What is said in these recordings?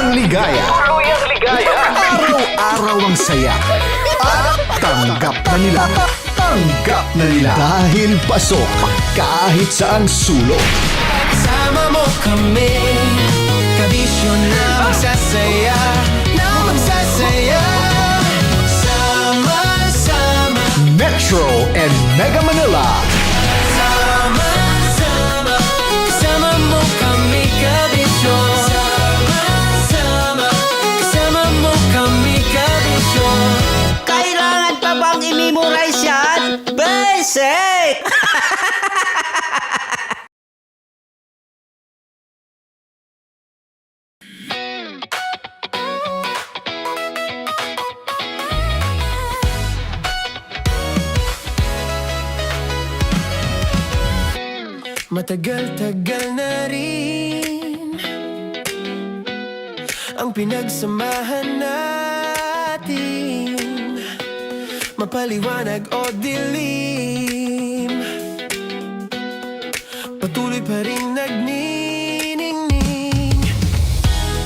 Tuluyang ligaya. Araw-araw ang saya. At tanggap na nila. Tanggap na nila. Dahil pasok kahit saan sulok. Sama mo kami, kabisyo na magsasaya, na magsasaya. Sama-sama Metro and Mega Manila. Sama-sama, kasama mo kami, kabisyo. Sama-sama, kasama mo kami, kabisyo. Kailangan pa bang i-memorize yan? Basic! Matagal-tagal na rin ang pinagsamahan natin, mapaliwanag o dilim, patuloy pa rin nagniningning.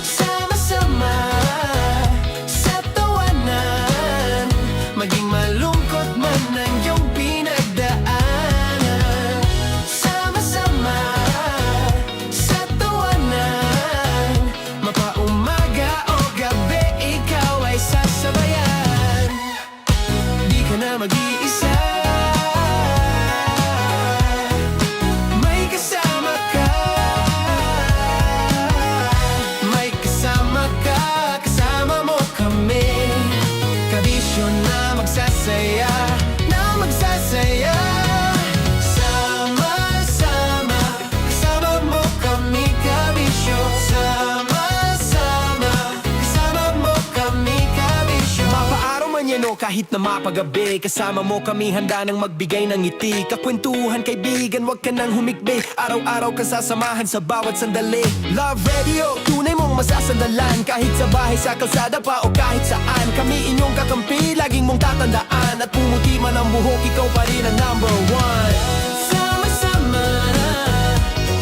Sama-sama sa tawanan, maging malungkot man ang iyong pinagdaanan. Sama-sama sa tawanan, mapaumaga o gabi, ikaw ay sasabayan. Di ka na mag-iisa, may kasama ka. May kasama ka, kasama mo kami, kabisyo na magsasaya, na magsasaya. Sama-sama, kasama mo kami, kabisyo. Sama-sama, kasama mo kami, kabisyo. Mapaaraw man yan o kahit na mapagabi, kasama mo kami, handa nang magbigay ng ngiti. Kakwentuhan, kaibigan, wag ka nang humikbi. Araw-araw ka sasamahan sa bawat sandali. Love Radio, tunay mong masasandalan. Kahit sa bahay, sa kalsada pa o kahit saan, kami inyong kakampi, laging mong tatandaan. At pumuti man ang buhok, ikaw pa rin ang number one. Sama-sama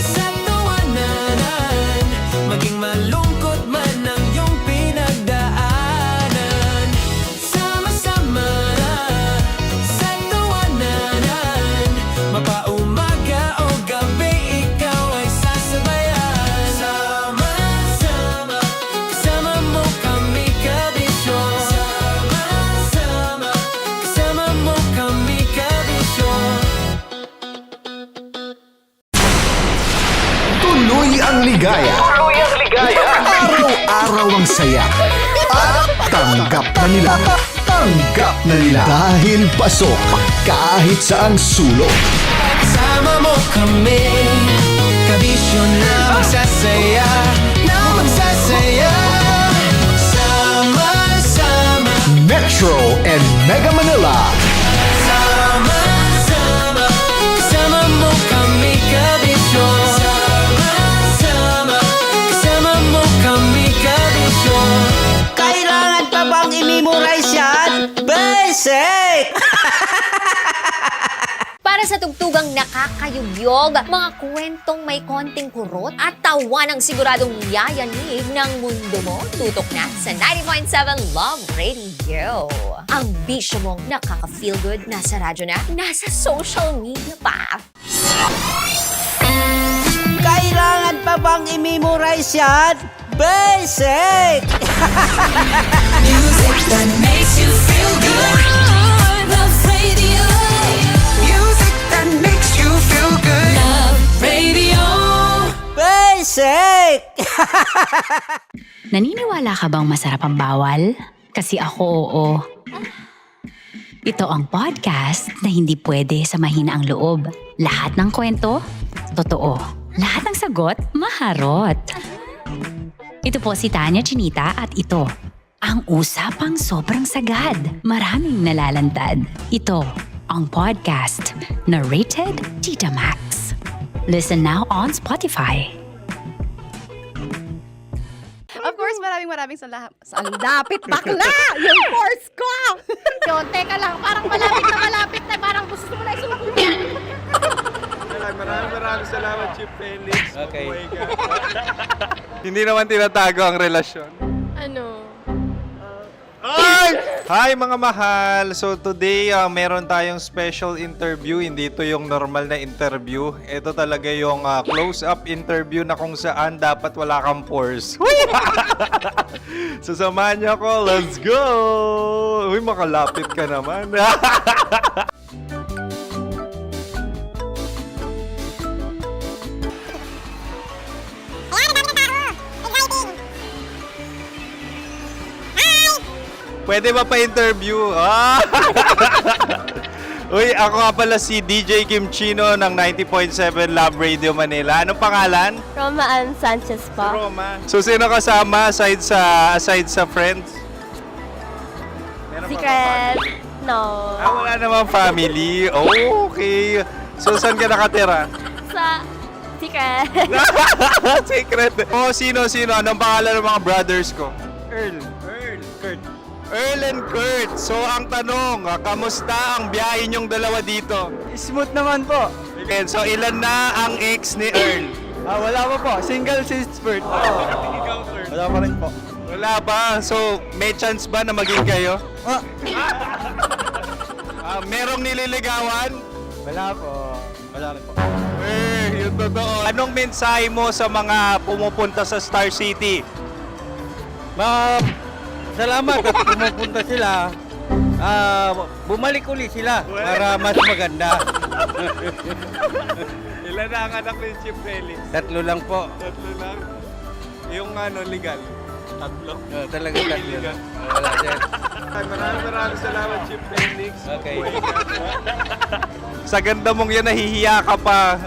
sa tawanan, maging malungkot man ang iyong pinagdaanan. Sama-sama sa tawanan, mapaumaga o gabi, ikaw ay sasabayan. Sama-sama, kasama mo kami, kabisyo. Sama-sama, kasama mo kami, kabisyo. Tuloy ang ligaya. Araw-araw ang saya. At tanggap na nila. Tanggap na nila. Dahil pasok kahit saan sulok. Sama mo kami, kabisyo na magsasaya, na magsasaya. Sama-sama, Metro and Mega Manila. sama-sama, kasama mo kami, kabisyo. Sama-sama, kasama mo kami, kabisyo. Kailangan pa bang i-memorize yan? Basic! Para sa tugtugang nakakayugyog, mga kwentong may konting kurot at tawa ng siguradong yayanig ng mundo mo, tutok na sa 90.7 Love Radio. Ang bisyo mong nakaka-feel good, nasa radyo na, nasa social media pa. Kailangan pa bang i-memorize yan? Basic! Music that makes you feel good. Love Radio. Music that makes you feel good. Love Radio. Basic! Naniniwala ka bang masarap ang bawal? Kasi ako oo. Ito ang podcast na hindi pwede sa mahina ang loob. Lahat ng kwento, totoo. Lahat ng sagot, maharot. Ito po si Tanya Chinita at ito, ang usapang sobrang sagad. Maraming nalalantad. Ito, ang podcast na rated Tita Max. Listen now on Spotify. Of course, maraming lapit bakla! Yung course ko! Yun, teka lang, parang malapit na, parang gusto mo na isumpong. Maraming salamat, Chief Felix. Okay. Mabuhay ka. Hindi naman tinatago ang relasyon. Ano? Ay! Hi mga mahal! So today, meron tayong special interview. Hindi ito yung normal na interview. Ito talaga yung close-up interview na kung saan dapat wala kang pores. So samahan niyo ako. Let's go! Uy, makalapit ka naman. Pwede ba pa-interview? Ah! Uy, ako nga pala si DJ Kim Chino ng 90.7 Love Radio Manila. Anong pangalan? Roma Ann Sanchez po. Roma. So, sino kasama aside sa friends? Meron ba Secret. family? No. Wala namang family. Oh, okay. So, saan ka nakatira? Sa Secret. Secret. Oh, sino? Anong pangalan ng mga brothers ko? Kurt. Earl and Kurt. So, ang tanong, kamusta ang biyahe niyong dalawa dito? Smooth naman po. Okay, so, ilan na ang ex ni Earl? Wala pa po. Single since birth. Wala pa rin po. Wala pa. So, may chance ba na maging kayo? Merong nililigawan? Wala po. Wala rin po. Yung totoo. Anong mensahe mo sa mga pumupunta sa Star City? Salamat at pumupunta sila. Bumalik uli sila para mas maganda. Ilan na ang anak ni Chief Felix? 3 lang po. 3 lang. Yung legal? 3? Talaga 3 lang. Wala sir. Maraming salamat, Chief Felix. Okay. Mabuhay ka. Sa ganda mong yan, nahihiya ka pa.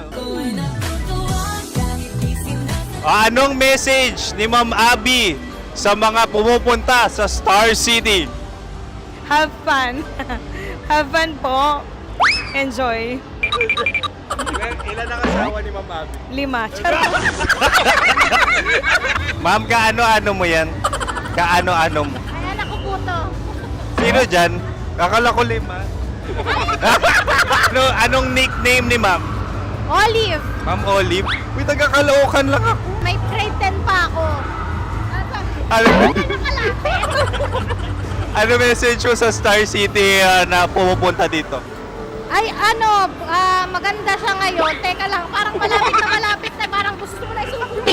Anong message ni Ma'am Abby sa mga pumupunta sa Star City? Have fun. Have fun po. Enjoy. Ilan ang asawa ni Ma'am Abby? 5. Charot. Ma'am, kaano-ano mo yan? Kaano-ano mo? Ay, anak ko po to. Sino dyan? Kakala ko 5. Anong nickname ni Ma'am? Olive. Ma'am Olive? Uy, taga-Caloocan lang ako. May grade 10 pa ako. Ano, Nakalapit. ano message mo sa Star City na pumupunta dito? Ay, maganda siya ngayon. Teka lang, parang malapit na. Parang gusto mo na isuot.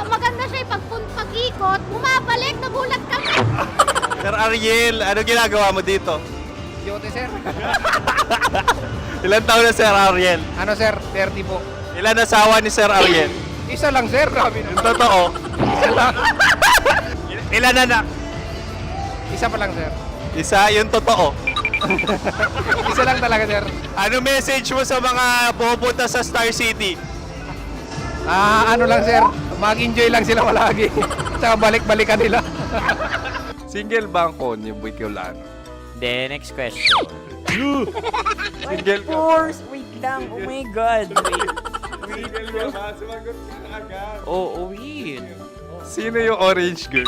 Maganda siya pag-ikot, bumabalik, nagulat kami. Sir Ariel, ano ginagawa mo dito? Yote sir. Ilan taon na Sir Ariel? Ano sir? 30 po. Ilan asawa ni Sir Ariel? Isa lang sir. Grabe Yung totoo. Ilan anak? Isa pa lang sir. Isa, yung totoo. Isa lang talaga sir. Ano message mo sa mga pupunta sa Star City? Ano lang sir. Mag-enjoy lang sila palagi. Tsaka balik-balikan nila. Single ba ang konyo, Bicolano? Then, next question. Single ka? course! Wait lang. Oh my God. Single ka ba? Sumagot ka na agad. Oh, wait. Sino yung orange girl?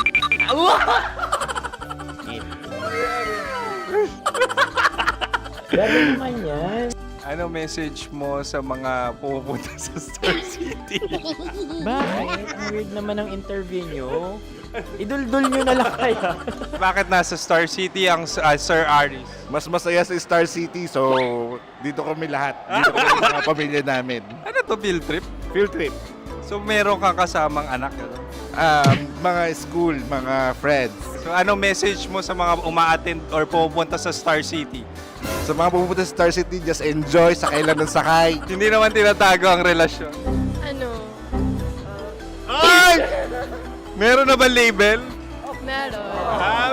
Grabe naman yan. Ano message mo sa mga pumupunta sa Star City? Bakit? Ang weird naman ang interview nyo. Idul-dul nyo na lang kaya. Bakit nasa Star City ang Sir Aris? Mas masaya sa Star City, so dito kami lahat. Dito kami mga pamilya namin. Ano to, field trip? Field trip. So meron kang kasamang anak? Ano? Mga school, mga friends. So ano message mo sa mga uma-attend or pumupunta sa Star City? Sa mga pumunta sa Star City, just enjoy, sakay lang ng sakay. Hindi naman tinatago ang relasyon. Ano? Ay! Meron na ba label? Meron.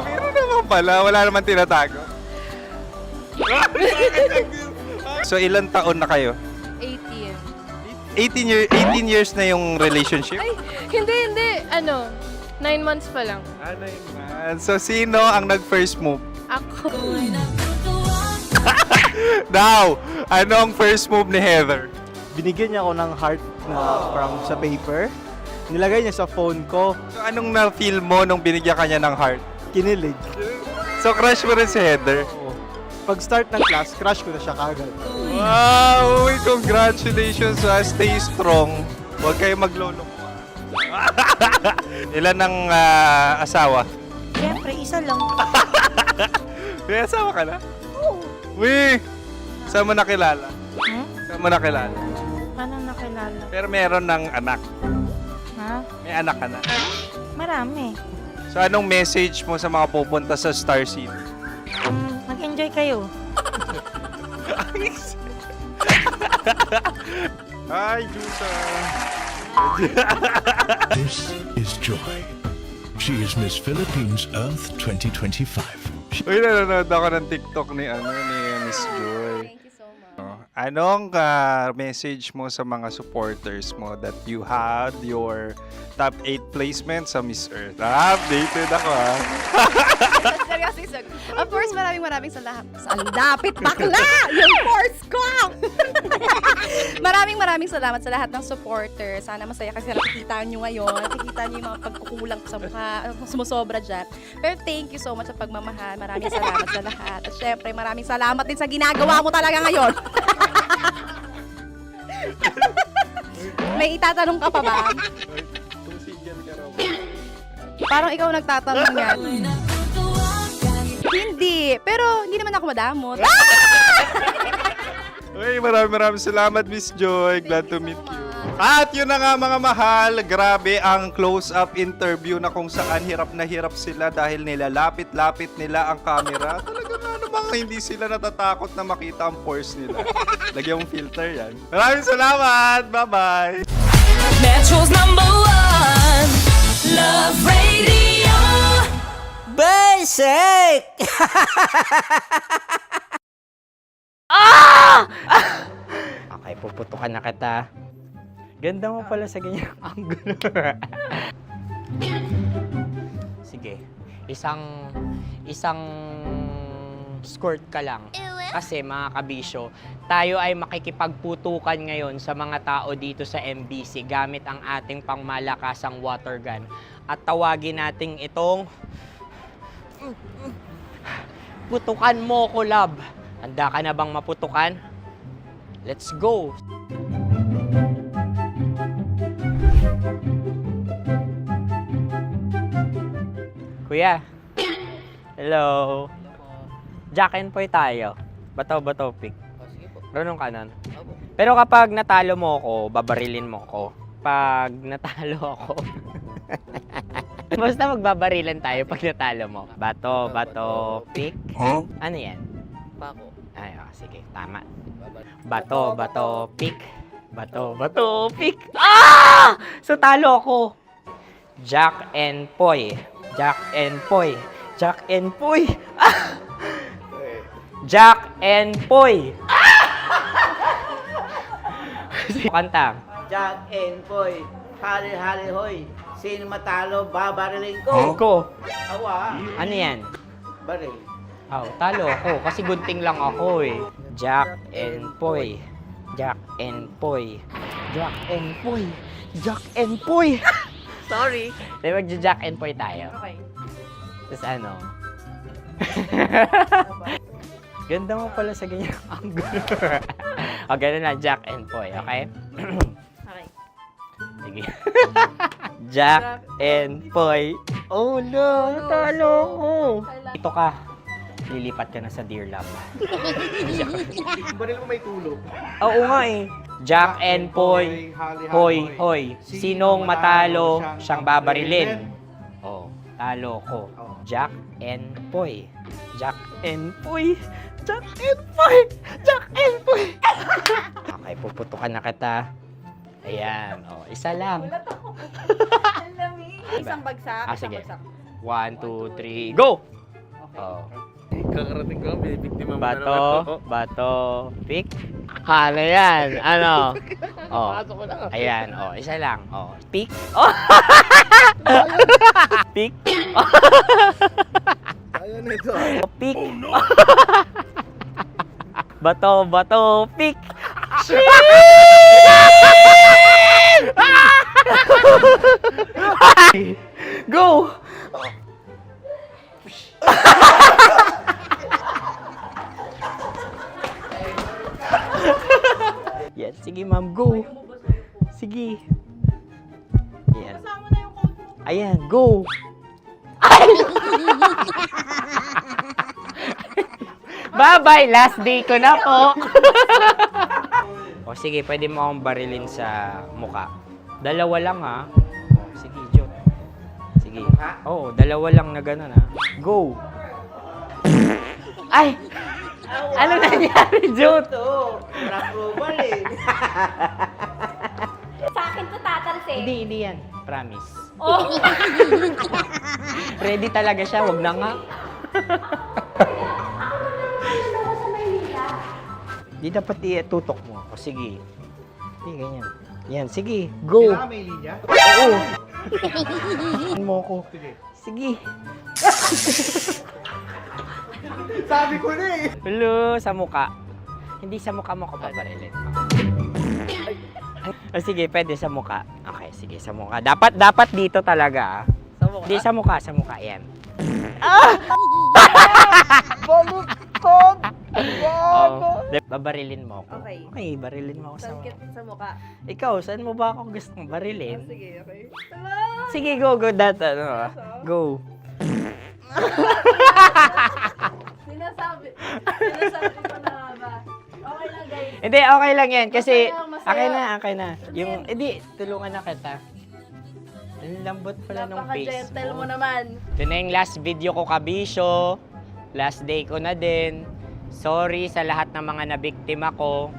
Meron naman pala. Wala naman tinatago. So ilan taon na kayo? 18. 18 years na yung relationship? Ay, hindi. 9 months pa lang. Ano yun? So sino ang nag-first move? Ako. Now, anong first move ni Heather? Binigyan niya ako ng heart na from sa paper. Nilagay niya sa phone ko. So anong na-feel mo nung binigyan ka niya ng heart? Kinilig. So crush mo rin si Heather? Oo. Pag start ng class, crush ko na siya kagad. Wow! Uy, congratulations! Stay strong. Huwag kayo maglolo. Ilan ang asawa? Siyempre, isa lang. May asawa ka na? Oo. Uy! Saan mo nakilala? Saan mo nakilala? Paano nakilala? Pero meron ng anak. Ha? May anak ka na. Marami. So anong message mo sa mga pupunta sa Star City? Mag-enjoy kayo. Hi, Jusa! This is Joy. She is Miss Philippines Earth 2025. Uy, nanonood ako ng TikTok ni Miss Joy. Thank you so much. Anong message mo sa mga supporters mo that you had your top 8 placement sa Miss Earth? Updated ako Seriously, sir. Of course, maraming salamat. Ang lapit bakla! Yung course ko! maraming salamat sa lahat ng supporter. Sana masaya kasi nakikita nyo ngayon. Nakikita nyo yung mga pagkukulang ko sa mukha, sumusobra dyan. Pero thank you so much sa pagmamahal. Maraming salamat sa lahat. At syempre, maraming salamat din sa ginagawa mo talaga ngayon. May itatanong ka pa ba? Parang ikaw nagtatanong yan. Hindi. Pero hindi naman ako madamot. Uy, maraming salamat, Miss Joy. Glad to meet you. At yun na nga mga mahal, grabe ang close-up interview na kung saan hirap na hirap sila dahil nilalapit-lapit nila ang camera. Talaga nga namang hindi sila natatakot na makita ang pores nila. Lagyan mong filter yan. Maraming salamat! Bye-bye! Metro's #1 Love Radio. Basic! Okay, puputukan na kita. Ganda mo pala sa ganyang angulo. Sige, isang skirt ka lang. Kasi mga kabisyo, tayo ay makikipagputukan ngayon sa mga tao dito sa MBC gamit ang ating pangmalakasang water gun. At tawagin natin itong putukan mo ko, love. Handa ka na bang maputukan? Let's go! Kuya. Hello. Jack and Poy tayo. Bato-bato pick. Runong kanan. Pero kapag natalo mo ako, babarilin mo ako. Pag natalo ako, basta magbabarilan tayo pag natalo mo. Bato, pick. Huh? Ano yan? Pako. Ay, sige, tama. Bato, pick. Bato, pick. Ah! So talo ako. Jack and Poy. Jack and Poy. Jack and Poy. Ah! Jack and Poy. Kanta. Jack and Poy, hali-hali hoy. Sino matalo, babariling ko. Ko. Awa, Ano yan? baril. Oh, talo ako kasi gunting lang ako eh. Jack and Poy. Jack and Poy. Jack and Poy. Jack and Poy. Sorry. Di ba Jack and Poy tayo? Okay. Tapos ano? Ganda mo pala sa ganyang angulo. O, ganun na, Jack and Poy, okay? Okay. Sige. Jack and Poy. Oh no, natalo ko. Ito ka. Lilipat ka na sa Dear Love. Baril mo may tulog. Oo nga eh. Jack and Poy. Hoy. Sinong matalo, siyang babarilin. Oh, talo ko. Jack and Poy. Jack and Poy. Jack and Poy. Jack and Poy. Okay, puputukan na kita. Ayan. Oh, isa lang. Isang bagsak. Sige. 1, 2, 3, go! Oh. Kakarating ko, binibiktima mo na naman Bato, pick. Ano yan? Ano? Oh. Ayan, oh, isa lang. Oh, pick. Oh. Pick. Ayaw na ito. Oh, pick. Bato, pick. Go! Ayan. Ayan, go! Ay! Bye-bye! Last day ko na po! O sige, pwede mo akong barilin sa muka. Dalawa lang ha. O, sige, Jot. Sige. Oo, dalawa lang na gano'n ha. Go! Ay! Ano nangyari, Jot? Ito, approval eh. Sa akin to tatalsik. Hindi yan. Promise. Oh. Ready talaga siya, wag na nga. Di dapat itutok mo. O sige. Hindi, ganyan. Yan, sige. Go. Kailangan may linya? Oo. mo ko. Sige. Sabi ko na eh. Hello, sa muka. Hindi sa muka mo ko paparilin. O sige, pwede sa muka. Okay, sige, sa muka. Dapat dito talaga. Sa mukha? Hindi, sa muka. Yan. Baluktot! Oh, babarilin mo ako. Okay. Okay, barilin mo ako sa Sakit sa mukha. Ikaw, saan mo ba ako gustong barilin? Sige, okay. Sige, go. Go. Sinasabi ko na ba? Okay lang, guys. Hindi, okay lang yan. Kasi, Masaya. okay na. Yung, hindi, tulungan na kita. Ang lambot pala ng face Napaka-gentle mo. mo naman. Ito na yung last video ko, kabisyo. Last day ko na din. Sorry sa lahat ng mga nabiktima ko.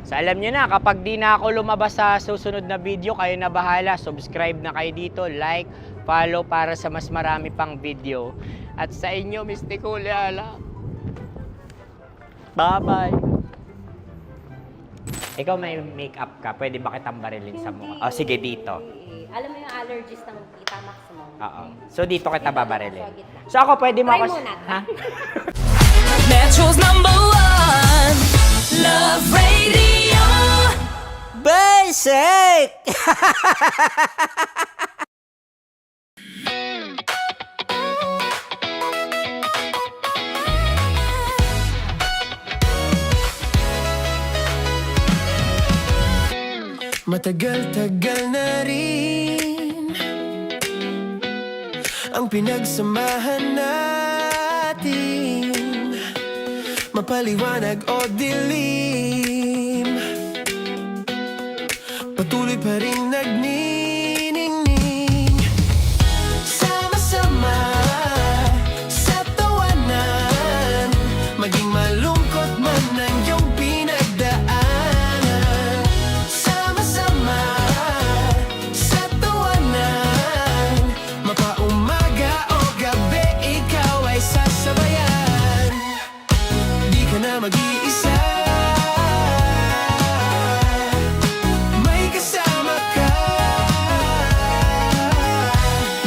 So alam nyo na, kapag di na ako lumabas sa susunod na video, kayo na bahala. Subscribe na kayo dito, like, follow para sa mas marami pang video. At sa inyo, Mistiko Leala. Bye-bye. Ikaw may makeup ka, pwede ba kitang barilin sa mukha? Oh, sige, dito. Alam mo yung allergies ng Tita Max mo. Oo. So dito kita babarilin. So ako pwede mo Try ako... muna. Ha? Metro's #1 Love Radio Basic! Matagal-tagal na rin ang pinagsamahan natin, mapaliwanag o dilim, patuloy pa rin nagniningning. Sama-sama sa tawanan, maging malungkot man ang iyong pinagdaanan. Sama-sama sa tawanan, mapaumaga o gabi, ikaw ay sasabayan. Di ka na mag-iisa, may kasama ka.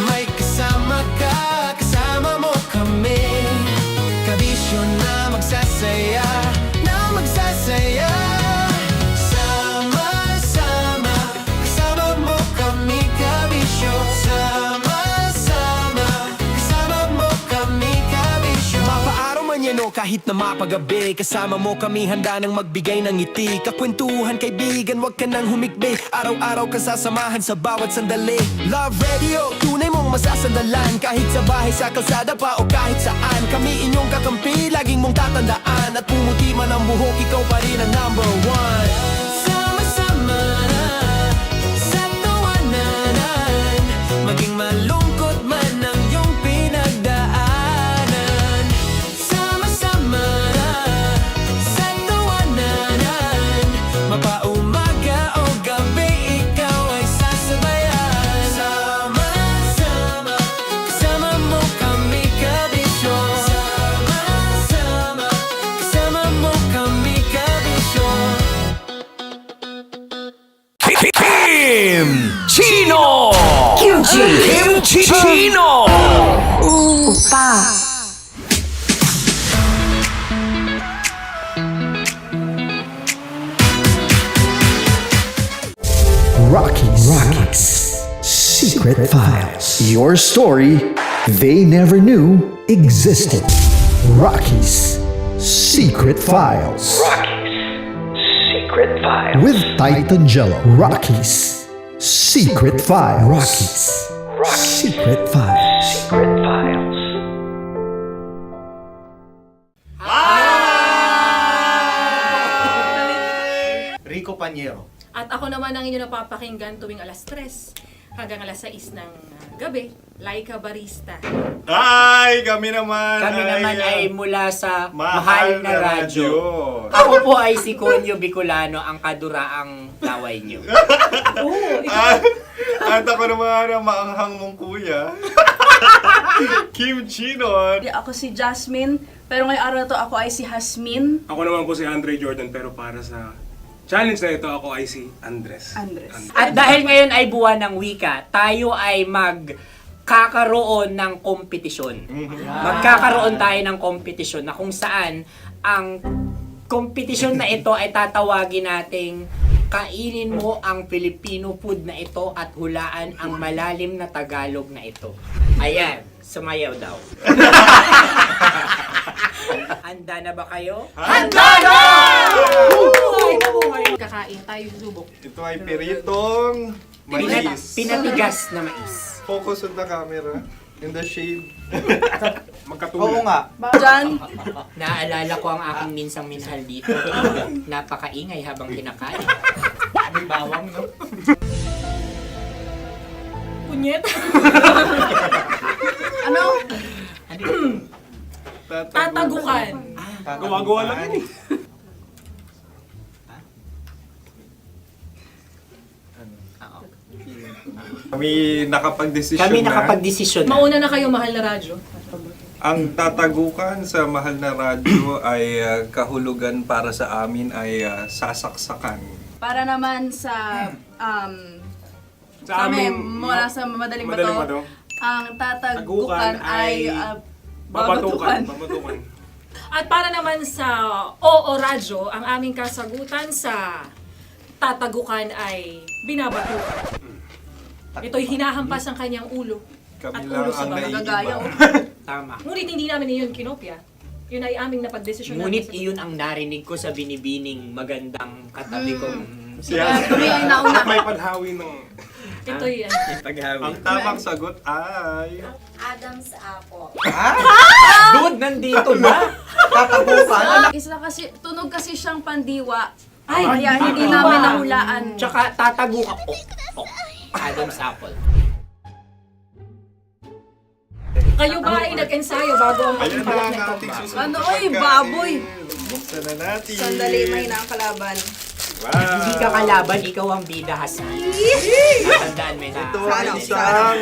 May kasama ka, kasama mo kami. Kabisyo na magsasaya, na magsasaya. Sama-sama, kasama mo kami, kabisyo. Sama-sama, kasama mo kami, kabisyo. Mapaaraw man yan o kahit na mapagabi, kasama mo kami, handa nang magbigay ng ngiti. Kakwentuhan, kaibigan, wag ka nang humikbi. Araw-araw ka sasamahan sa bawat sandali. Love Radio, tunay mong masasandalan. Kahit sa bahay, sa kalsada pa o kahit saan, kami inyong kakampi, laging mong tatandaan. At pumuti man ang buhok, ikaw pa rin ang #1. Sama-sama sa tawanan, maging malungkot man ang iyong pinagdaanan. Sama-sama sa tawanan, mapaumaga o gabi, ikaw ay sasabayan. Sama-sama, kasama mo kami, kabisyo. Sama-sama, kasama mo kami, kabisyo. Chino! Kimchi Chino! Rockies Secret Files. Your story they never knew existed. Rockies Secret Files. With Titan Jello. Rockies Secret Files. Rocky's Secret Files. Rico Panyero. At ako naman ang inyo napapakinggan tuwing alas 3 hanggang alas 6 ng gabi, Laika Barista. Hi! Kami naman Ay mula sa Mahal na Radyo. Ako po ay si Conyo Bicolano, ang kaduraang laway niyo. At ako naman ang maanghang mong kuya. Kim Chinon. Ako si Jasmine, pero ngayong araw na to ako ay si Hasmin. Ako naman po si Andre Jordan, pero para sa challenge na ito, ako ay si Andres. At dahil ngayon ay buwan ng wika, tayo ay magkakaroon ng kompetisyon. Magkakaroon tayo ng kompetisyon na kung saan ang kompetisyon na ito ay tatawagin nating kainin mo ang Filipino food na ito at hulaan ang malalim na Tagalog na ito. Ayan, sumayaw daw. Handa na ba kayo? Handa na! Kakain tayo subok. Ito ay peritong mais. Pinatigas na mais. Focus on the camera. In the shade. Oo nga. Diyan, Naaalala ko ang aking minsang minahal dito. Napakaingay habang kinakain. May bawang, no? punyet. Ano? Tatagukan. Gawa-gawa lang yun eh. Kami nakapag-desisyon Kami na. nakapag-desisyon na. Mauna na kayo, Mahal na Radyo. Ang tatagukan sa Mahal na Radyo ay kahulugan para sa amin ay sasaksakan. Para naman sa Sa amin, mula sa madaling madaling bato, bato, ang tatagukan tagukan ay babatukan. babatukan. At para naman sa Oo Radyo, ang aming kasagutan sa tatagukan ay binabatukan. Ito'y hinahampas ang kanyang ulo. Kami At lang ulo sa ang mga naiiba. Tama. Ngunit hindi namin iyon kinopya. Yun ay aming napagdesisyon Ngunit namin. iyon ang narinig ko sa binibining magandang katabi kong Kami ay nauna. May panhawi ng... Ito'y Ang tamang sagot ay... Adam's apple. Dude, nandito na! Isa kasi, tunog kasi siyang pandiwa. Ay, Kaya hindi namin nahulaan. Tsaka tatagukan. Adam's apple. kayo ba ay nag-ensayo bago ang Ayan na pagpalat ang na ito? ating susunod Ano, na oy, pagkain. baboy. Buksan na natin. Sandali, may na ang kalaban. Wow. Hindi ka kalaban, ikaw ang bida, Hasmi. Natandaan mo na. Ito ang isang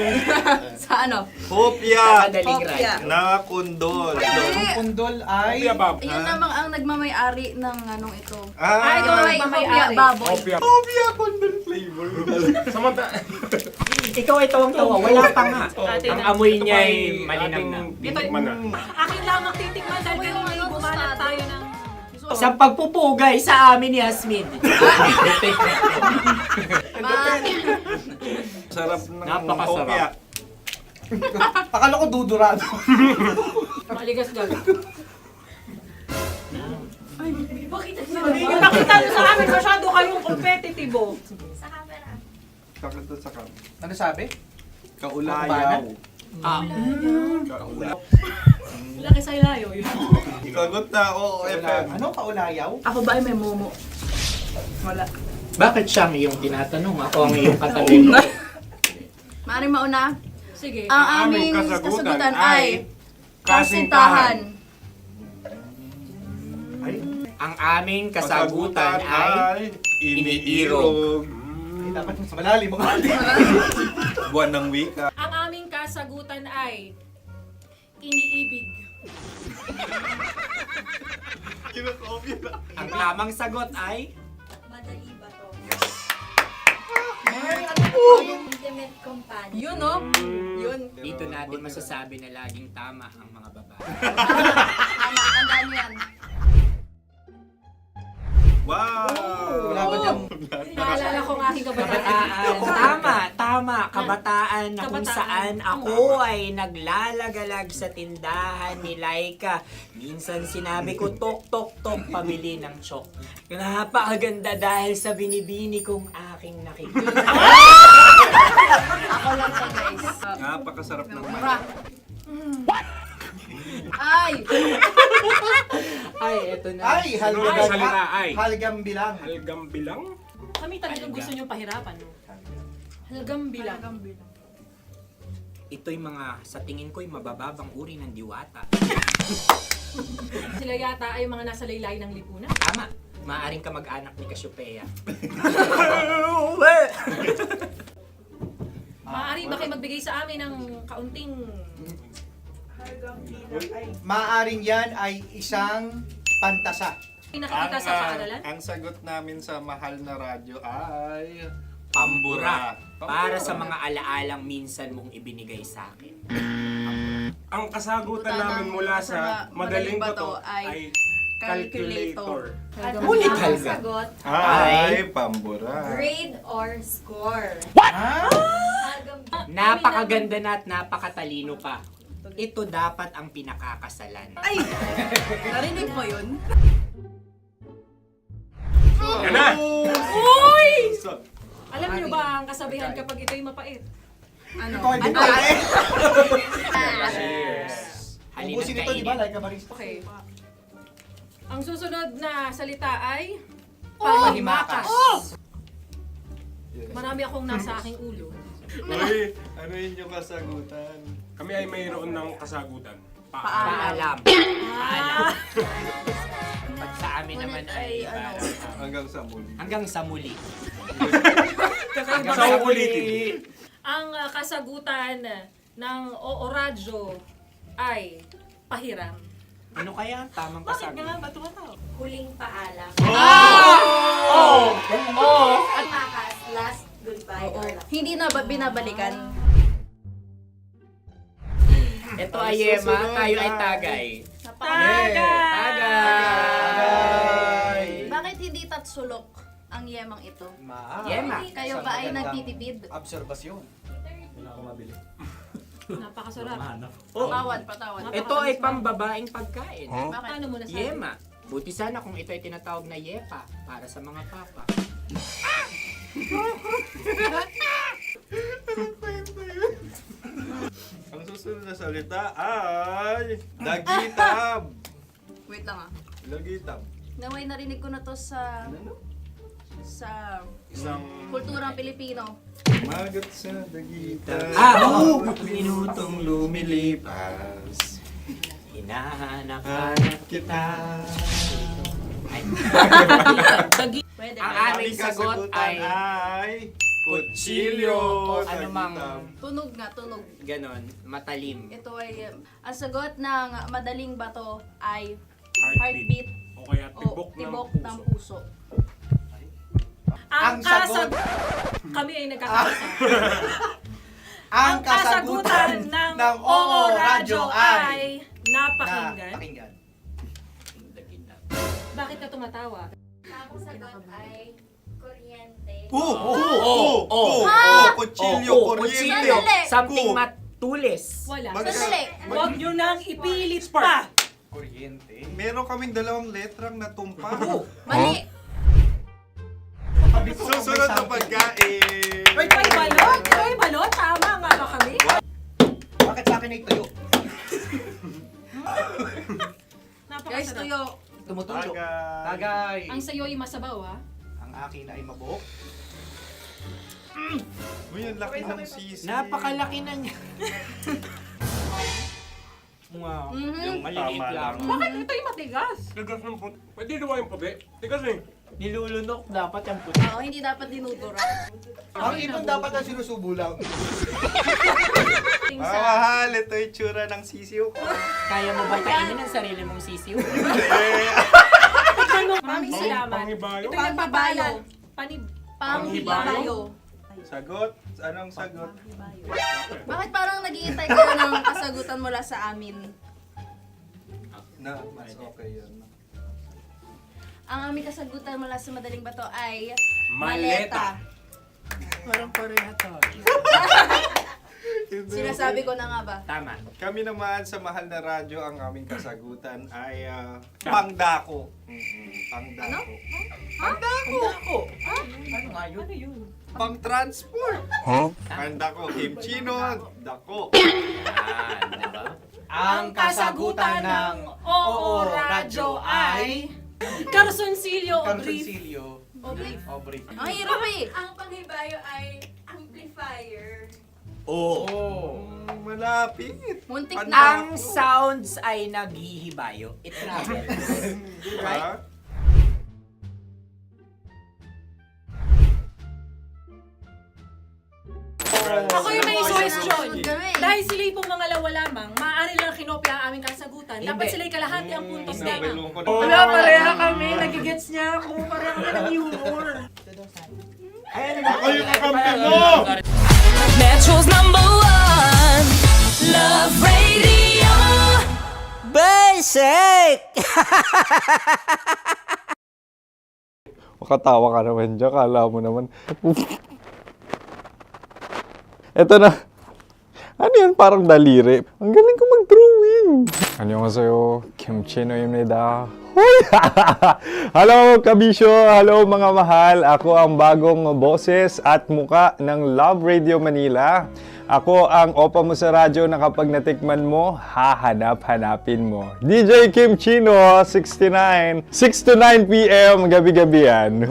Sa ano? hopya Madaling Hopya. ride. na kundol. Pundol ay... Kuya Bob. Yun namang ang nagmamay-ari ng anong ito. Ay, ito Ah, ay Hopya, may-ari. baboy. Hopya. hopya kundol flavor. Samanta. Ikaw ay tawang-tawa, wala pa nga. Ate Ang na. amoy niya ay malinang na. Titikman na. Akin lamang titikman dahil kayo ngayon bumalat tayo ng... Sa pagpupugay sa amin ni Hasmin. Sarap ng Napakasarap. hopya. Akala ko dudurado. Maligas gaga. Bakit ipakita nyo sa amin masyado kayong competitive. Sakit to sa kam. Ano sabi? Kaulayaw. Laki sa ilayo yun. Sagot na, oo, FM. Ano kaulayaw? Ako ba ay may momo? Wala. Bakit siyang iyong tinatanong? Ako ang iyong katabi mo. Maaaring mauna. Sige. Ang aming kasagutan ay kasintahan. Ang aming kasagutan ay iniirog. Dapat mas malalim mo. Buwan ng wika. Ang aming kasagutan ay iniibig. Kinakopya na. Ang tamang sagot ay Madali ba to? Intimate companion. Yun, no? Yun. dito natin masasabi na laging tama ang mga babae. Tama, tandaan mo yan. Wow! Wala ba niyang... Naalala ko ang aking kabataan. Tama, tama. drama, kabataan na kung Kabataan. saan ako ay naglalagalag sa tindahan ni Laika. Minsan sinabi ko, tok, tok, tok, pamili ng chok. Napakaganda dahil sa binibini kong aking nakikita. Ako lang siya, guys. Napakasarap ng Ay! Ay, eto na. Ay, Ay, salita, ay. Halgam bilang. Halgam bilang? Kami talagang gusto niyong pahirapan. No? Halagang bilang. Ito'y mga, sa tingin ko'y mabababang uri ng diwata. Sila yata ay mga nasa laylay ng lipunan. Tama, maaring ka mag-anak ni Cassiopeia. Maaari ba kayo magbigay sa amin ng kaunting... Maaring yan ay isang pantasa. Nakikita sa paaralan? Ang sagot namin sa mahal na radyo ay... Pambura. Para sa mga alaalang minsan mong ibinigay sa akin. Ang kasagutan namin mula sa Madaling Bato ay calculator. Ulit halga. Sagot, Ay, pambura. Grade or score? Napakaganda na at napakatalino pa. Ito dapat ang pinakakasalan. Ay! Narinig mo yun? Yan na! Uy! Alam niyo ba ang kasabihan kapag ito'y mapait? Ano? Halina't Ubusin ito, di ba? kainin. Like a barista. Okay. Ang susunod na salita ay panghimakas. Marami akong nasa aking ulo. Uy, ano yun yung kasagutan? Kami ay mayroon ng kasagutan. Paalam. Paalam. Pag sa amin naman ay Hanggang sa muli. hanggang sa muli. Sa ulitin. Ang kasagutan ng Oo Radyo ay pahiram. Ano kaya ang tamang kasagutan? Huling paalam. At makas, last goodbye or last. Hindi na ba binabalikan? Ito ay Yema, tayo ay Tagay. Tagay! Bakit hindi tatsulok ang yemang ito? Yema. Kayo ba ay nagtitipid? Obserbasyon. Napakasarap. Patawan. Ito ay pambabaeng pagkain. Paano mo nasabi? Yema. Buti sana kung ito ay tinatawag na Yepa para sa mga papa. Ang susunod na salita ay... Dagitab! Wait lang ah. Dagitab. Naway narinig ko na to sa Isang kulturang Pilipino. magat sa dagitab. Oo! Minutong lumilipas. Hinahanap-hanap kita. Ay. Pwede. Ang aming sagot ay kutsilyo o anumang Tunog nga, tunog. ganon, matalim. Ito ay, ang sagot ng Madaling Bato ay Heartbeat. heartbeat O kaya o tibok tibok ng ng puso. puso. Ang sagot. Kami ay nagkakaisa. Ang kasagutan ng Oo Radyo ay napakinggan. Napakinggan. Bakit ka tumatawa? Ang sagot ay kuryente. Kutsilyo, kuryente. Sandali. Something matulis. Wala. Sandali. Huwag nyo nang ipilit pa. Kuryente. Meron kaming dalawang letrang natumpa. Mali. Susunod na pagkain. Ay, balot! Ay, balot! Tama nga ba kami? Bakit sa akin ay tuyo? Guys, Napakasarap. tuyo. Tumutulo. Tagay. Tagay. Ang sayo ay masabaw, ha? Ang akin ay mabuhok. Uy, ang laki ng sisi. Napakalaki na niya. Wow. Yung maliliit Tama lang. lang. Bakit ito'y matigas? Tigas ng puti. Pwede nawa yung puti. Tigas eh. Nilulunok dapat yung puti. Oo, hindi dapat dinudura. Ang ibon dapat ang sinusubo lang. Mga mahal, ito yung tsura ng sisiw ko. Kaya mo ba kainin ang sarili mong sisiw? Maraming salamat. Panghibayo. Ito'y nagpapalan. Panghibayo. Sagot? Anong sagot? Bakit parang nag-iintay ka na ng kasagutan mula sa amin? Na, mas okay yun. Ang aming kasagutan mula sa Madaling Bato ay Maleta. Parang pareha tayo. Sinasabi ko na nga ba? Tama. Kami naman sa Mahal na Radyo, ang aming kasagutan ay pangdako. Pangdako. Pangdako! Ano nga yun? Pang-transport. Pangdako, kimchino, dako. Diba? Ang kasagutan ng Oo Radyo ay Carsoncillo Obrief. Obrief. Ang hirap eh. Ang panghibayo ay amplifier. Malapit. Muntik Pangdako. na. Ang sounds ay naghihibayo. It travels. Diba? Ako yung may suggestion. Kami. Dahil sila pong mga lawa lamang, maaari lang kinopya ang aming kasagutan. Dapat Hindi. sila'y kalahati ang puntos lamang. Nabelong ko na. Wala, pareha kami. Nagigets niya ako. Pareha kami ng humor. Ako yung kakampi mo! Metro's #1 Love Radio. Basic! Makatawa ka naman dyan. Kala mo naman. Eto na. Ano yan? Parang daliri. Ang galing ko mag-drawing. 안녕하세요. 김치노입니다. Hello, kabisyo! Hello, mga mahal! Ako ang bagong boses at muka ng Love Radio Manila. Ako ang opa mo sa radyo na kapag natikman mo, hahanap-hanapin mo. DJ Kim Chino, 69. 6 to 9 p.m. gabi-gabi yan.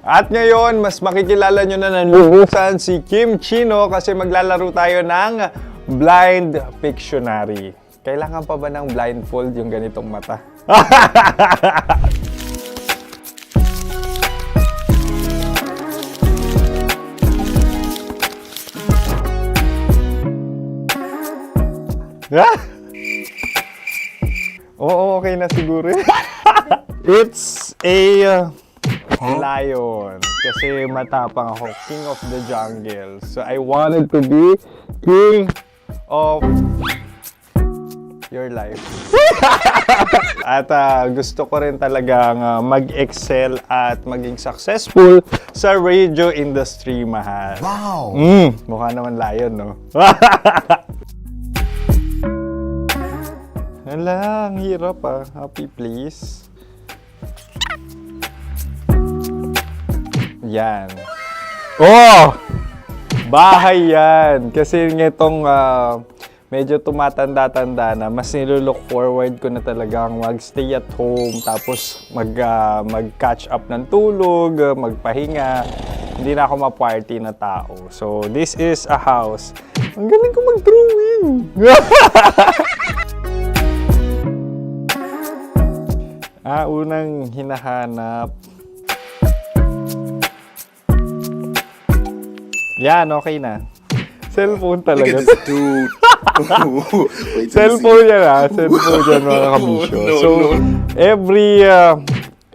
At ngayon, mas makikilala nyo na ng lubusan si Kim Chino kasi maglalaro tayo ng Blind Pictionary. Kailangan pa ba ng blindfold yung ganitong mata? Oo, okay na siguro. It's a lion. Kasi matapang ako. King of the jungle. So I wanted to be king of your life. At gusto ko rin talagang mag-excel at maging successful sa radio industry, mahal. Wow! Mukha naman lion, no? Hala, ang hirap Happy, please. Yan. Oh! Bahay yan. Kasi nitong medyo tumatanda-tanda na, mas nilook forward ko na talagang mag-stay at home, tapos mag-catch up ng tulog, magpahinga. Hindi na ako ma-party na tao. So, this is a house. Ang galing ko mag-drawing! Unang hinahanap. Yan, okay na. Cellphone talaga. Dude. Cellphone yan Cellphone yan, mga kabisyo. So,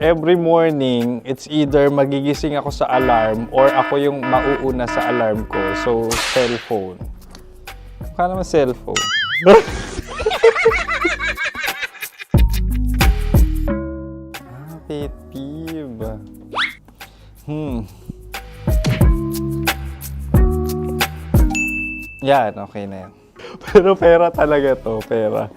every morning, it's either magigising ako sa alarm or ako yung mauuna sa alarm ko. So, cellphone. Mukha naman cellphone. Pet peeve. Yan, okay na yan. Pero pera talaga to, pera.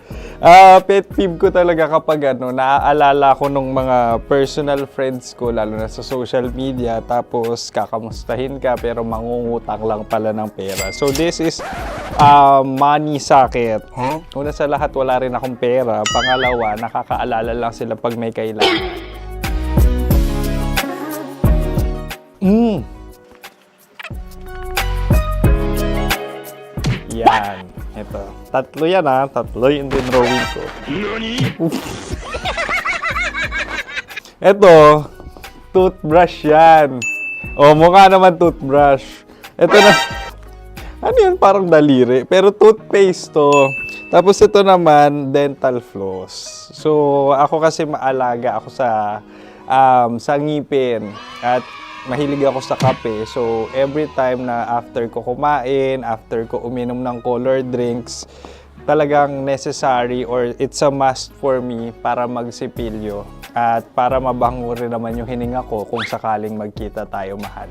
Pet peeve ko talaga kapag naaalala ko nung mga personal friends ko, lalo na sa social media, tapos kakamustahin ka pero mangungutang lang pala ng pera. So this is money sakit. Una sa lahat, wala rin akong pera. Pangalawa, nakakaalala lang sila pag may kailangan. Yan. Ito. Tatlo yan Tatlo yung dinrawing ko. Ito. Toothbrush yan. Mukha naman toothbrush. Ito na. Ano yan? Parang daliri. Pero toothpaste to. Tapos ito naman, dental floss. So, ako kasi maalaga ako sa ngipin. At mahilig ako sa kape. So, every time na after ko kumain, after ko uminom ng colored drinks, talagang necessary or it's a must for me para magsipilyo. At para mabango rin naman yung hininga ko kung sakaling magkita tayo, mahal.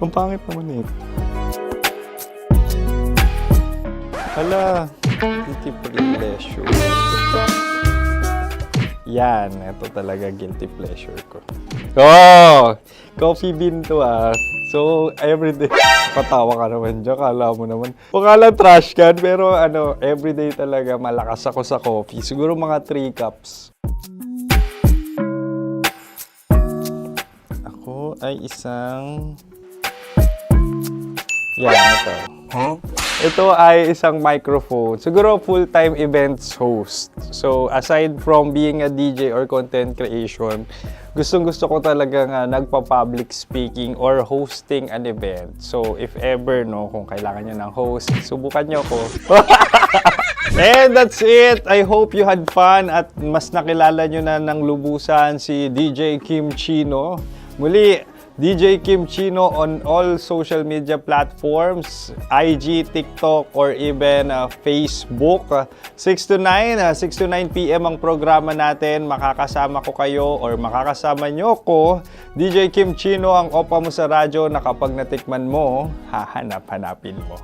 Ang pangit naman ito. Hala, guilty pleasure. Yan, ito talaga guilty pleasure ko. Oh! Coffee bean to ah. So, everyday. Patawa ka naman dyan, kala mo naman. Pakala trash can, pero ano, everyday talaga malakas ako sa coffee. Siguro mga 3 cups. Ako ay isang... Yan, ito. Huh? Ito ay isang microphone. Siguro full-time events host. So, aside from being a DJ or content creation, gustong-gusto ko talaga nga nagpa-public speaking or hosting an event. So, if ever, no, kung kailangan nyo ng host, subukan nyo ko. And that's it. I hope you had fun at mas nakilala nyo na ng lubusan si DJ Kim Chino. Muli, DJ Kim Chino on all social media platforms, IG, TikTok, or even Facebook. 6 to 9 p.m. ang programa natin. Makakasama ko kayo or makakasama nyo ko. DJ Kim Chino, ang opa mo sa radyo na kapag natikman mo, hahanap-hanapin mo.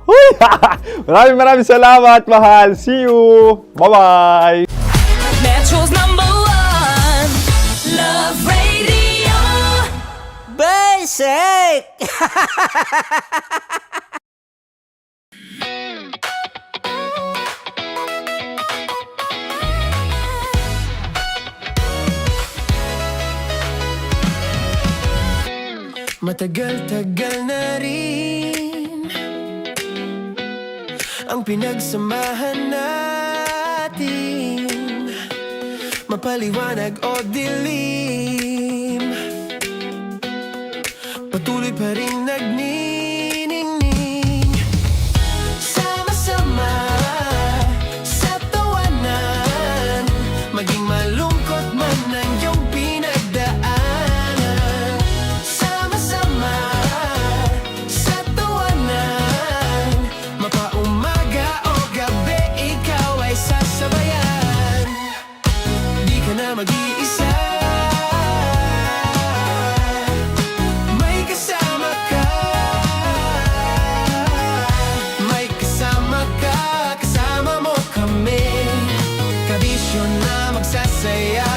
Maraming salamat, mahal. See you! Bye-bye! Metro's #1 Love Radio. Basic! Matagal-tagal na rin ang pinagsamahan natin, mapaliwanag o dilim, patuloy pa rin nagniningning. Sama-sama sa tawanan, maging malungkot man ang iyong pinagdaanan. Sama-sama sa tawanan, mapaumaga o gabi, ikaw ay sasabayan. Di ka na mag-iisa, may kasama ka. May kasama ka, kasama mo kami. Kabisyo na magsasaya,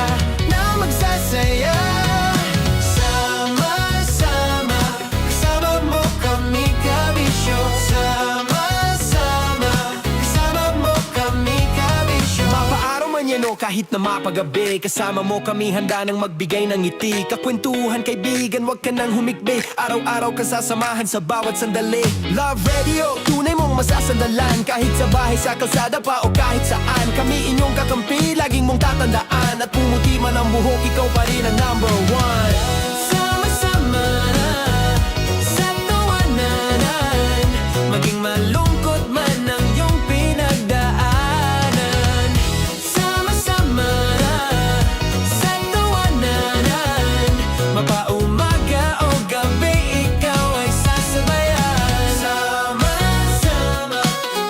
na magsasaya. Sama-sama, kasama mo kami, kabisyo. Sama-sama, kasama mo kami, kabisyo. Mapaaraw man yan o kahit na mapagabi, kasama mo kami, handa nang magbigay ng ngiti. Kakwentuhan, kaibigan, wag ka nang humikbi. Araw-araw ka sasamahan sa bawat sandali. Love Radio, tunay mong masasandalan. Kahit sa bahay, sa kalsada pa o kahit saan, kami inyong kakampi, laging mong tatandaan. At pumuti man ang buhok, ikaw pa rin ang #1. Sama-sama sa tawanan, maging malungkot man ang iyong pinagdaanan. Sama-sama sa tawanan, mapaumaga o gabi, ikaw ay sasabayan. Sama-sama,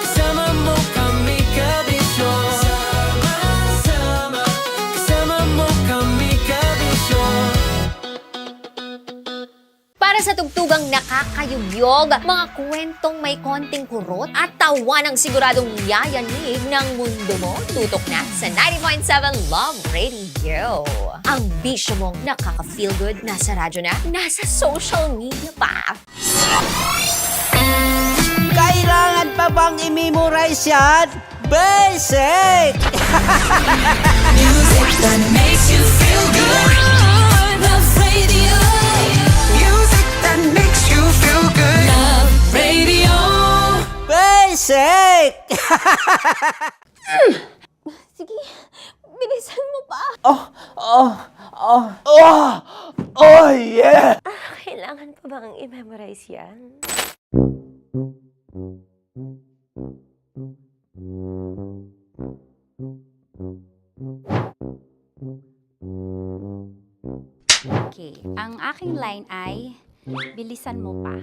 kasama mo kami, kabisyo. Sama-sama, kasama mo kami, kabisyo. Para sa tugtugang nakakayugyog, mga kwentong may konting kurot at tawa ng siguradong yayanig ng mundo mo, tutok na sa 90.7 Love Radio. Ang bisyo mong nakaka-feel good, nasa radyo na, nasa social media pa. Kailangan pa bang i-memorize yan? Basic! Music that makes you feel good. Love Radio. Music that makes you feel good. Love Radio. Basic! Sige, bilisan mo pa. Oh yeah! Kailangan pa bang i-memorize yan? Okay, ang aking line ay, bilisan mo pa.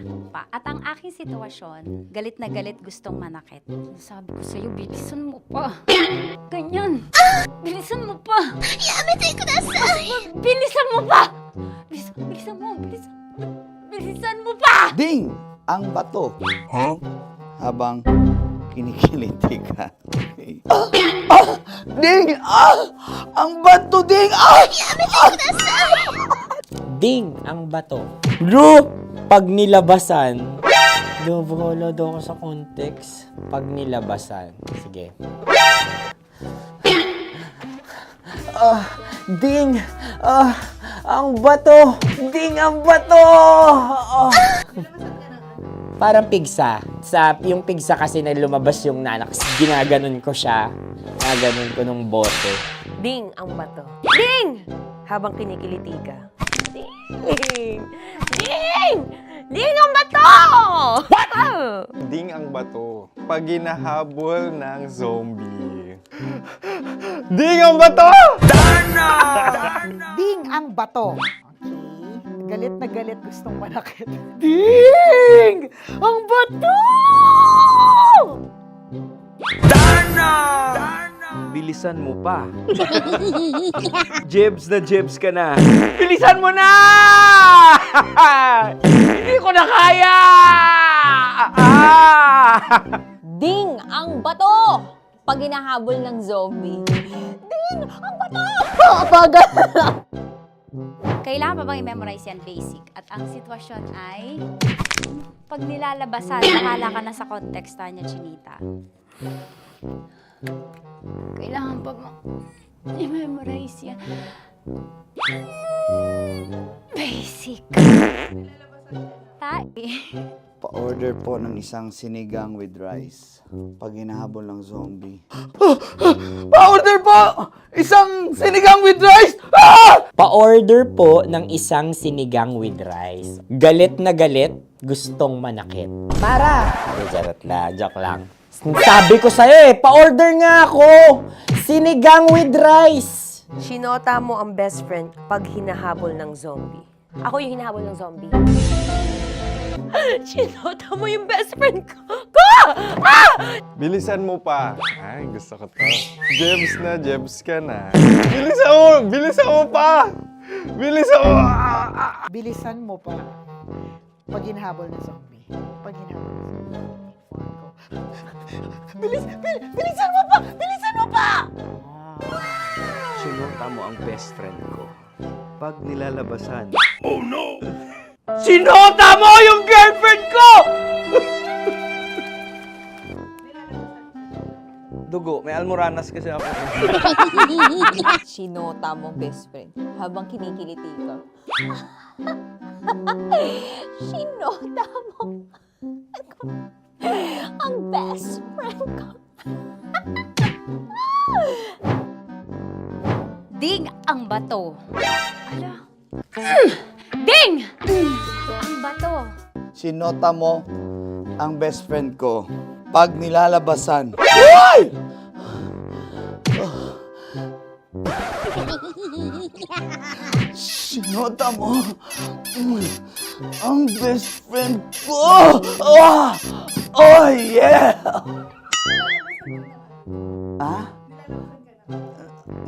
At ang aking sitwasyon, galit na galit gustong manakit. Sabi ko sa'yo, bilisan mo pa. Ganyan. Bilisan mo pa. Yamitay ko na sa... Bilisan mo pa! Bilisan mo pa! Ding! Ang bato. Habang kinikiliti ka. Ding! Ang bato, Ding! Ding ang bato. Bro, pag nilabasan. Wala daw ako sa context. Pag nilabasan. Sige. Ding! Ang bato! Ding ang bato! Parang pigsa. Yung pigsa kasi na lumabas yung nanak. Ginaganon ko siya. Ginaganon ko nung bote. Ding ang bato. Ding! Habang kinikiliti ka. Ding! Ding! Ding ang bato! What? Ding ang bato. Pag hinahabol ng zombie. Ding ang bato! Ding ang bato. Okay. Galit na galit, gustong manakit. Ding! Ang bato! Bilisan mo pa. Jebs ka na. Bilisan mo na! Hindi ko na kaya! Ding ang bato! Pag hinahabol ng zombie. Ding ang bato! Bagal! Kailangan pa bang i-memorize yan basic? At ang sitwasyon ay pag nilalabasan, nakala ka na sa konteksta niya, Chinita. Kailangan pa bang i-memorize yan? Basic. Pa-order po ng isang sinigang with rice. Pag hinahabol ng zombie. Pa-order po! Isang sinigang with rice! Pa-order po ng isang sinigang with rice. Galit na galit, gustong manakit. Para! Jarot na, joke lang. Sabi ko sa'yo pa-order nga ako! Sinigang with rice! Sinota mo ang best friend pag hinahabol ng zombie. Ako yung hinahabol ng zombie. Sinota mo yung best friend ko! Bilisan mo pa. Ay, gusto ko to. Jebs ka na. Bilisan mo pa! Bilisan mo pa pag hinahabol ng zombie. Pag hinahabol ng zombie. Bilisan mo pa! Bilisan mo pa! Sinota mo ang best friend ko. Pag nilalabasan. Sinota mo yung girlfriend ko! Dugo, may almoranas kasi ako. Sinota mo best friend habang kinikiliti ka. Sinota mo ang best friend ko. Ding ang bato. Ala. Ding! Ang bato. Sinota mo ang best friend ko. Pag nilalabasan. Hoy! Sinota mo ang best friend ko. Oh yeah!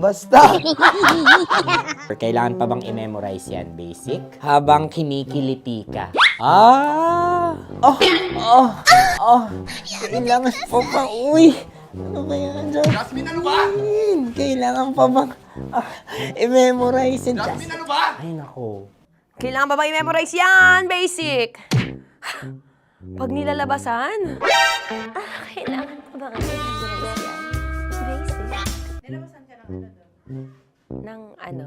Basta! Kailangan pa bang i-memorize yan, basic? Habang kinikiliti ka. Kailangan pa bang, ano ba yan, Jasmine, ano ba? Kailangan pa bang i-memorize yan, Jasmine, ano ba? Ay, nako. Kailangan ba i-memorize yan? Basic! Pag nilalabasan? Kailangan pa ba i-memorize yan? Basic. Nilabasan ka ng ano?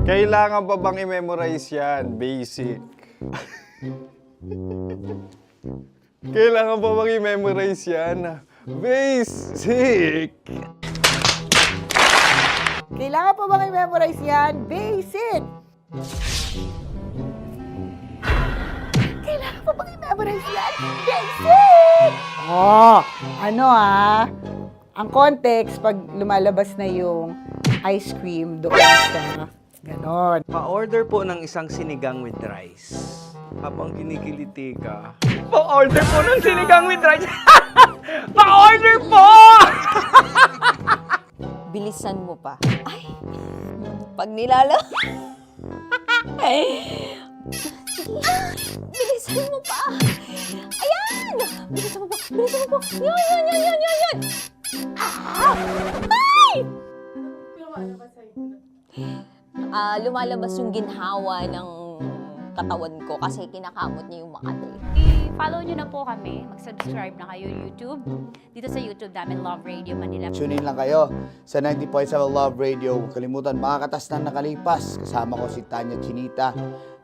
Kailangan pa bang i-memorize yan? Basic. Kailangan pa bang i-memorize yan? Basic. Kailangan pa bang i-memorize yan? Basic! Kailangan pa bang i-memorize yan? Basic! Ang context, pag lumalabas na yung ice cream doon sa ganon. Pa-order po ng isang sinigang with rice. Habang kinikiliti ka. Pa-order po ng sinigang with rice! Pa-order po! Bilisan mo pa. Ay! Pag nilala... Bilisan mo pa! Ayan! Bilisan mo pa! Bilisan sumuko. Yan. Ay! Lumalabas yung ginhawa ng katawan ko kasi kinakamot niya yung Makati. I-follow nyo na po kami. Mag-subscribe na kayo YouTube. Dito sa YouTube namin, Love Radio Manila. Tune in lang kayo sa 90.7 Love Radio. Huwag kalimutan, makakatas na nakalipas. Kasama ko si Tanya Chinita.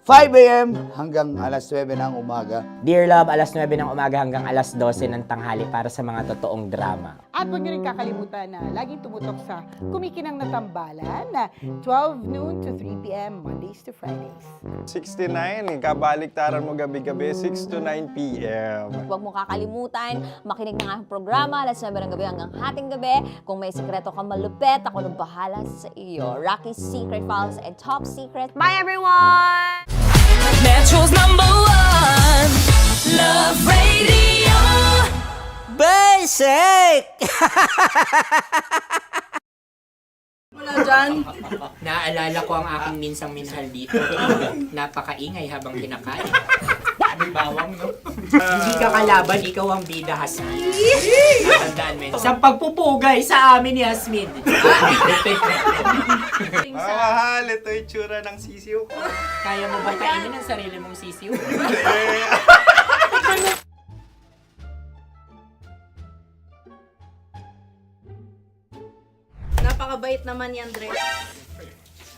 5 a.m. hanggang alas 9 ng umaga. Dear Love, alas 9 ng umaga hanggang alas 12 ng tanghali para sa mga totoong drama. At huwag niyo rin kakalimutan na laging tumutok sa Kumikinang na Tambalan na 12 noon to 3 p.m. Mondays to Fridays. 69, kabaliktaran mo gabi-gabi, 6 to 9 p.m. Huwag mo kakalimutan, makinig ng aking programa, alas 9 ng gabi hanggang hating gabi. Kung may sikreto kang malupet, ako nang bahala sa iyo. Rocky's Secret Files and Top Secret. Bye everyone! Metro's #1 Love Radio. Basic! Wala dyan. Naaalala ko ang aking minsang minahal dito. Napakaingay habang kinakain. May bawang, no? Hindi ka kalaban, ikaw ang bida, Hasmin. Natandaan mo yun. Sa pagpupugay sa amin ni Hasmin. Mahal, ito yung tsura ng sisiw ko. Kaya mo ba kainin ang sarili mong sisiw? Napakabait naman yan, Dre.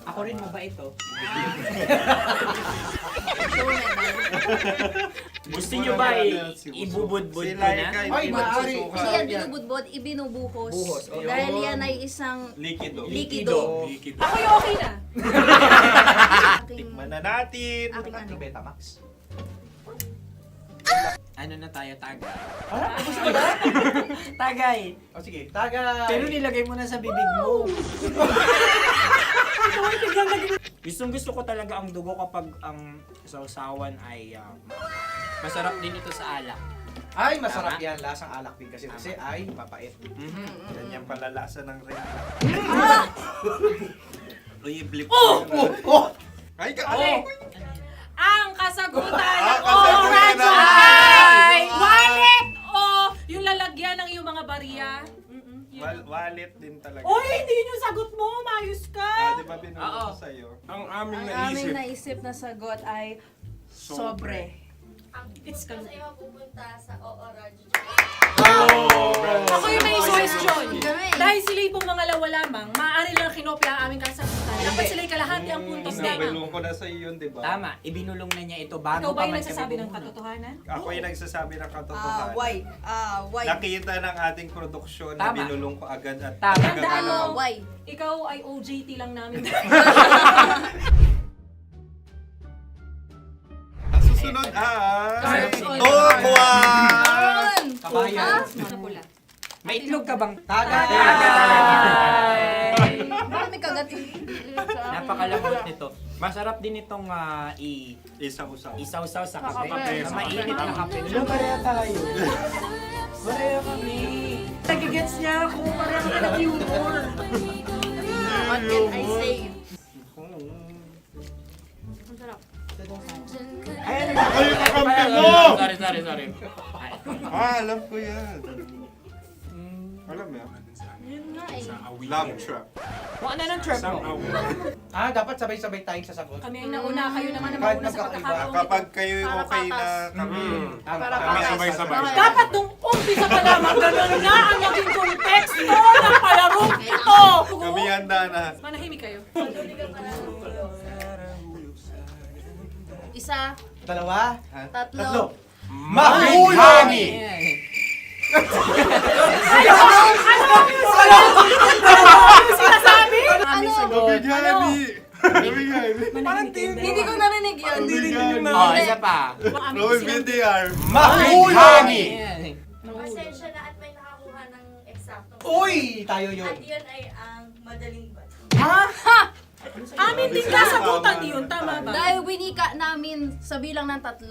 Ako rin mabait, oh. Gusto nyo ba ibubudbud ko na? Ay, maaari. Kasi yan binubudbod, ibinubuhos. Buhos, oh. Dahil yan ay isang Likido. likido. Ako yung okay na. Tikman na natin. Betamax. Ano na tayo, tagay? Tagay. O sige, tagay. Pero nilagay mo na sa bibig mo. Gustong gusto ko talaga ang dugo kapag ang sausawan ay masarap din ito sa alak. Ay, masarap yan. Lasang alak din kasi ay mapait. Ganyan pala lasa ng rin. Uy, blip. Ay, Ang kasagutan Ang o kasagutan radyo ay wallet o yung lalagyan ng iyong mga barya. Wallet din talaga. Oy, hindi yun yung sagot mo. Mayos ka. Di ba binulong ko sa'yo? Ang aming Ang aming naisip na sagot ay sobre. It's ka. pupunta sa OORADIO. Ako yung may suggestion. Dahil sila pong mga lawa lamang, maaari lang kinopya ang aming kasagutan. Dapat sila'y kalahati ang puntos lamang. Binulong ko na sa'yo yun, di ba? Tama, ibinulong na niya ito bago Ikaw ba pa yung man nagsasabi ng bubulong. katotohanan? Ako yung nagsasabi ng katotohanan. Why? Why? Nakita ng ating produksyon na Tama. binulong ko agad at Tama. Tandaan mo, Why? ikaw ay OJT lang namin. Ang susunod ay... Oh, Buwan! Kabayan. Ano pula? May itlog ka bang? Tagay! Marami kagati. Napakalambot nito. Masarap din itong Isa-usaw. isaw-saw sa kape. Kape. Sa mainit na kape. Wala, pareha tayo. Pareha kami. Nagigets niya ako. Parang ng humor. What can I say? Ay, kakampi mo! Sorry. Alam ko yan. Alam mo yan? Yun nga eh. Love trap. Kung ano ng trap mo? Dapat sabay-sabay tayong sasagot. Kami ang nauna, kayo naman ang Kahit mauna sa magkakaiba. pagkakataon. Kapag kayo okay na kami, kami sabay-sabay. Dapat nung umpisa pa lamang, ganun na ang naging konteksto ng palarong ito. Kami handa na. Manahimik kayo. Isa, Dalawa. tatlo. Mahulami! Sinasabi? Ano? Hindi ko narinig yun. Oh, isa pa. Roll VTR. Mahulami! Pasensya na at may nakakuha ng eksaktong. Uy! Tayo yun. At yun ay ang madaling bat. Amin din kasagutan yun, tama ba? Dahil winika namin sa bilang ng 3,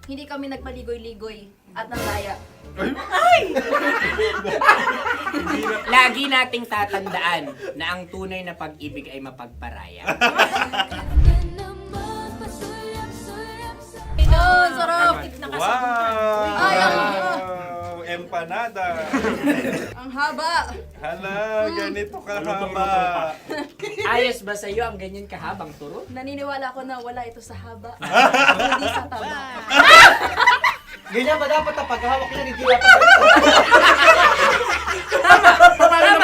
hindi kami nagpaligoy-ligoy at nandaya. Lagi nating tatandaan na ang tunay na pag-ibig ay mapagparaya. Oh, sarap! Wow! Ay, Empal empanada. Ang haba. Hala, ganito kahaba. Ayos ba sa'yo ang ganyan kahabang turo? Naniniwala ko na wala ito sa haba. Hindi sa taba. Ganyan ba dapat ang paghawak niya? Hindi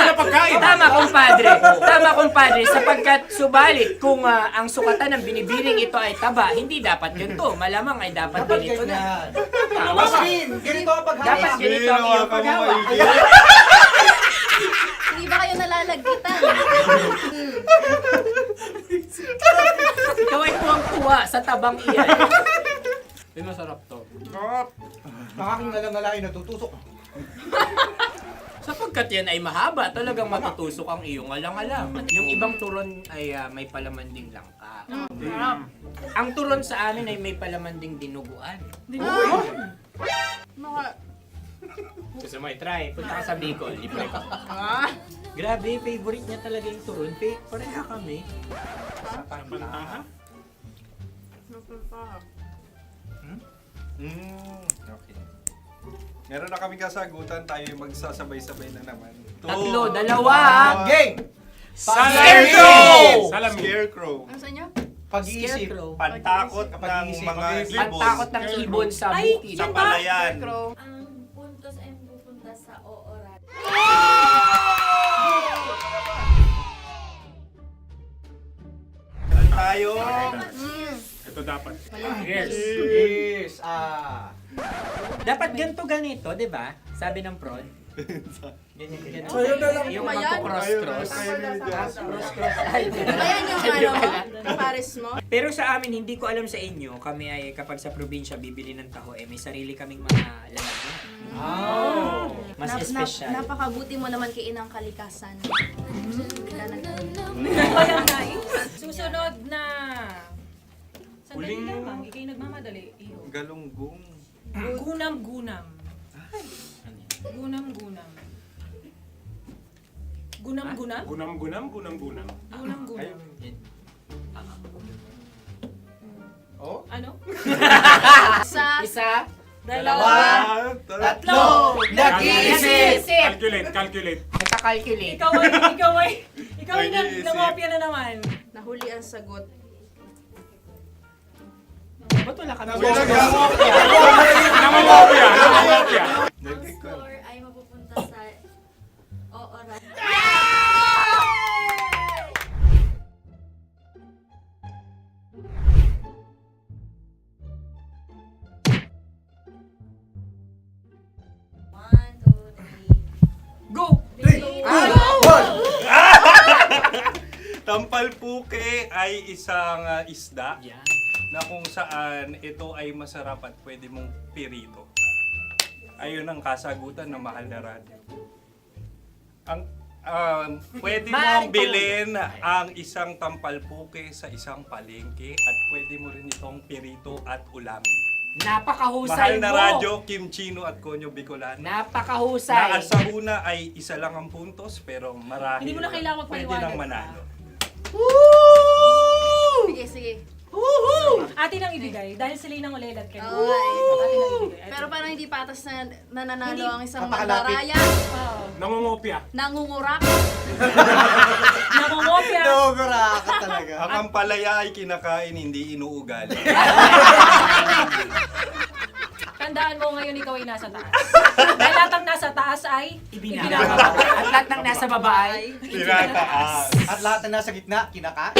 dapat Tama, kumpadre. Tama, kumpadre. Sapagkat subalit kung ang sukatan ng binibining ito ay taba, hindi dapat ganito. Malamang ay dapat ganito na. Ganito ang paghawak. Dapat ganito ang iyong paghawak. Hindi ba kayo nalalagkitan? Ikaw ay tuwang-tuwa sa tabang iyan. Masarap to. Makaking nalang natutusok. Sapagkat yan ay mahaba, talagang matutusok ang iyong alang-alang. Yung ibang turon ay may palaman ding langka. Ang turon sa amin ay may palaman ding dinuguan. Gusto mo i-try? Punta ka sa Bicol, libre ka. Grabe, favorite niya talaga yung turon. Pareha kami. Okay. Meron na kami kasagutan, tayo yung magsasabay-sabay na naman. Tatlo, dalawa. Game! Scarecrow! Scarecrow. Ano sa inyo? Pag-iisip. Pantakot ng mga ibon. Pantakot ng ibon sa bukid. Sa palayan. Ang puntos ay pupunta sa oorat. Tayo. Ito dapat. Yes. Dapat ganito, di ba? Sabi ng prod. Ganyan. Yung magko-cross-cross. Cross-cross. Ayan yung pares mo. Pero sa amin, hindi ko alam sa inyo, kami ay kapag sa probinsya bibili ng taho, may sarili kaming mga lalagyan. Mas espesyal. Napakabuti mo naman kay Inang Kalikasan. Susunod na. Sandali lamang, ikay nagmamadali. Iyo. Galunggong. Gunam-gunam. Gunam-gunam. Gunam-gunam? Gunam-gunam, gunam-gunam. Gunam-gunam. Oh? Ano? Isa. Dalawa. Tatlo. Nag-iisip! Calculate. Nagka-calculate. Ikaw ay nangopya na naman. Nahuli ang sagot. Ba't wala kami? Nangongopya. Ang score ay mapupunta sa oorat. Go! Tampalpuke ay isang isda Yan. na kung saan ito ay masarap at pwede mong pirito. Ayun ang kasagutan ng Mahal na Radio. Ang pwede mong bilhin ang isang tampalpuke sa isang palengke at pwede mo rin itong pirito at ulamin. Napakahusay Mahal na mo! Radio, Kim Chino at Konyo Bicolano. Napakahusay! Na sa una ay isa lang ang puntos pero marahil Hindi mo na kailangan pwede magpaliwanag. nang manalo. Sige. Atin ang ibigay dahil sila yung nangulelat kayo. Okay. Atin ang ibigay. Pero parang hindi patas na nananalo Hindi. ang isang Napakalapit. mandaraya. Nangongopya. Nangungurak. Nangungopya. Dobra ka talaga. Ang ampalaya ay kinakain, hindi inuugali. Tandaan mo ngayon ikaw ay nasa taas. Dahil lahat ng nasa taas ay Ibinababa. At lahat ng nasa baba ay Tinataas. At lahat na nasa gitna, kinaka.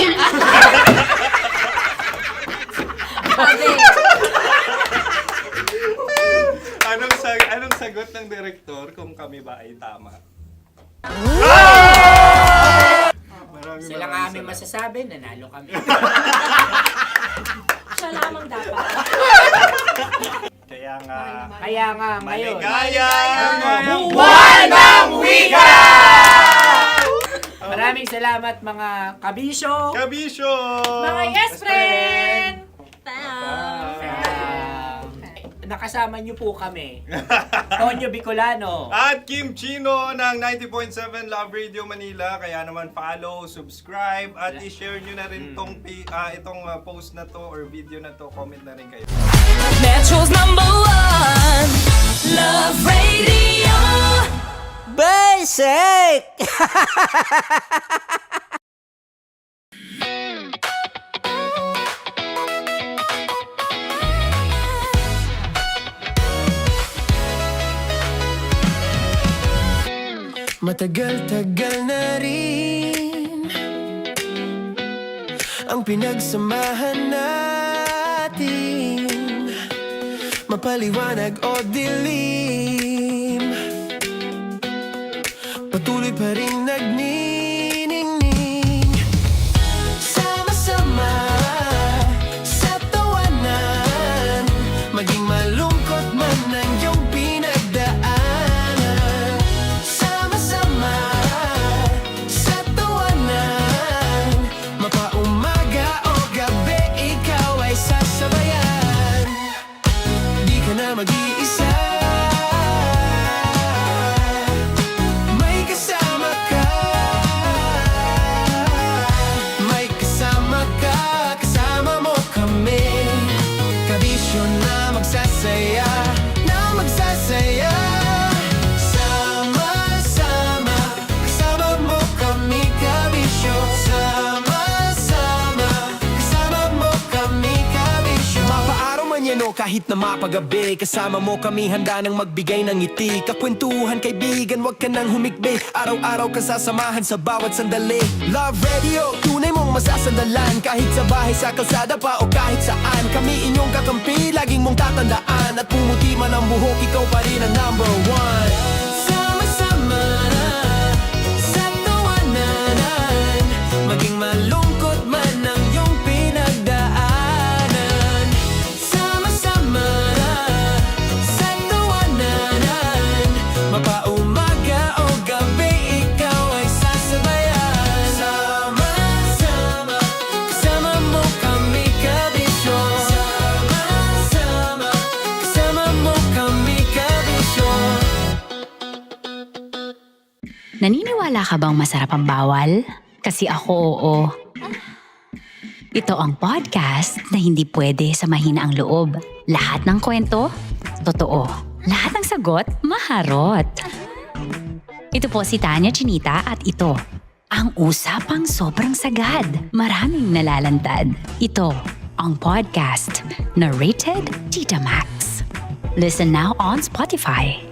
Anong sagot ng direktor kung kami ba ay tama? sila nga aming masasabi, nanalo kami. siya lamang dapat. Kaya nga, ngayon. maligayang Buwan ng Wika! Maraming salamat mga kabisyo. Kabisyo! Mga yes friend! Nakasama niyo po kami. Tonyo Bicolano. At Kim Chino ng 90.7 Love Radio Manila. Kaya naman follow, subscribe, at i-share nyo na rin itong post na to or video na to. Comment na rin kayo. Metro's #1 Love Radio. sake! Matagal-tagal na rin ang pinagsamahan natin, mapaliwanag o dilim, patuloy pa rin nagniningning. Sama-sama sa tawanan, maging malungkot man ang iyong pinagdaanan. Sama-sama sa tawanan, mapaumaga o gabi, ikaw ay sasabayan. Di ka na mag-iisa, may kasama ka. May kasama ka, kasama mo kami. Kabisyo na magsasaya, na magsasaya. Sama-sama, kasama mo kami, kabisyo. Sama-sama, kasama mo kami, kabisyo. Mapaaraw man yan o kahit na mapagabi, kasama mo kami, handa nang magbigay ng ngiti. Kakwentuhan, kaibigan, wag ka nang humikbi. Araw-araw ka sasamahan sa bawat sandali. Love Radio, tunay mong masasandalan. Kahit sa bahay, sa kalsada pa o kahit saan, kami inyong kakampi, laging mong tatandaan. At pumuti man ang buhok, ikaw pa rin ang number one. Sama-sama sa tawanan, maging malungkot man ang iyong pinagdaanan. Sama-sama sa tawanan, mapaumaga o gabi, ikaw ay sasabayan. Sama-sama, kasama mo kami, kabisyo. Sama-sama, kasama mo kami, kabisyo. Naniniwala ka bang masarap ang bawal? Kasi ako oo. Ito ang podcast na hindi pwede sa mahina ang loob. Lahat ng kwento, totoo. Lahat ng sagot, maharot. Ito po si Tanya Chinita at ito, ang usapang sobrang sagad. Maraming nalalantad. Ito, ang podcast na Rated Tita Max. Listen now on Spotify.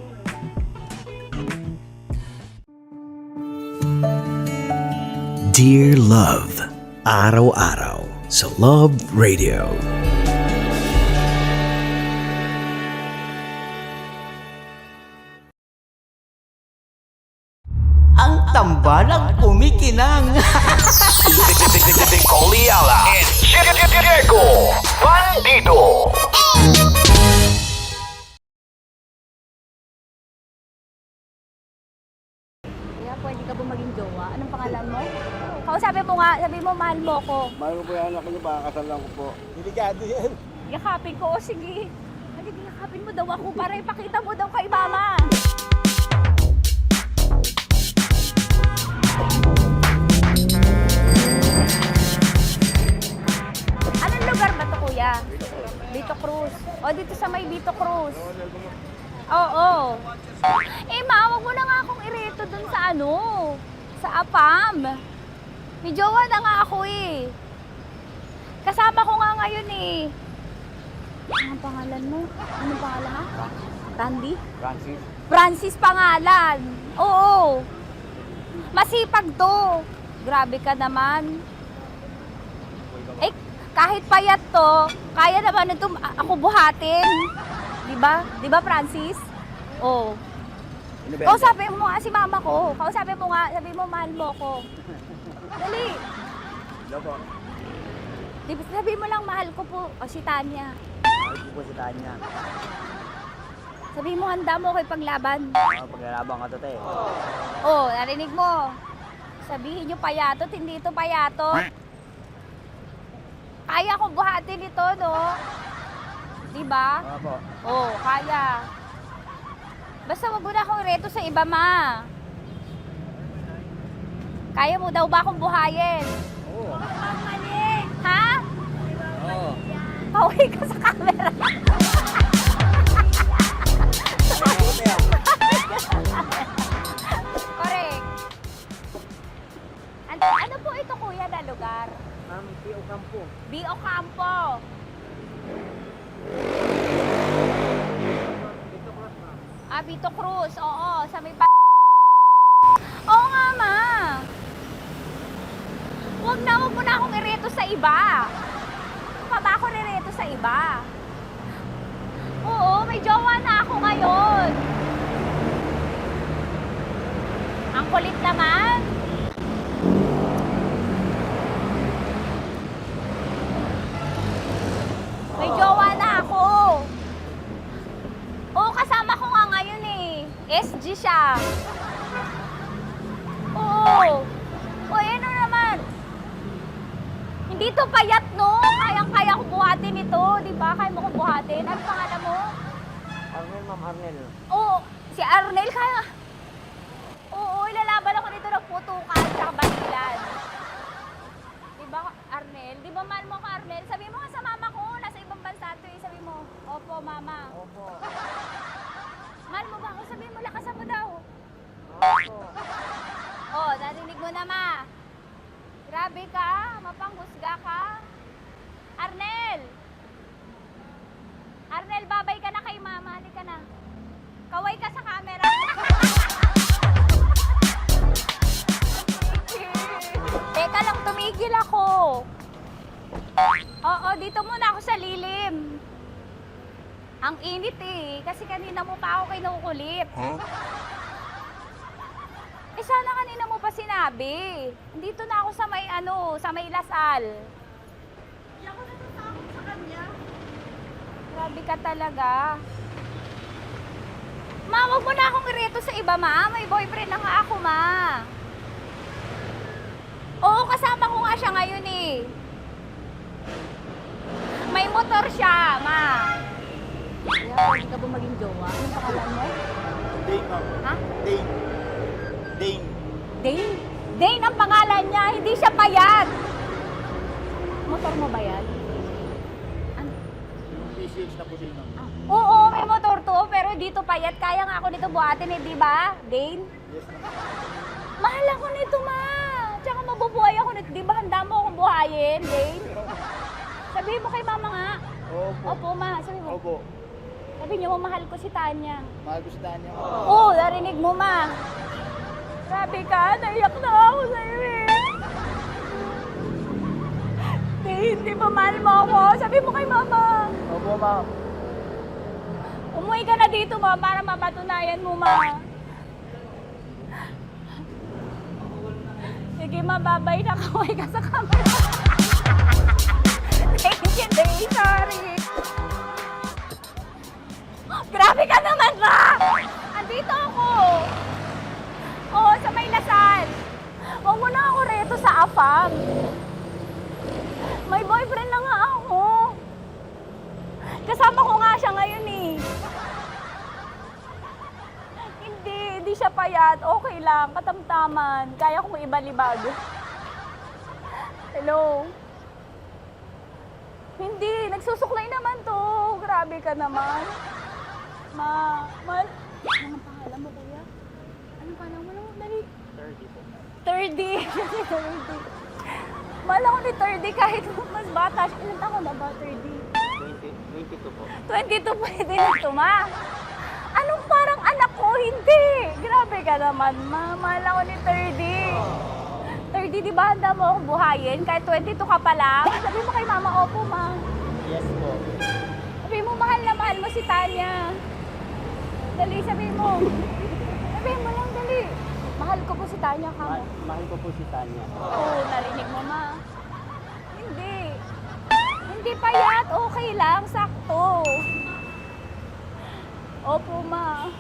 Dear Love, araw-araw sa Love Radio. Ang tambalang kumikinang. Coliala and Diego Bandido. Kaya pwede ka ba maging jowa? Anong pangalan mo? Kausapin mo nga, sabi mo mahal mo ko. Mahal ko po yung anak niyo, baka kasalan ko po. Delikado yan. Yakapin ko, o sige. Hindi, yakapin mo daw ako para ipakita mo daw kay mama. Anong lugar ba to, kuya? Vito Cruz. O, dito sa may Vito Cruz. Oo. Eh, ma, wag mo na nga akong ireto dun sa ano, sa APAM. May jowa na nga ako eh. Kasama ko nga ngayon eh. Anong pangalan mo? Anong pangalan ha? Randy? Francis. Francis pangalan. Oo. Masipag to. Grabe ka naman. Eh, kahit payat to, kaya naman ito ako buhatin. Diba? Diba, Francis? Oo. Kausapin mo nga si mama ko. Kausapin mo nga, sabi mo mahal mo ko. Dali. Hello po. Sabi mo lang mahal ko po. O si Tanya. Mahal ko po si Tanya. Sabi mo handa mo ko ipaglaban. Paglalabang ka to, te. Oh, narinig mo. Sabihin nyo payatot, hindi ito payatot. Kaya kong buhatin ito, no? Diba? Opo. Oh, kaya. Basta wag mo na akong reto sa iba, ma. Kaya mo daw ba akong buhayin? Oo. Ha? Oo. Pauwi ka sa camera. Correct. Vito Cruz, oo, sa may Oo nga, ma. Huwag mo na akong ireto sa iba. Pa ba ako ireto sa iba? Oo, may jowa na ako ngayon. Ang kulit naman. May jowa na ako. Oo, kasama ko nga ngayon eh. SG siya. Oo. O, ano naman? Hindi to payat, no? Kayang-kaya ko buhatin ito. Di ba? Kaya mo ko buhatin. Ano pangalan mo? Arnel, Ma'am Arnel. Oo. Si Arnel, kaya... Oo, ilalaban ako nito ng putukan sa batilan. Di ba, Arnel? Di ba mahal mo ako, Arnel? Sabi mo nga sa mama ko, nasa ibang bansa ito eh. Sabi mo, opo, mama. Opo. Mahal mo ba ako? Sabi mo, lakasan mo daw. Opo. Oh, narinig mo na, ma. Grabe ka, mapanghusga ka. Arnel! Arnel, babay ka na kay mama. Halika na. Kaway ka sa camera. Teka lang, tumigil ako. Oo, dito muna ako sa lilim. Ang init eh, kasi kanina mo pa ako kinukulit. Eh sana kanina mo pa sinabi. Dito na ako sa may sa may Lasal. Hindi ako natatakot sa kanya. Grabe ka talaga. Ma, wag mo na akong ireto sa iba, ma. May boyfriend na nga ako, ma. Oo, kasama ko nga siya ngayon eh. May motor siya, ma. Pwede ka ba maging jowa? Anong pangalan mo? Dane, ma'am. Ha? Dane. Dane. Dane? Dane ang pangalan niya, hindi siya payat. Motor mo ba yan? Ano? PCH na po din, ma'am. Oo, may motor to, pero dito payat. Kaya nga ako nito buhatin eh, di ba? Dane? Yes, ma'am. Mahal ako nito, ma. Tsaka mabubuhay ako nito. Di ba handa mo akong buhayin, Dane? Sabihin mo kay mama nga. Opo. Opo, ma. Sabi mo. Opo. Sabi niyo mo, mahal ko si Tanya. Mahal ko si Tanya. Oo, narinig mo, ma. Grabe ka, naiyak na ako sa'yo eh. Hindi ba mahal mo ako? Sabi mo kay mama. Opo, ma'am. Umuwi ka na dito, ma, para mapatunayan mo, ma. Sige, ma, babay na. Kaway ka sa camera. Thank you, Day. Sorry. Grabe ka naman, ma! Andito ako. Oo, sa may Lasal. Huwag mo na ako reto sa afam. May boyfriend na nga ako. Kasama ko nga siya ngayon eh. Hindi siya payat. Okay lang, katamtaman. Kaya kong ibalibag. Hello? Hindi, nagsusuklay naman to. Grabe ka naman. Anong pangalan mo, kuya? Anong pangalan mo? Dali. 30 po. 30. 30. Mahal ako ni 30 kahit mas bata siya. Ilan taon na ba, 30? 22 po. 22 pwede na ito, ma. Anong parang anak ko? Hindi. Grabe ka naman, ma. Mahal ako ni 30. 30, di ba handa mo akong buhayin? Kahit 22 ka pa lang. Sabi mo kay mama, opo, ma. Yes po. Sabi mo, mahal na mahal mo si Tanya. Dali, sabi mo. Sabi mo lang, dali. Mahal ko po si Tanya ka mo. Mahal ko po si Tanya. Oo, narinig mo, ma. Hindi. Hindi payat. Okay lang. Sakto. Opo, ma.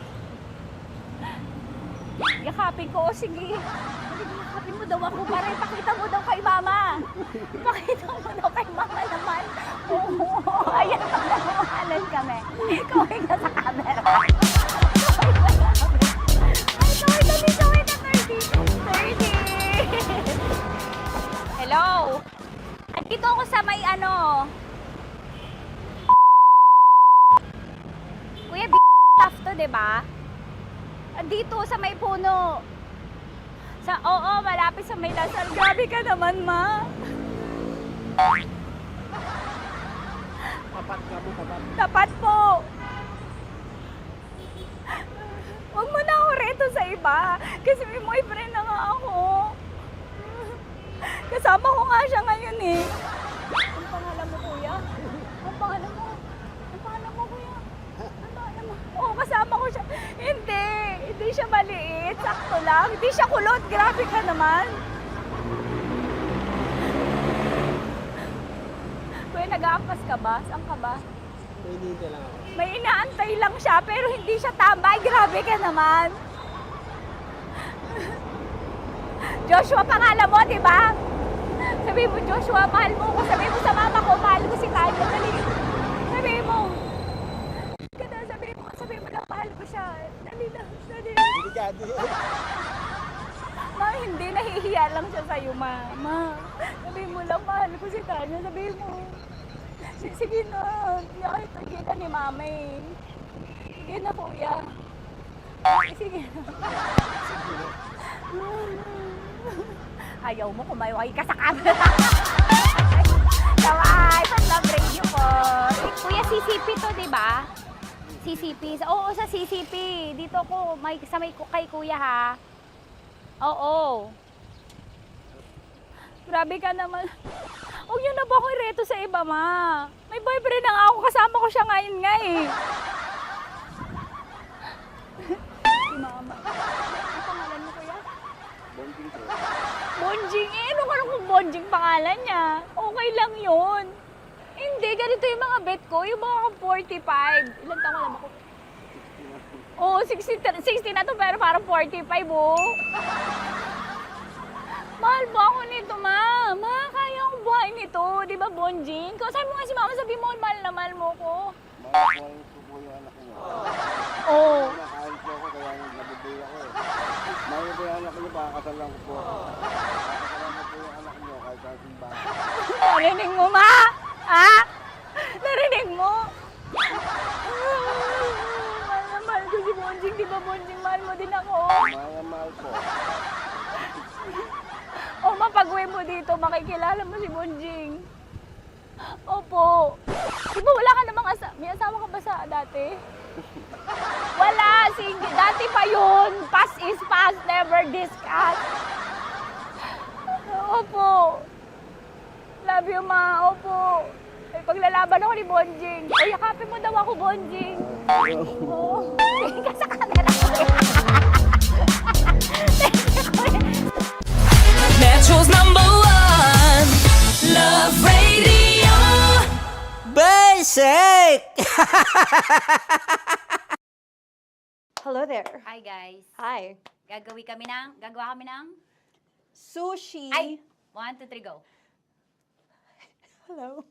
Yakapin ko. O, sige. Yakapin mo daw ako para ipakita mo daw kay mama. Ipakita mo daw kay mama naman. Oo. Ayan, nagmamahalan kami. Kaway ka sa camera. Kaway ka 30. Hello. Andito ako sa may Kuya, tough to, diba? Andito sa may puno. Oo, malapit sa may Lasal. Grabe ka naman, ma. Tapat ka po, tapat. Tapat po. sa iba. Kasi may boyfriend na nga ako. Kasama ko nga siya ngayon eh. Ang pangalan mo, kuya? Ang pangalan mo? Ang pangalan mo, kuya? Ang pangalan mo? Oo, kasama ko siya. Hindi siya maliit. Sakto lang. Hindi siya kulot. Grabe ka naman. Kuya, nag-aangkas ka ba? Saan ka ba? May inaantay lang siya, pero hindi siya tambay. Grabe ka naman. Joshua, pangalan mo, di ba? Sabi mo, Joshua, mahal mo ko. Sabi mo sa mama ko, mahal ko si Tanya. Dali. Sabi mo. Sabi mo na, mahal ko siya. Dali lang, dali. Ma, hindi. Nahihiya lang siya sa'yo, ma. Sabi mo lang, mahal ko si Tanya. Sabi mo. Sige na. Sige na ni mama eh. Sige na, kuya. Sige na. Ayaw mo, kumayaway ka sa camera. Kawai, from Love Radio po. Kuya, CCP to, di ba? CCP. Oo, sa CCP. Dito ko, sa may kay kuya ha. Oo. Grabe ka naman. Huwag niyo na ba ako ireto sa iba, ma? May boyfriend na nga ako. Kasama ko siya ngayon nga eh. Si mama. Ang pangalan mo, kuya? Bonjing eh. Ano ka kung Bonjing pangalan niya? Okay lang yun. Hindi, ganito yung mga bet ko. Yung mga 45. Ilan taon alam ako? Oo, 60 na to pero parang 45 oh. Mahal ba ako nito, ma? Ma, kaya akong buhay nito. Di ba, Bonjing? Sabi mo nga si mama, sabi mo, mahal na mahal mo ko. Mahal ko po yung anak niyo. Oo. Nakahal po ako kaya nabibay ako eh. Mahal ko yung anak niyo, pakakasalan ko po. Pakakasalan ko po yung anak niyo kahit sa simbahan. Narinig mo, ma? Ha? Narinig mo? Mahal na mahal ko si Bonjing. Di ba, Bonjing, mahal mo din ako? Mahal po. O, mapag-uwi mo dito, makikilala mo si Bonjing. Opo. Di ba wala ka namang may asawa ka ba sa dati? Wala, dati pa yun. Past is past, never discuss. Opo. Love you, ma. Opo. May paglalaban ako ni Bonjing. O, yakapin mo daw ako, Bonjing. Oo. Tingin ka sa camera. Metro's #1 Love Radio. Basic! Hello there. Hi, guys. Hi. Gagawa kami ng Sushi. Ay! 1, 2, 3, go. Hello.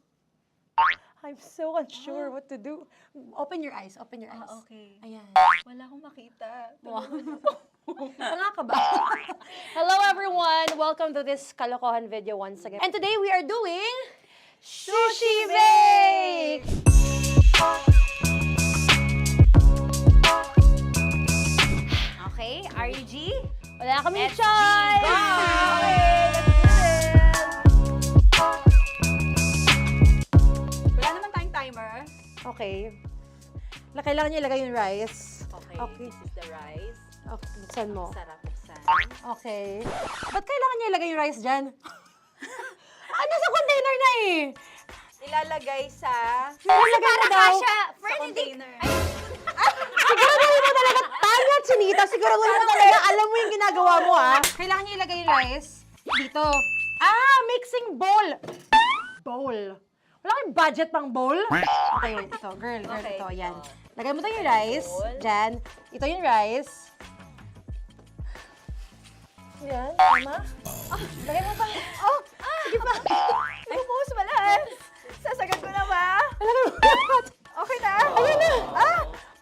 I'm so unsure what to do. Open your eyes. Open your eyes. Okay. Ayan. Wala akong makita. Tanga ka ba? Hello everyone! Welcome to this kalokohan video once again. And today we are doing Sushi Bake! Okay, RUG? Wala kaming SG, choice! go! Okay, let's do this! Wala naman tayong timer. Okay. Kailangan niyo ilagay yung rice. Okay, this is the rice. Okay, buksan mo. Sarap buksan. Okay. Ba't kailangan niya ilagay yung rice dyan? Nasa container na eh! Ilalagay sa... Ilalagay na daw. Sa container. Siguraduhin mo talaga, Tanya at Chinita, siguraduhin mo talaga, alam mo yung ginagawa mo ah. Kailangan niya ilagay yung rice dito. Mixing bowl. Bowl. Wala kayong budget pang bowl? Okay, wait, ito, girl, Okay. ito, yan. Lagay mo tayo yung rice, dyan. Ito yung rice. Yan, tama? Lagay mo pang, sige pa. Bumuhos pala. Sasagad ko na ba? Lagay mo. Okay na? Ayan na.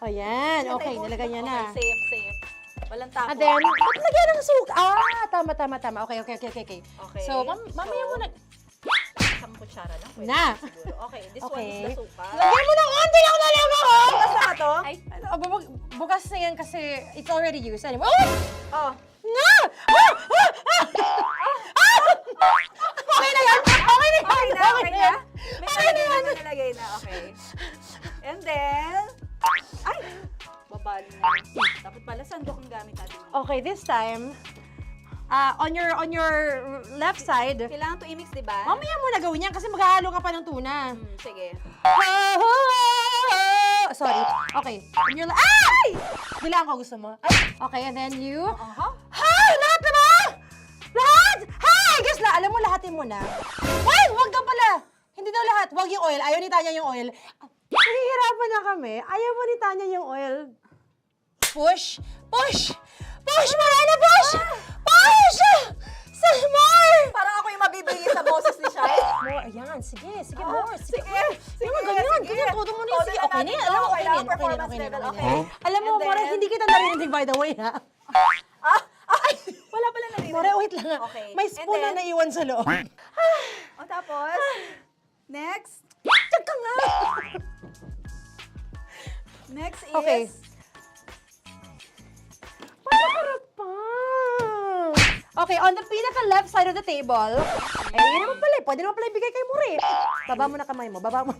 Ayan, okay, nilagay niya na. Okay, safe. Walang tapo. And then, ba't lagyan ng suka? Tama. Okay. Okay. So, mamaya mo na. Isang kutsara lang. Pwede Na. siguro. Okay, this one Okay. is the suka. Lagyan mo ng onti lang talaga ko! Bukas na to? Ay, bukas na yan kasi it's already used. Anyway, Oh. nga! Okay na yan! Okay na yan! Okay na? Okay na yan! May nalagay na. Okay. And then... Ay! Babali. Dapat pala sandok ang gamit natin. Okay, this time, on your left side, Kailangan to i-mix, di ba? mamaya mo na gawin yan kasi maghahalo ka pa ng tuna. Sige. Sorry. Okay. On your ay! Bilang ko gusto mo. Ay! Okay, and then you... Hi! Lahat na ba? Lahat! Hi! Guess na, alam mo, lahatin mo na. Wait! Wag daw pala! Hindi daw lahat. Wag yung oil. Ayaw ni Tanya yung oil. Nahihirapan na kami. Ayaw mo ni Tanya yung oil. Push! Push! Push! Marana! Push! Push! Some more! Parang ako yung mabibigay sa boses ni Shai. More, ayan. Sige, sige, more. Sige, sige, ganyan. sige. Ganyan, todo mo na yun. Todo Sige, na okay na natin yan. to. Alam mo, okay na Kailangan yan. Okay na yan, performance okay na yan, level, okay na okay. yan. Alam mo, And More, then- hindi kita narinig, by the way, ha? Wala pala narinig. More, wait lang. ha. Okay. May And spoon na then- naiwan sa loob. O tapos, next. Tiyag ka nga. Next is... Okay. Panakarap pa. Okay, on the pinaka-left side of the table, yun naman pala, pwede naman pala ibigay kay More. Baba mo na kamay mo, baba mo.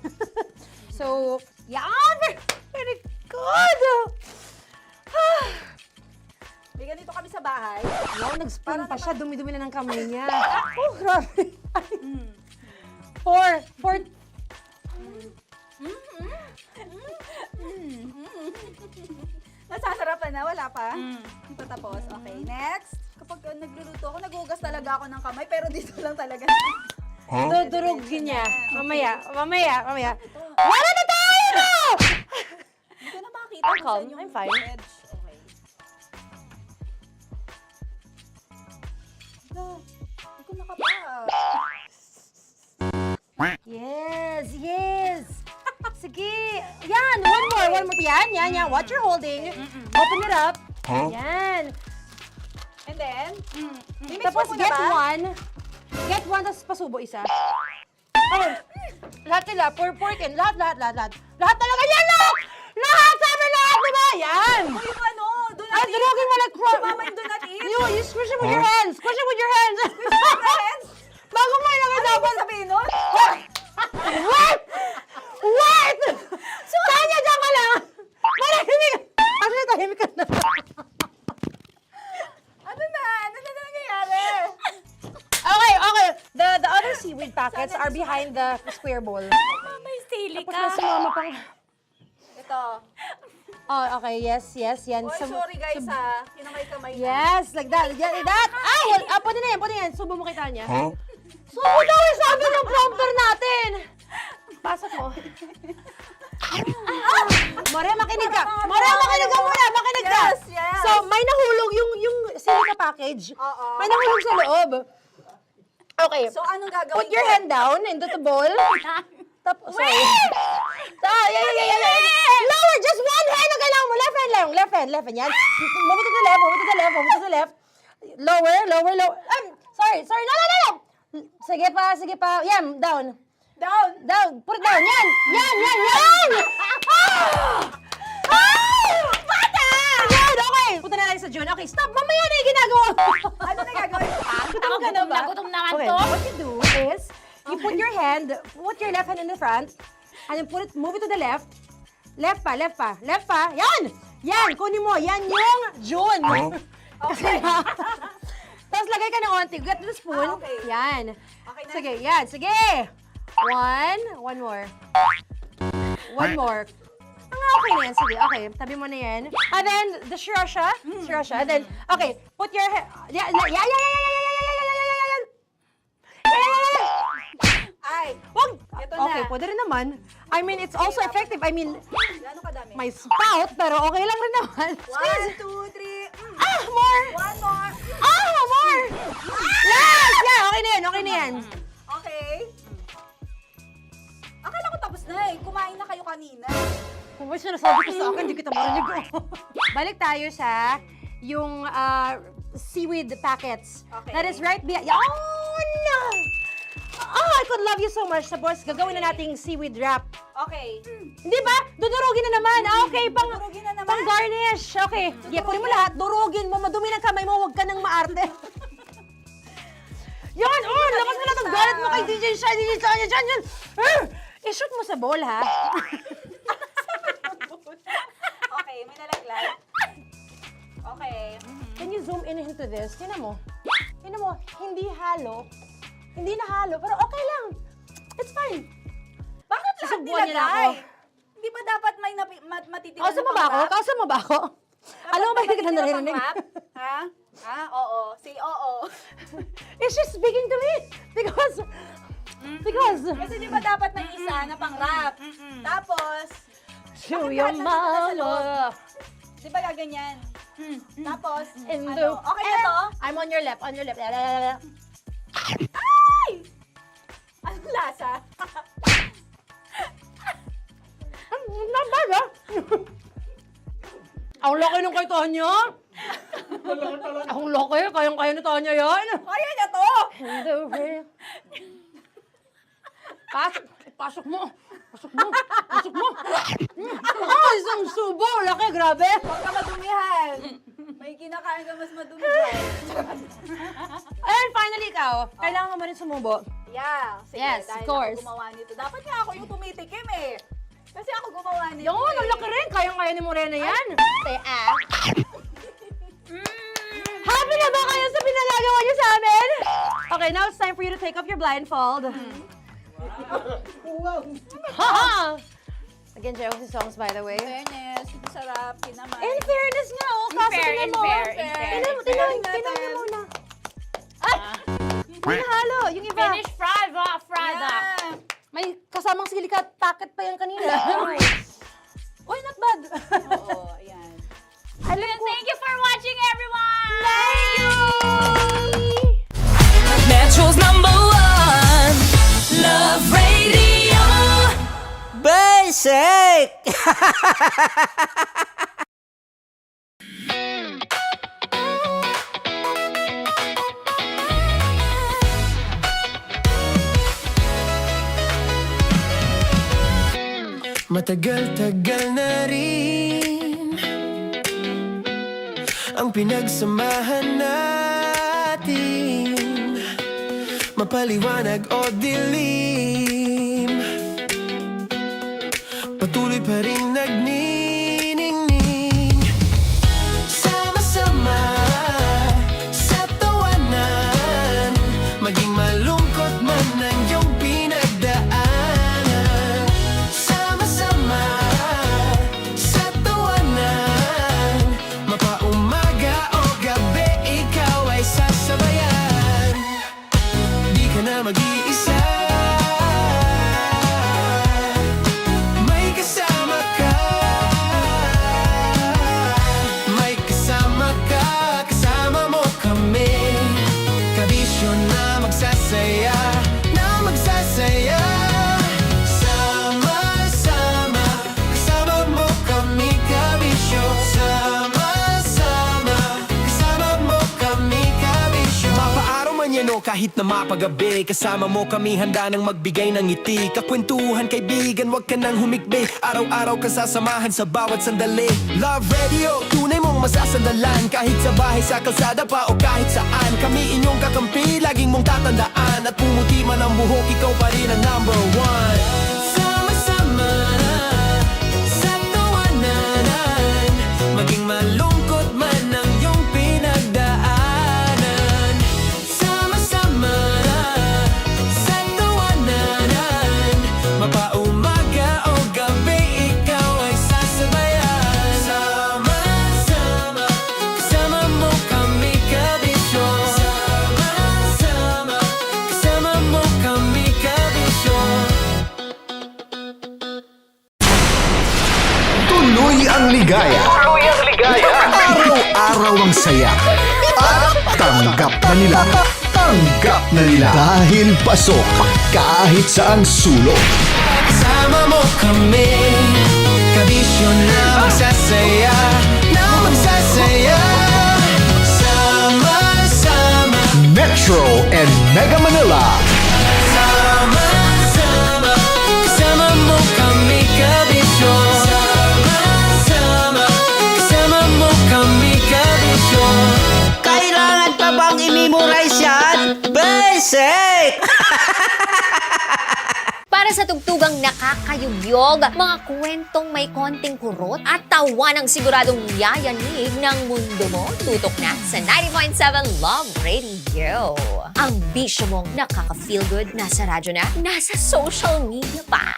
So, yan! Very good! Bigyan dito kami sa bahay. Wow, nag-spoon pa siya, dumi-dumi na ng kamay niya. Oh, grabe. Four. Nasasarapan na, wala pa. Ito tapos. Okay, next. Kapag nagluluto ako, naghugas talaga ako ng kamay, pero dito lang talaga. Dudurugin niya. Mamaya. Wala na tayo! Hindi ko na makita kung saan yung I'm fine. edge. Okay. Hindi ko nakapa. Yes. Sige. Yan, one more. Yan. What you're holding. Open it up. Yan. And then, mimix Tapos mo muna get ba? one. Get one, tapos pasubo isa. Okay. Lahat nila, pork and lahat. Lahat talaga yan, lahat! Lahat! Sabi lahat, diba? Yan! O yung ano, do not Ay, durugin mo like Mama, yung do not eat. You squish it with your hands. Squish it with your hands. Bago mo ilagay Ano dapat. ba sabihin nun? Wait! Tanya, dyan ka lang! Marahimik! Actually, tahimik ka na. Ano na nangyayari? Okay. The other seaweed packets are behind the square bowl. May sili Tapos ka. na sumama pang... Ito. Oh, okay. Yes. Yan. Oy, sorry guys ha. Kinamay-kamay na. Yes, like that. That. Pwede na yan. Subo mo kay Tanya. Subo daw yung sabi ng prompter natin. Pasok mo. Maria, makinig ka. Makinig ka muna. Makinig ka. Yes. So, may nahulog yung silica package. Oo. May nahulog sa loob. Okay. So, anong gagawin Put your ko? hand down into the bowl. Tapos, sorry. Yeah. Lower, just one hand ang kailangan mo. Left hand. Yan. Move it to the left. Lower. Sorry. No. Sige pa. Yan, down. Put it down. Yan. Bata! Yan, okay. Punta na lang sa June. Okay, stop. Mamaya na yung ginagawa mo. Ano na gagawin? Gutom naman Okay, to. what you do is, you put your left hand in the front, and then move it to the left. Left pa. Yan, kunin mo. Yan yung June. Okay. Tapos lagay ka ng onti. Get the spoon. Okay. Yan. Okay na. Sige, yan. Sige. One more. Okay na yan. Sige, okay. Tabi mo na yan. And then, the sriracha. And then, okay. Put your hand. Yan. Ay, Wag! Ito na. Okay, pwede rin naman. I mean, it's also effective. I mean, gano'ng kadami? may spout, pero okay lang rin naman. 1, 2, 3. More! One more. More! Last! Yeah, okay na yan. Okay. Akala ko tapos na eh. Kumain na kayo kanina. Kung may sinasabi ko sa akin, hindi kita marinig. Balik tayo sa yung seaweed packets. Okay. That is right behind. Oh, no! Oh, I could love you so much. Tapos, gagawin na nating seaweed wrap. Okay. Di ba? Dudurugin na naman. Okay, Dudurugin na naman? pang garnish. Okay. Yeah, kunin mo lahat. Durugin mo. Madumi ng kamay mo. Huwag ka nang maarte. Yan! Oh, lakas mo na itong galit mo kay DJ Shine. Yan. I-shoot mo sa bowl, ha? Okay, may nalaglag. Okay. Can you zoom in into this? Tingnan mo. Tingnan mo, hindi halo. Hindi na halo, pero okay lang. It's fine. Bakit lahat Susubuan niya na ako. nilagay? Hindi ba dapat may matitira Kausa mo ba ako? Kausa mo ba ako? Alam mo ba hindi kita naririnig? Ha? Ha? Oo. Say oo. It's just speaking to me. Because... Kasi di ba dapat may isa na pang-rap? Tapos, Show bakit your lahat nandito na sa loob? mama. Di ba gaganyan? Tapos, In ano? the... Okay na to? I'm on your left, on your left. Ay! Anong lasa? Not bad, ah. Ang laki nung kay Tonya. Ang laki, kayang-kaya ni Tonya yan. Kaya niya to! Pasok mo. Pasok mo. Pasok mo. Oh, isang subo. Laki, grabe. Huwag ka madumihan. May kinakain ka mas madumi dyan. And finally, ikaw. Kailangan mo rin sumubo. Yeah. Sige, Yes, dahil of course. ako gumawa nito. Dapat nga ako yung tumitikim eh. Kasi ako gumawa nito. Yung ang laki rin. Kayang-kaya ni Morena yan. Happy na ba kayo sa pinagagawa niyo sa amin? Okay, now it's time for you to take off your blindfold. Ha! Nag-enjoy ako si songs, by the way. Fairness, sarap, kinamay. In fairness nga, oh. Kaso tingnan mo. Tingnan mo, tingnan mo muna. Ay! Hindi halo, yung iba. Finish Frada. May kasamang silika at packet pa yan kanina. Uy, not bad. Oo, ayan. Thank you for watching, everyone! Thank you! Metro's #1 Love Radio. Basic! Matagal-tagal na rin ang pinagsamahan natin, mapaliwanag o dilim, patuloy pa rin nagniningning. Sama-sama sa tawanan, maging malungkot man ang iyong pinagdaanan. Sama-sama sa tawanan, mapaumaga o gabi, ikaw ay sasabayan. Di ka na mag-iisa, may kasama ka. May kasama ka, kasama mo kami. Kabisyo na magsasaya, na magsasaya. Sama-sama, kasama mo kami, kabisyo. Sama-sama, kasama mo kami, kabisyo. Mapaaraw man yan o kahit na mapagabi, kasama mo kami, handa nang magbigay ng ngiti. Kakwentuhan, kaibigan, wag ka nang humikbi. Araw-araw ka sasamahan sa bawat sandali. Love Radio, tunay mong masasandalan. Kahit sa bahay, sa kalsada pa o kahit saan, kami inyong kakampi, laging mong tatandaan. At pumuti man ang buhok, ikaw pa rin ang #1. Sama-sama sa tawanan, maging malungkot man ang iyong pinagdaanan. Sama-sama sa tawanan, mapaumaga o gabi, ikaw ay sasabayan. Sama-sama, kasama mo kami, kabisyo. Sama-sama, kasama mo kami, kabisyo. Tuloy ang ligaya. Araw-araw ang saya. At tanggap na nila. Tanggap na nila. Dahil pasok kahit saang sulok. Kasama mo kami, kabisyo na magsasaya, na magsasaya. Sama-sama, Metro and Mega Manila. sama-sama, kasama mo kami, kabisyo. Sama-sama, kasama mo kami, kabisyo. Kailangan pa bang i-memorize yan? Basic! Para Para sa tugtugang nakakayugyog, mga kwentong may konting kurot at tawa ng siguradong yayanig ng mundo mo, tutok na sa 90.7 Love Radio. Ang bisyo mong nakaka-feel good, nasa radyo na, nasa social media pa.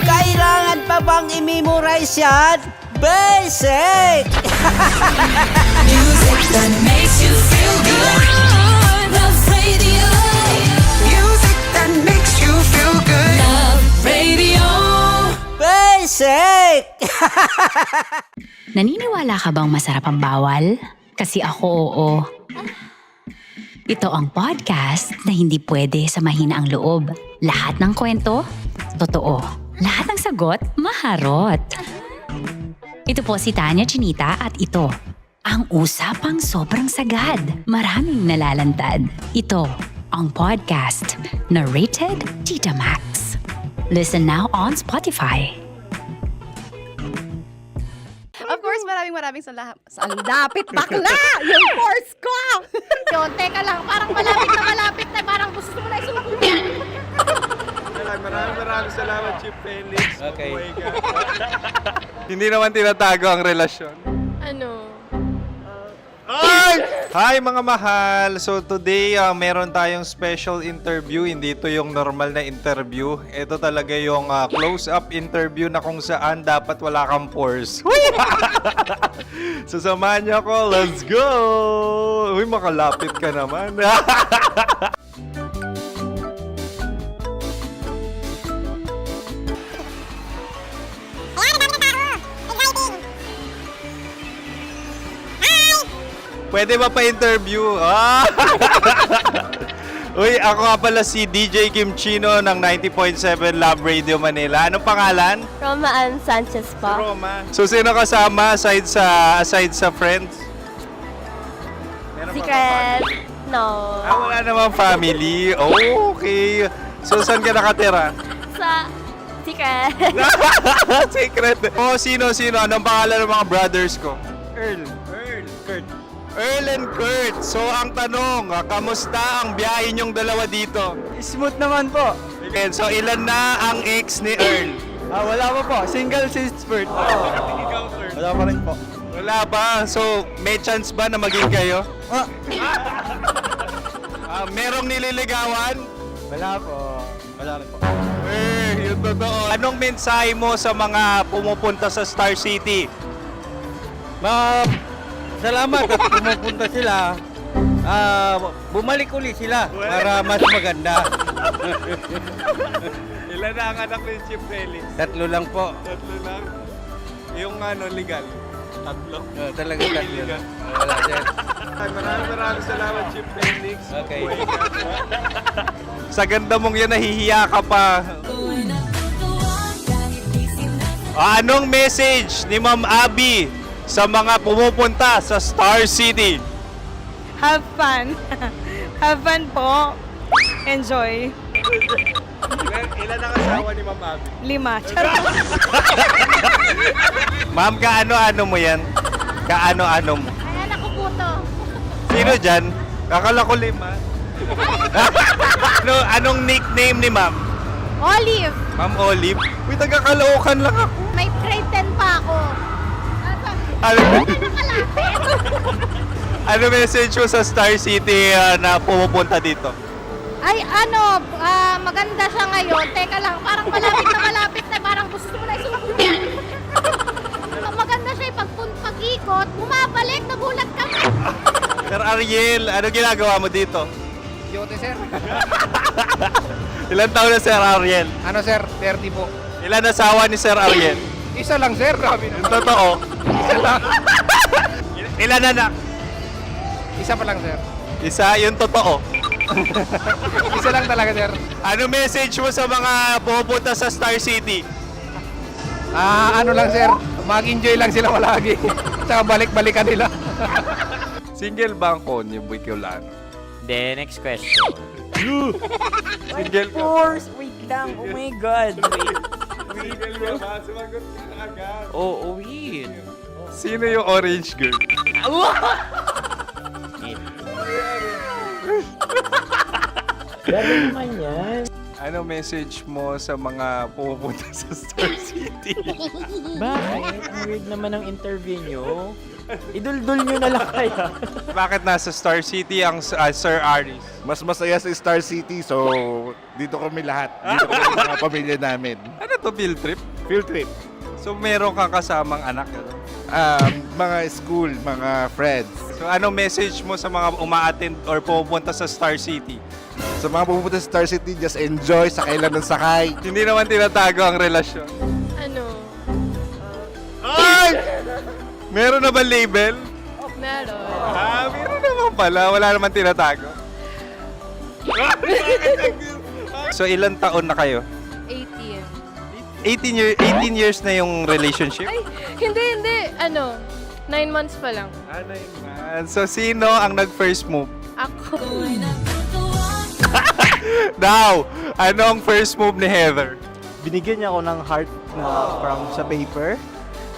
Kailangan pa bang i-memorize yan? Basic! Music that makes you feel good. Love Radio. Music that makes you feel good. Love Radio. Basic! Naniniwala ka bang masarap ang bawal? Kasi ako oo. Ito ang podcast na hindi pwede sa mahina ang loob. Lahat ng kwento, totoo. Lahat ng sagot, maharot. Ito po si Tanya Chinita at ito, ang usapang sobrang sagad. Maraming nalalantad. Ito, ang podcast na Rated Tita Max. Listen now on Spotify. Of course, maraming salamat. Lapit bakla! Yung course ko! Yun, teka lang, parang malapit na, parang gusto mo na isulat. Maraming salamat, Chief Felix. Okay. Oh my God. Hindi naman tinatago ang relasyon. Ano? Hi mga mahal! So today, meron tayong special interview. Hindi ito yung normal na interview. Ito talaga yung close-up interview na kung saan dapat wala kang pores. So samahan niyo ako. Let's go! Uy, makalapit ka naman. Pwede ba pa-interview? Uy, ako nga pala si DJ Kim Chino ng 90.7 Love Radio Manila. Anong pangalan? Roma Ann Sanchez po. Roma. So, sino kasama aside sa friends? Meron ba Secret. family? No. Wala namang family. Oh, okay. So, saan ka nakatira? Sa Secret. Secret. Oh, sino? Anong pangalan ng mga brothers ko? Earl, Kurt. Earl and Kurt. So, ang tanong, kamusta ang biyahe niyong dalawa dito? Smooth naman po. Okay, so, ilan na ang ex ni Earl? Wala pa po. Single since birth. Wala pa rin po. Wala pa. So, may chance ba na maging kayo? Merong nililigawan? Wala po. Wala rin po. Yung totoo. Anong mensahe mo sa mga pumupunta sa Star City? Salamat at pumupunta sila. Bumalik uli sila para mas maganda. Ilan na ang anak ni Chief Felix? 3 lang po. 3 lang? Yung legal? 3? Talaga 3 lang. Wala sir. Maraming salamat, Chief Felix. Okay. Sa ganda mong yan, nahihiya ka pa. Anong message ni Ma'am Abby sa mga pumupunta sa Star City? Have fun. Have fun po. Enjoy. Ilan ang asawa ni Ma'am Abby? 5. Charot. Ma'am, kaano-ano mo yan? Kaano-ano mo? Ay, anak ko po to. Sino dyan? Kakala ko 5. Anong nickname ni Ma'am? Olive. Ma'am Olive? Uy, taga-Caloocan lang ako. May grade 10 pa ako. Ano message mo sa Star City na pumupunta dito? Ay, maganda siya ngayon. Teka lang, parang malapit na, parang gusto mo na isulat. Maganda siya pag-ikot, bumabalik, nagulat kami. Sir Ariel, ano ginagawa mo dito? Yote sir. Ilan taon na Sir Ariel? Ano sir? 30 po. Ilan asawa ni Sir Ariel? Isa lang sir. Yung totoo. Isa lang. Ilan anak? Isa pa lang sir. Isa, yung totoo. Isa lang talaga sir. Ano message mo sa mga pupunta sa Star City? Ano lang sir. Mag-enjoy lang sila palagi. Tsaka balik-balikan nila. Single ba ang Connie Bicolano? Then, next question. Single ka? Wait lang. Oh my God. Single ka ba? Sumagot ka na agad. Oh, wait. Sino yung orange girl? Grabe naman yan. Ano message mo sa mga pupunta sa Star City? Bakit? Ang weird naman ng interview nyo. Idul-dul nyo na lang kaya. Bakit nasa Star City ang Sir Aris? Mas masaya sa Star City, so dito kami lahat. Dito kami mga pamilya namin. Ano to, field trip? Field trip. So meron kang kasamang anak? Ano? Mga school, mga friends. So ano message mo sa mga uma-attend or pupunta sa Star City? Sa mga pupunta sa Star City, just enjoy, sakay lang ng sakay. Hindi naman tinatago ang relasyon. Ano? Ay! Meron na ba label? Meron. Meron naman pala. Wala naman tinatago. So ilang taon na kayo? 18. 18 years na yung relationship? Ay, hindi. 9 months pa lang. 9 months. So sino ang nag-first move? Ako. Now, ano ang first move ni Heather? Binigyan niya ako ng heart na from sa paper.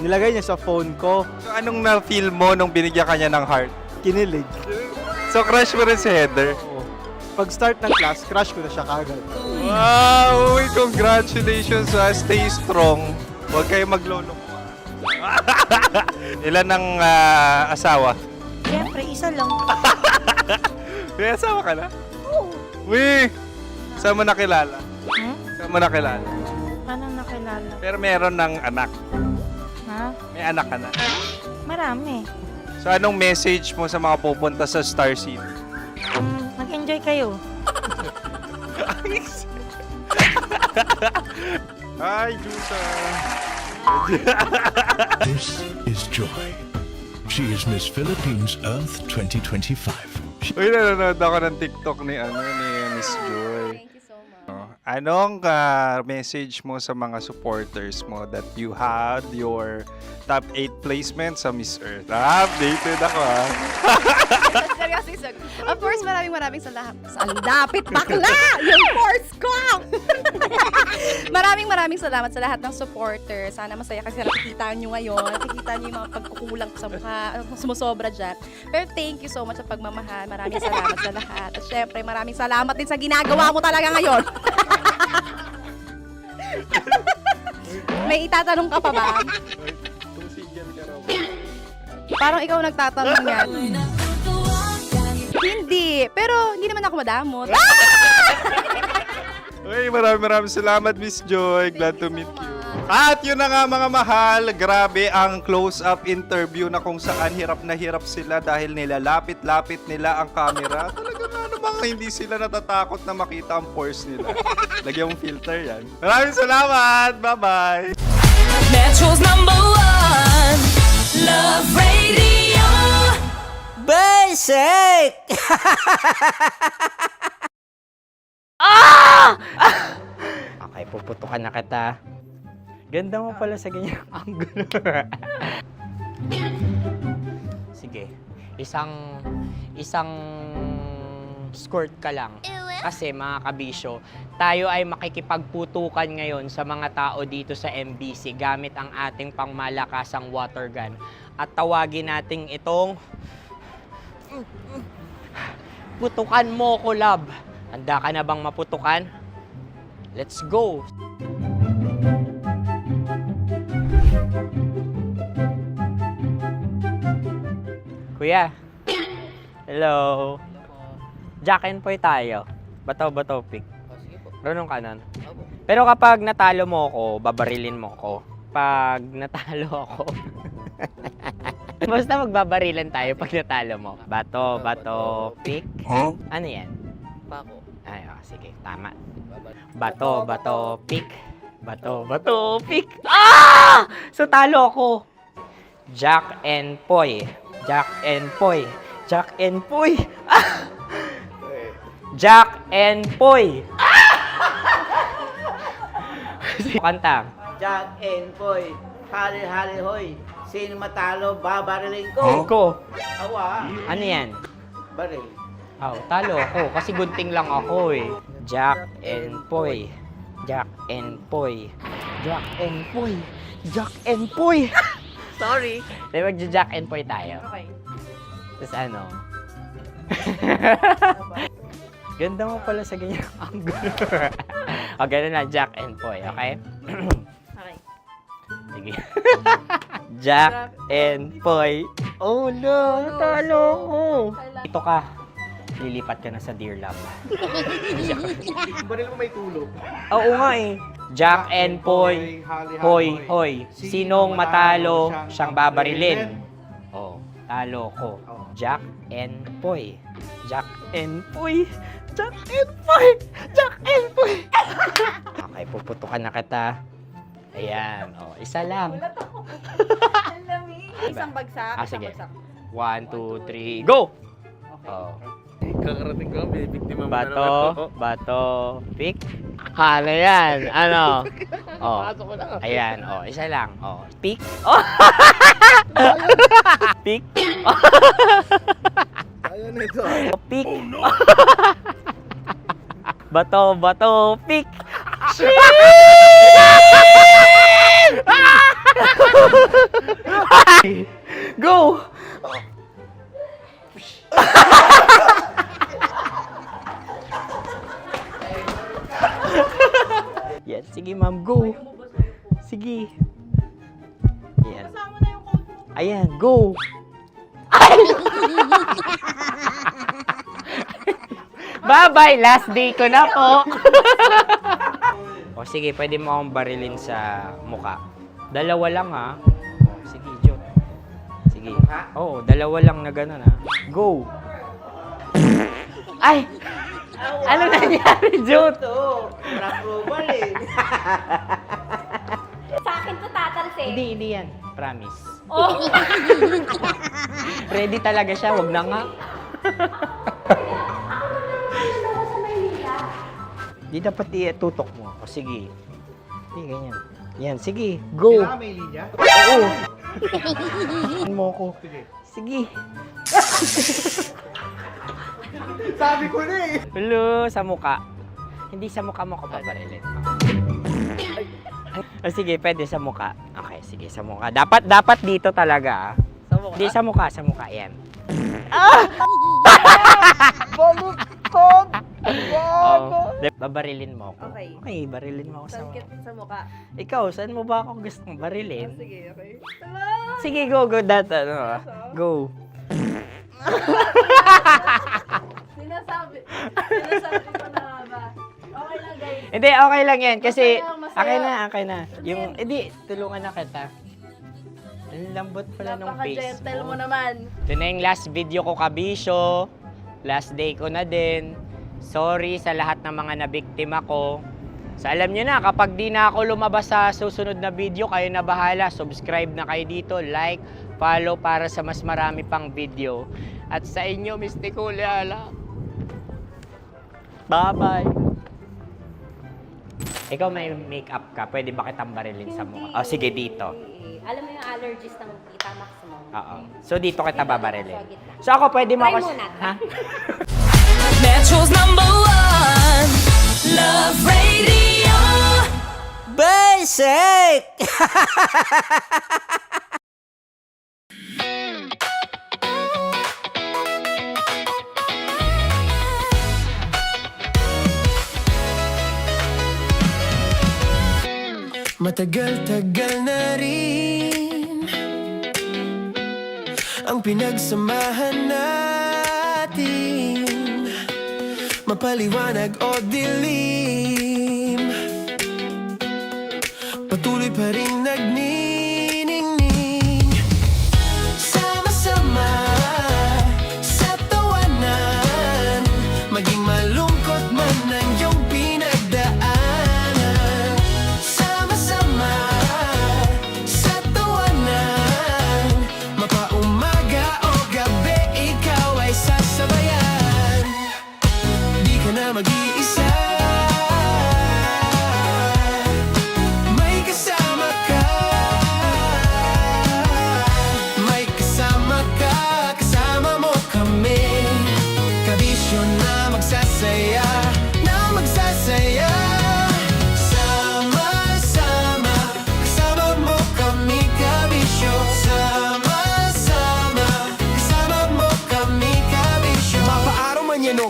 Nilagay niya sa phone ko. So anong na-feel mo nung binigyan kanya ng heart? Kinilig. So crush mo rin si Heather? Pag start ng class, crush ko na siya kagad. Wow! Uy, congratulations ha! Stay strong. Huwag kayo maglolo. Ilan ang asawa? Siyempre, isa lang. May asawa ka na? Oo. Uy! Saan mo nakilala? Saan mo nakilala? Anong nakilala? Pero meron ng anak. Ha? May anak ka na. Marami. So anong message mo sa mga pupunta sa Star City? Mag-enjoy kayo. Hi, Jusa! This is Joy. She is Miss Philippines Earth 2025. Uy, nanonood ako ng TikTok ni Miss Joy. Thank you so much. Anong message mo sa mga supporters mo that you had your top 8 placement sa Miss Earth? Updated ako Seryoso. Of course, maraming salamat. Ang lapit bakla! Yung course ko! maraming salamat sa lahat ng supporters. Sana masaya kasi nakikita nyo ngayon. Nakikita nyo yung mga pagkukulang sa mukha, sumusobra dyan. Pero thank you so much sa pagmamahal. Maraming salamat sa lahat. At syempre, maraming salamat din sa ginagawa mo talaga ngayon. May itatanong ka pa ba? Parang ikaw nagtatanong yan. Hindi. Pero hindi naman ako madamot. Uy, maraming salamat, Miss Joy. Glad to meet you. At yun na nga mga mahal, grabe ang close-up interview na kung saan hirap na hirap sila dahil nilalapit-lapit nila ang camera. Talaga na namang hindi sila natatakot na makita ang pores nila. Lagyan mong filter yan. Maraming salamat! Bye-bye! Metro's #1 Love Radio. Basic! Okay, puputukan na kita. Ganda mo pala sa ganyang angulo. Sige, isang skirt ka lang. Kasi mga kabisyo, tayo ay makikipagputukan ngayon sa mga tao dito sa MBC gamit ang ating pangmalakasang water gun. At tawagin natin itong putukan mo ko, love. Handa ka na bang maputukan? Let's go! Kuya. Hello. Jack and Poy tayo. Bato-bato pick. Runong ka nun. Pero kapag natalo mo ako, babarilin mo ako. Pag natalo ako, basta magbabarilan tayo pag natalo mo. Bato, pick. Huh? Ano yan? Pako. Ay, sige, tama. Bato, pick. Bato, pick. Ah! So talo ako. Jack and Poy. Jack and Poy. Jack and Poy. Ah! Jack and Poy. Kanta. Jack and Poy, hali-hali hoy. Sino matalo, babariling ko. Ko. Awa. Ano yan? Baril. Oh, talo ako kasi gunting lang ako eh. Jack and Poy. Jack and Poy. Jack and Poy. Jack and Poy. Sorry. Di magja-Jack and Poy tayo. Okay. Tapos ano? Ganda mo pala sa ganyan angle. O, ganun na, Jack and Poy, okay? Okay. Sige. Jack and Poy. Oh, no, talo ko. Ito ka. Lilipat ka na sa Dear Love. Baril mo may tulog. Oo nga eh. Jack and Poy. Hoy, hoy. Sinong matalo, siyang babarilin. Oh, talo ko. Jack and Poy. Jack and Poy. Jack and Poy. Jack and Poy. Okay, puputukan na kita. Ayan. Oh, isa lang. Isang bagsak. Sige. 1, 2, 3, go! Oh. Kakarating ko, binibiktima mo Bato, pick. Ano yan? Ano? Oh. Ayan, oh, isa lang. Oh, pick. Oh. Pick. Ayaw na ito. Oh, pick. Bato, pick. Go! Yan, sige ma'am, go. Sige. Yan. Ayan, go. Bye-bye, last day ko na po. O sige, pwede mo akong barilin sa muka. Dalawa lang ha. O, sige, Jot. Sige. Oo, dalawa lang na gano'n ha. Go. Ay! Ano nangyari, Jot? Approval eh. Sa akin to tatalsik. Hindi yan. Promise. Oh. Ready talaga siya, wag na nga. Di dapat tutok mo. O sige. Hindi, ganyan. Yan, sige. Go. Kailangan may linya? Oo. Mo ko. Sige. Sabi ko na eh. Hello, sa muka. Hindi sa muka mo ko paparilin. O sige, pwede sa muka. Okay, sige, sa muka. Dapat dito talaga. Sa mukha? Hindi, sa muka, yan. Baluktot! Oh, babarilin mo ako. Okay. Okay, barilin mo ako sa muka. Sa mukha. Ikaw, saan mo ba ako gustong barilin? Sige, okay. Sige, go, go. Sinasabi ko na ba? Okay lang, guys. Hindi, okay lang yan. Kasi, Masaya. okay na. Yung, hindi, tulungan na kita. Ang lambot pala nung face Napaka-gentle mo. mo naman. Ito na yung last video ko, kabisyo. Last day ko na din. Sorry sa lahat ng mga nabiktima ko. So alam nyo na, kapag di na ako lumabas sa susunod na video, kayo na bahala. Subscribe na kayo dito, like, follow para sa mas marami pang video. At sa inyo, Mistiko Leala. Bye-bye. Ikaw may makeup ka, pwede ba kitang barilin sa mukha? O sige, dito. Alam mo yung allergies ng Tita Max mo? Oo. So dito kita babarilin. So ako pwede mo Try ako... muna. Ha? Metro's #1 Love Radio. Basic! Matagal-tagal na rin ang pinagsamahan natin, mapaliwanag o dilim, patuloy pa rin nagniningning, sama-sama sa tawanan, maging malungkot man ang iyong pinagdaanan. Sama-sama sa tawanan, mapaumaga o gabi, ikaw ay sasabayan. Di ka na mag-iisa, may kasama ka.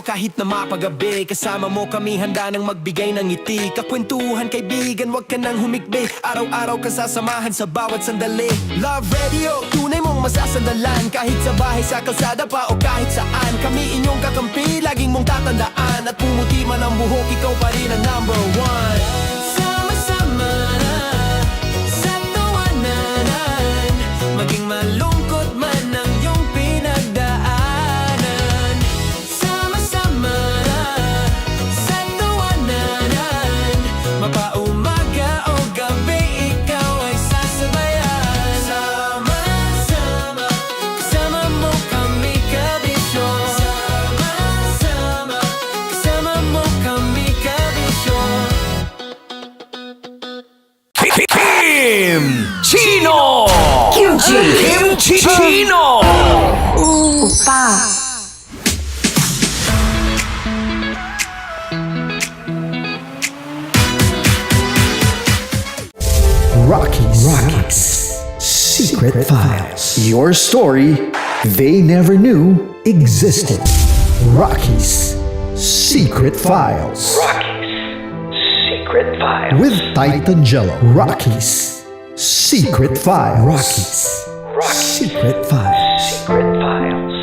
kahit na mapagabi. Kasama mo kami handa nang magbigay ng ngiti. Kakwentuhan kaibigan, wag ka nang humikbi. Araw-araw ka sasamahan sa bawat sandali. Love Radio, tunay mong masasandalan. Kahit sa bahay, sa kalsada pa o kahit saan. Kami inyong kakampi, laging mong tatandaan. At pumuti man ang buhok, ikaw pa rin ang number one. Sama-sama na sa tawanan, maging malungkot man ang iyong pinagdaanan. Sama-sama na sa tawanan, mapaumaga o gabi, ikaw ay sasabayan. Sama-sama, kasama mo kami kabisyo. Sama-sama, kasama mo kami kabisyo. Kim Chino! Kim Chino! Rocky's Secret Files. Your story they never knew existed. Rocky's Secret Files. Secret Files. With Titan Jello. Rocky's Secret Files. Rocky's Secret Files. Secret Files.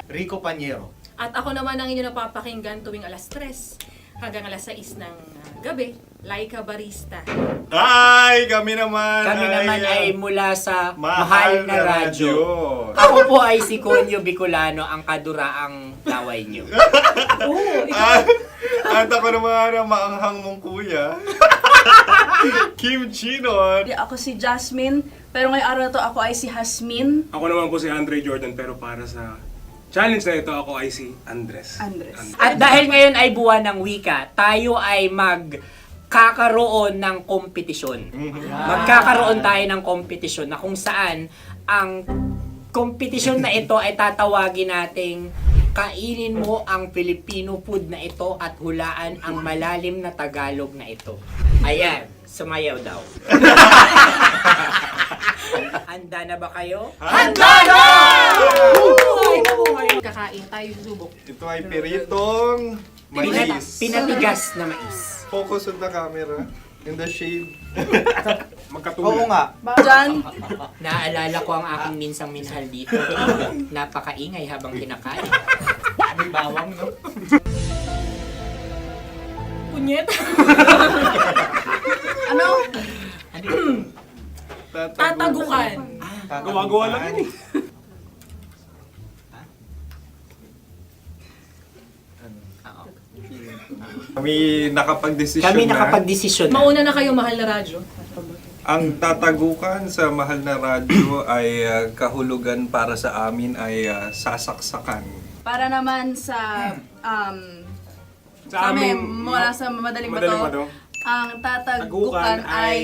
Rico Panyero. At ako naman ang inyo napapakinggan tuwing alas 3 hanggang alas 6 ng gabi, Laika Barista. Hi! Kami naman Ay mula sa Mahal na Radyo. Ako po ay si Conyo Bicolano, ang kaduraang laway nyo. At ako naman ang maanghang mong kuya. Kim Chino. Ako si Jasmine, pero ngayong araw na to ako ay si Hasmin. Ako naman po si Andre Jordan, pero para sa challenge na ito, ako ay si Andres. At dahil ngayon ay buwan ng wika, tayo ay magkakaroon ng kompetisyon. Magkakaroon tayo ng kompetisyon na kung saan ang kompetisyon na ito ay tatawagin nating kainin mo ang Filipino food na ito at hulaan ang malalim na Tagalog na ito. Ayan, sumayaw daw. Handa na ba kayo? Handa na! Kakain tayo subok. Ito ay piritong mais. Pinatigas na mais. Focus on the camera. In the shade. Magkatulad. nga. Diyan, Naalala ko ang aking minsang minahal dito. Napakaingay habang kinakain. May bawang, no? Punyet. ano? Tatagukan. Gawa-gawa lang yun eh. Kami nakapag-desisyon Kami na. nakapag-desisyon na. Mauna na kayo, Mahal na Radyo. Ang tatagukan sa Mahal na Radyo ay kahulugan para sa amin ay sasaksakan. Para naman sa Sa amin, mula sa madaling madaling bato, bato, ang tatagukan tagukan ay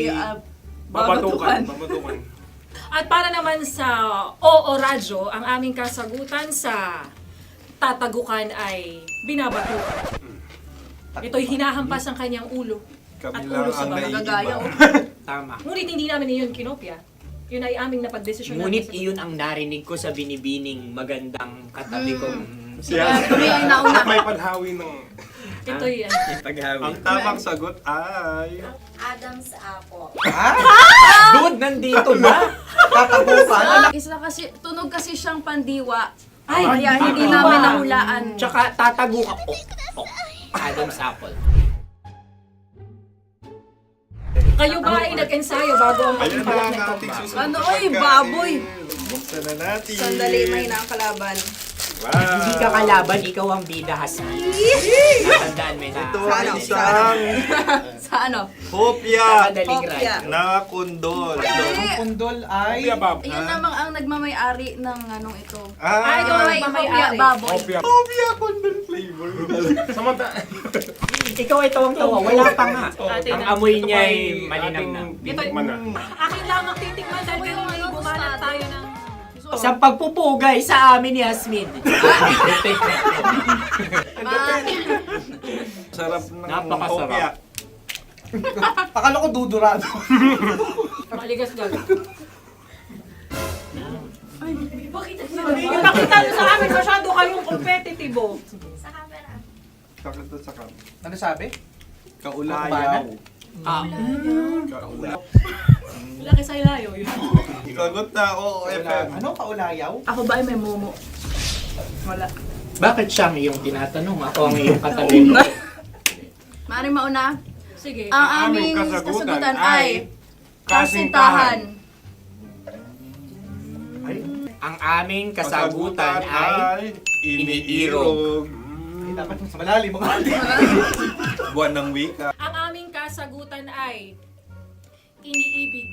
babatukan. At para naman sa Oo Radyo, ang aming kasagutan sa tatagukan ay binabatukan. Ito'y hinahampas ang kanyang ulo. Kami At lang ulo sa ang Nagagaya, naiiba. Tama. Ngunit hindi namin iyon kinopya. Yun ay aming napagdesisyon Ngunit namin. iyon ang narinig ko sa binibining magandang katabi kong Kami nauna. May panhawi ng Ito'y Ang tamang sagot ay... Adam's apple. Dude, nandito ba? Isa kasi, tunog kasi siyang pandiwa. Ay, Kaya hindi namin nahulaan. Tsaka tatagukan. Adam's apple. kayo ba ay nag-ensayo bago ang Ayun na pagpalak ang na ito? ating susunod Ano, na oy, pagkain. baboy! Buksan na natin. Sandali, may nakakalaban. Wow. Hindi ka kalaban, ikaw ang bida, Hasmin. Natandaan mo na. Ito ay isang Sa ano? hopya Madaling Hopya. ride. na kundol. Pundol ay... Yun namang ang nagmamayari ng anong ito. Ah, Ito ay hopya baboy. hopya kundol flavor. Ikaw ay tawang-tawa, wala pa nga. Atin Ang na. amoy niya ay malinaw na. Titikman na. Akin lamang titikman dahil kayo ay bumanat tayo ng... Sa pagpupugay sa amin ni Hasmin. Sarap ng Napakasarap. hopya. Akala ko dudurado. Maligas gaga. Ipakita nyo sa amin, masyado kayong competitive, oh. Ano sabi? Kaulayaw. Laki sa ilayo, yun. Sagot na, oo, FM. Ano kaulayaw? Ako ba ay may momo? Wala. Bakit siya ang iyong tinatanong? Ako ang iyong katabi. Maaaring mauna. Sige. Ang aming kasagutan ay kasintahan. Ang aming kasagutan ay iniirog. Dapat mas malalim mo. Buwan ng wika. Ang aming kasagutan ay iniibig.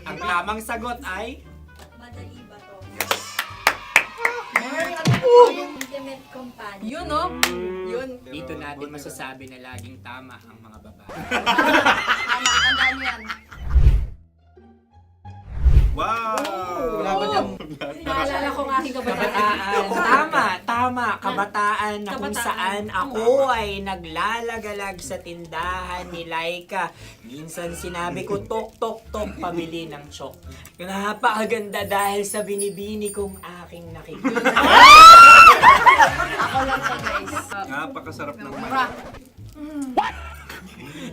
Ang tamang sagot ay Madali ba to? Intimate companion. Yun, no? Yun. dito natin masasabi na laging tama ang mga babae. Tama, tandaan mo yan. Wow! Wala ba dyan? Naalala ko ang aking kabataan. Kabataan. Tama. Kabataan na kung Kabataan. saan ako ay naglalagalag sa tindahan ni Laika. Minsan sinabi ko, tok, tok, tok, pamili ng chok. Napakaganda dahil sa binibini kong aking nakikita. Ako lang to, guys. Napakasarap ng Mura.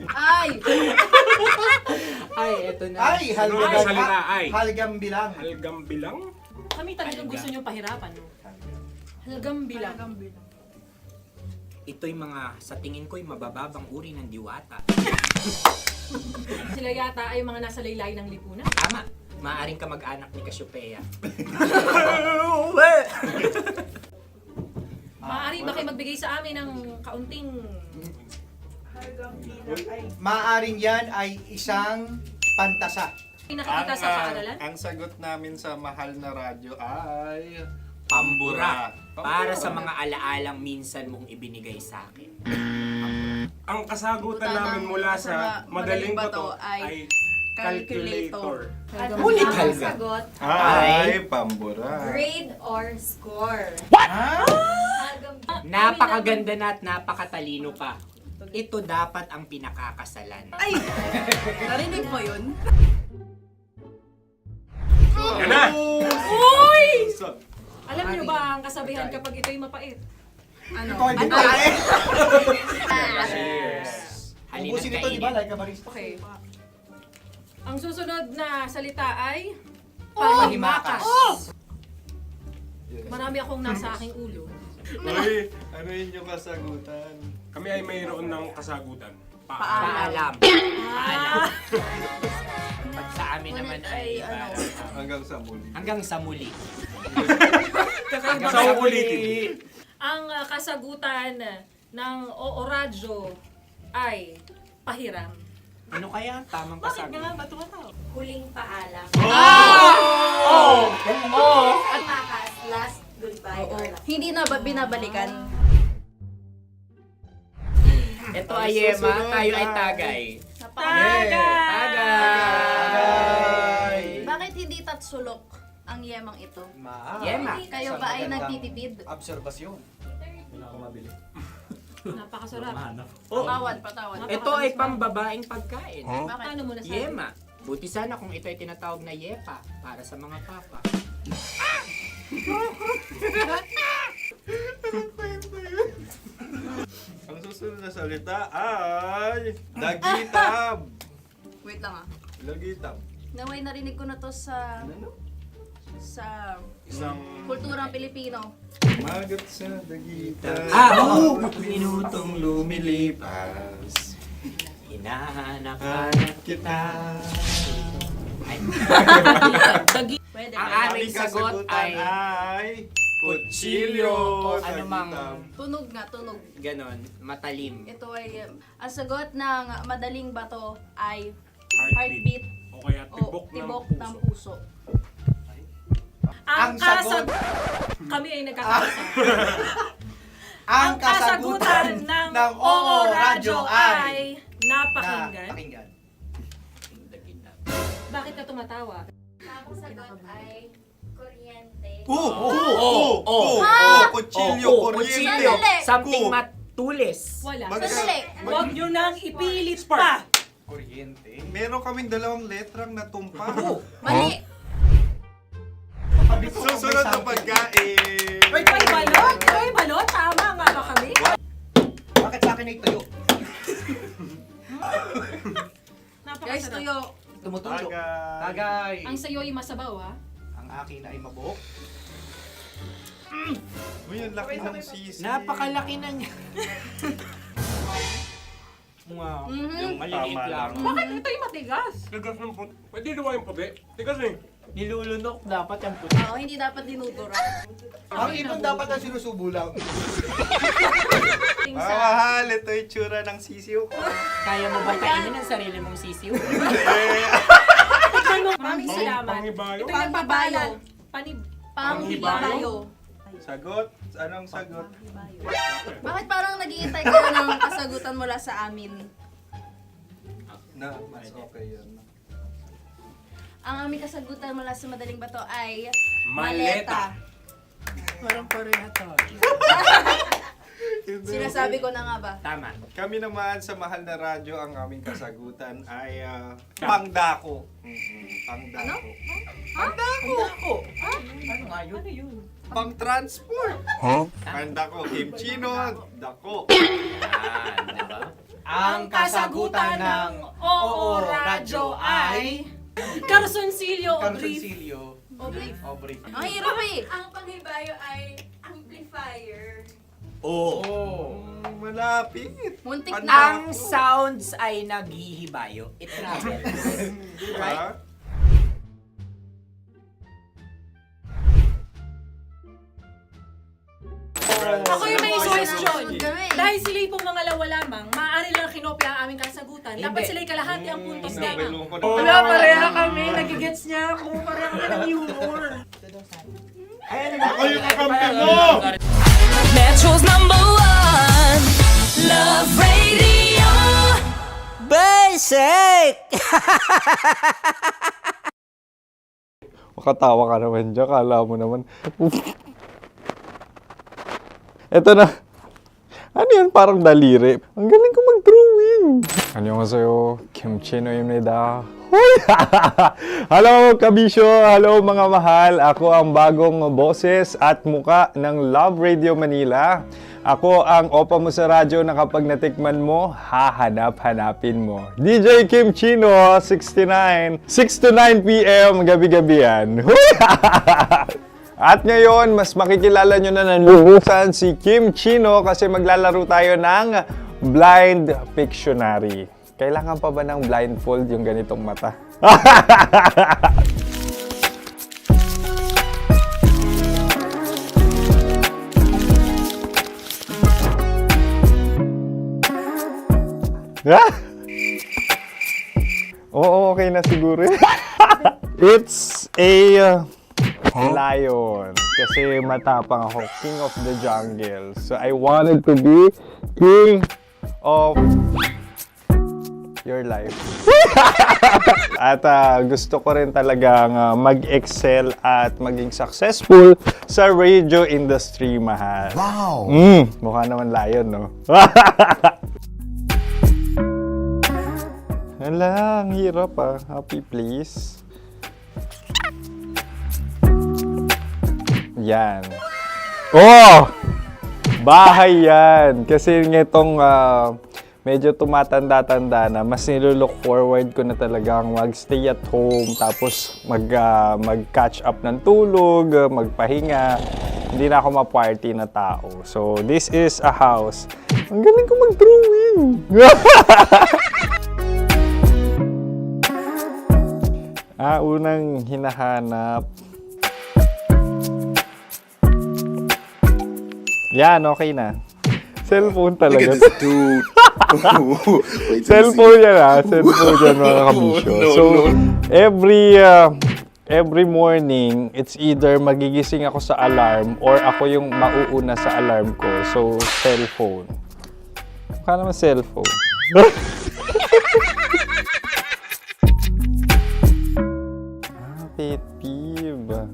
Ay! Ay, eto na. Ay, salita ay. Halgam bilang. Halgam bilang? Kami talagang gusto niyong pahirapan, no? Halagang bilang. Ito'y mga, sa tingin ko'y mabababang uri ng diwata. Sila yata ay mga nasa laylay ng lipunan. Tama. Maaring ka mag-anak ni Cassiopeia. Maaari ba kayo magbigay sa amin ng kaunting... Maaring yan ay isang pantasa. Nakikita sa paaralan? Ang sagot namin sa mahal na radyo ay... Pambura. Para sa mga alaalang minsan mong ibinigay sa akin. Ang kasagutan namin mula sa madaling bato ay calculator. Ulit halga. Sagot, Ay, pambura. grade or score. Napakaganda na at napakatalino pa. Ito dapat ang pinakakasalan. Ay! Narinig mo yun? Yan na! Uy! Alam niyo ba ang kasabihan kapag ito'y mapait? Ano? Ubusin ito, di ba? Like a barista. Okay. Ang susunod na salita ay... Panghimakas. Marami akong nasa aking ulo. Uy, ano yun yung kasagutan? Kami ay mayroon ng kasagutan. Paalam. Paalam. Pag sa amin naman ay Hanggang sa muli. hanggang sa muli. Sa ulitin. Ang kasagutan ng Oo Radyo ay pahiram. Ano kaya ang tamang kasagutan? Ba't tumatawa? Huling paalam. Oh! At makas, last goodbye or last. Hindi na ba binabalikan? Ito ay Yema, tayo ay tagay. Tagay! Bakit hindi tatsulok ang yemang ito? Yema. Kayo ba ay nagtitipid? Obserbasyon. Napakasarap. Patawad. Ito ay pambabaeng pagkain. Bakit? Ano mo nasabi? Yema. Buti sana kung ito ay tinatawag na yepa para sa mga papa. Ang susunod na salita ay... Dagitab! Wait lang ah. Dagitab. Naway narinig ko na to sa Isang... kulturang Pilipino. Magat sa dagitab. Oo! Minutong lumilipas. Hinahanap-hanap kita. Ay. Pwede. Ang aming sagot ay kutsilyo. O anumang Tunog nga, tunog. ganon, matalim. Ito ay, ang sagot ng madaling bato ay heartbeat O kaya o tibok tibok ng puso. Ang sagot- Kami ay nagkakaisa. Ang kasagutan ng Oo Radyo ay napakinggan. Bakit ka tumatawa? Ang sagot ay kuryente. Kutsilyo, kuryente. Sandali. Something matulis. Wala. Magka- Sandali. Huwag nyo nang ipilit pa. Kuryente. Meron kaming dalawang letrang natumpa. Mali! Susunod na pagkain. Wait, may balot? May balot? Tama nga ba kami? Bakit sa akin ay tuyo? Guys, tuyo. Tumutulo. Tagay. Ang sayo ay masabaw, ha? Ang akin ay mabuhok. Uy, ang laki ng sisi. Napakalaki na niya. Wow. Yung maliliit lang. Bakit ito yung matigas? Tigas ng puti. Pwede luwa yung puti. Tigas eh. Nilulunok dapat yung puti. Oo, hindi dapat dinudura. Ang ibon dapat ang sinusubo lang. Mga mahal, ito yung tsura ng sisiw ko. Kaya mo ba kainin ang sarili mong sisiw? Maraming salamat. Panghibayo? Ito yung pabayan. Panghibayo. Sagot? Anong sagot? Bakit parang naghihintay kayo ng kasagutan mula sa amin? Na, mas okay yan. Ang aming kasagutan mula sa Madaling Bato ay Maleta. Parang pareha to. Sinasabi ko na nga ba? Tama. Kami naman sa Mahal na Radyo, ang aming kasagutan ay pangdako. Pangdako. Pangdako? Ano nga yun? Ano yun? Pang-transport. Pangdako, kimchino, dako. Yan, diba? Ang kasagutan ng Oo Radyo ay Carsoncillo o brief. Carsoncillo. O brief. Ang hirap eh! Ang panghibayo ay amplifier. Oo. Malapit. Muntik Panda- na. Ang sounds ay naghihibayo. It travels. Diba? Ako yung may suggestion. Kami. Dahil sila yung mga lawa lamang, maaari lang kinopya ang aming kasagutan. Dapat Hindi. sila yung kalahati ang puntos lamang. Nabulong ko na. Wala, pareha kami. Nagigets niya ako. Pareha kami ng humor. Ayan, ako yung kakampi mo! Metro's #1 Love Radio. Basic! Makatawa ka naman dyan. Kala mo naman. Eto na. Ano yan? Parang daliri. Ang galing ko mag-drawing. 안녕하세요. 김치노입니다. Hello, kabisyo! Hello, mga mahal! Ako ang bagong boses at muka ng Love Radio Manila. Ako ang opa mo sa radyo na kapag natikman mo, hahanap-hanapin mo. DJ Kim Chino, 69. 6 to 9 p.m. gabi-gabi yan. At ngayon, mas makikilala nyo na ng lubusan si Kim Chino kasi maglalaro tayo ng Blind Pictionary. Kailangan pa ba ng blindfold yung ganitong mata? Oo, okay na siguro. It's a lion. Kasi matapang ako. King of the jungle. So I wanted to be king of your life. At gusto ko rin talagang mag-excel at maging successful sa radio industry, mahal. Wow! Mukha naman lion, no? Hala, ang hirap ah. Happy, please. Yan. Oh! Bahay yan. Kasi nitong medyo tumatanda-tanda na, mas nilulook forward ko na talagang mag-stay at home, tapos mag-catch up ng tulog, magpahinga. Hindi na ako ma-party na tao. So, this is a house. Ang galing ko mag-drawing! Unang hinahanap. Yan, okay na. Cellphone talaga. Dude. Cellphone yan ha. Cellphone yan, mga kabisyo. So, every morning, it's either magigising ako sa alarm or ako yung mauuna sa alarm ko. So, cellphone. Mukha naman cellphone. Pet peeve.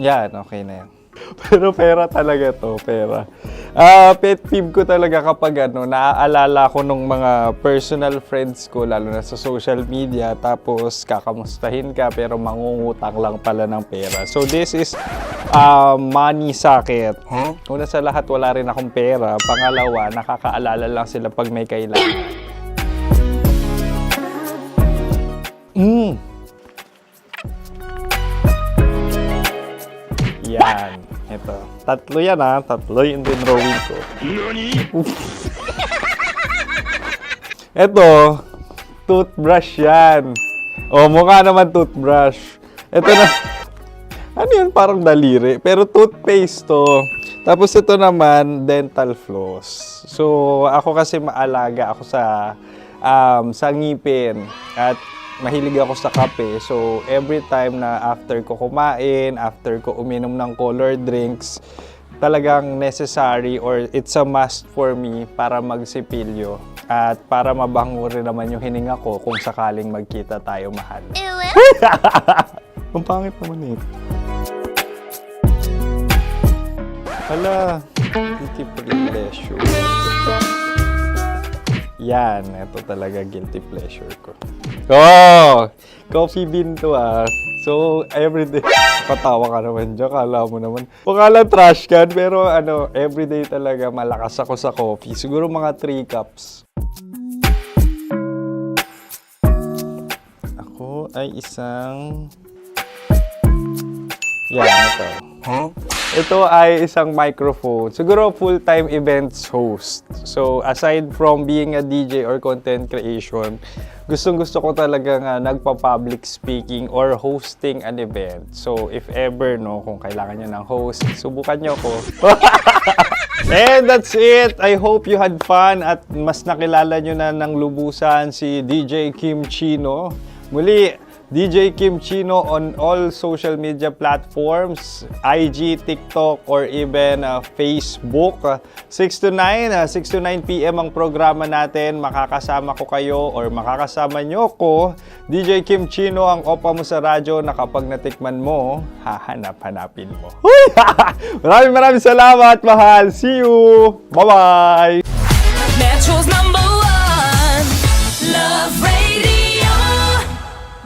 Yan, okay na yan. Pero pera talaga to, pera. Pet peeve ko talaga kapag naaalala ko nung mga personal friends ko, lalo na sa social media, tapos kakamustahin ka pero mangungutang lang pala ng pera. So this is money sakit. Una sa lahat, wala rin akong pera. Pangalawa, nakakaalala lang sila pag may kailangan. Yan. Ito. Tatlo yan Tatlo yung dinrawing ko. Ito. Toothbrush yan. O, mukha naman toothbrush. Ito na. Ano yun? Parang daliri. Pero toothpaste to. Tapos ito naman, dental floss. So, ako kasi maalaga ako sa ngipin. At mahilig ako sa kape. So, every time na after ko kumain, after ko uminom ng colored drinks, talagang necessary or it's a must for me para magsipilyo. At para mabango rin naman yung hininga ko kung sakaling magkita tayo, mahal. Ang pangit naman ito. Hala, guilty pleasure. Yan, ito talaga guilty pleasure ko. Oh! Coffee bean to So, everyday, patawa ka naman dyan, kala mo naman. Pakala trash can, pero everyday talaga malakas ako sa coffee. Siguro mga 3 cups. Ako ay isang... Yan, ito. Ito ay isang microphone. Siguro full-time events host. So, aside from being a DJ or content creation, gustong-gusto ko talagang nagpa-public speaking or hosting an event. So, if ever, kung kailangan nyo ng host, subukan nyo ko. And that's it. I hope you had fun at mas nakilala nyo na ng lubusan si DJ Kim Chino. Muli, DJ Kim Chino on all social media platforms, IG, TikTok, or even Facebook. 6 to 9 p.m. ang programa natin. Makakasama ko kayo or makakasama nyo ko. DJ Kim Chino, ang opa mo sa radyo na kapag natikman mo, hahanap-hanapin mo. Maraming salamat, mahal. See you! Bye-bye! Metro's #1 Love Radio.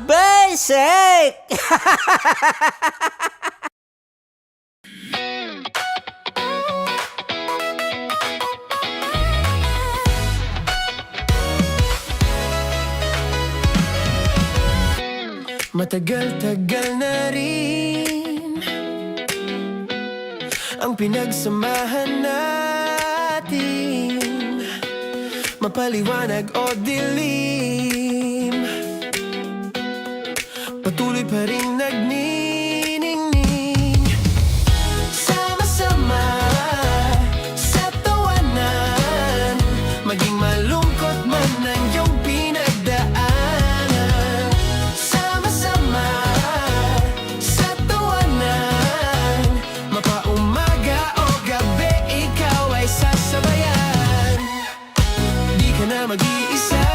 Basic! Matagal-tagal na rin ang pinagsamahan natin, mapaliwanag o dilim, patuloy pa rin nagniningning. Sama-sama sa tawanan, maging malungkot man ang iyong pinagdaanan. Sama-sama sa tawanan, mapaumaga o gabi, ikaw ay sasabayan. Di ka na mag-iisa,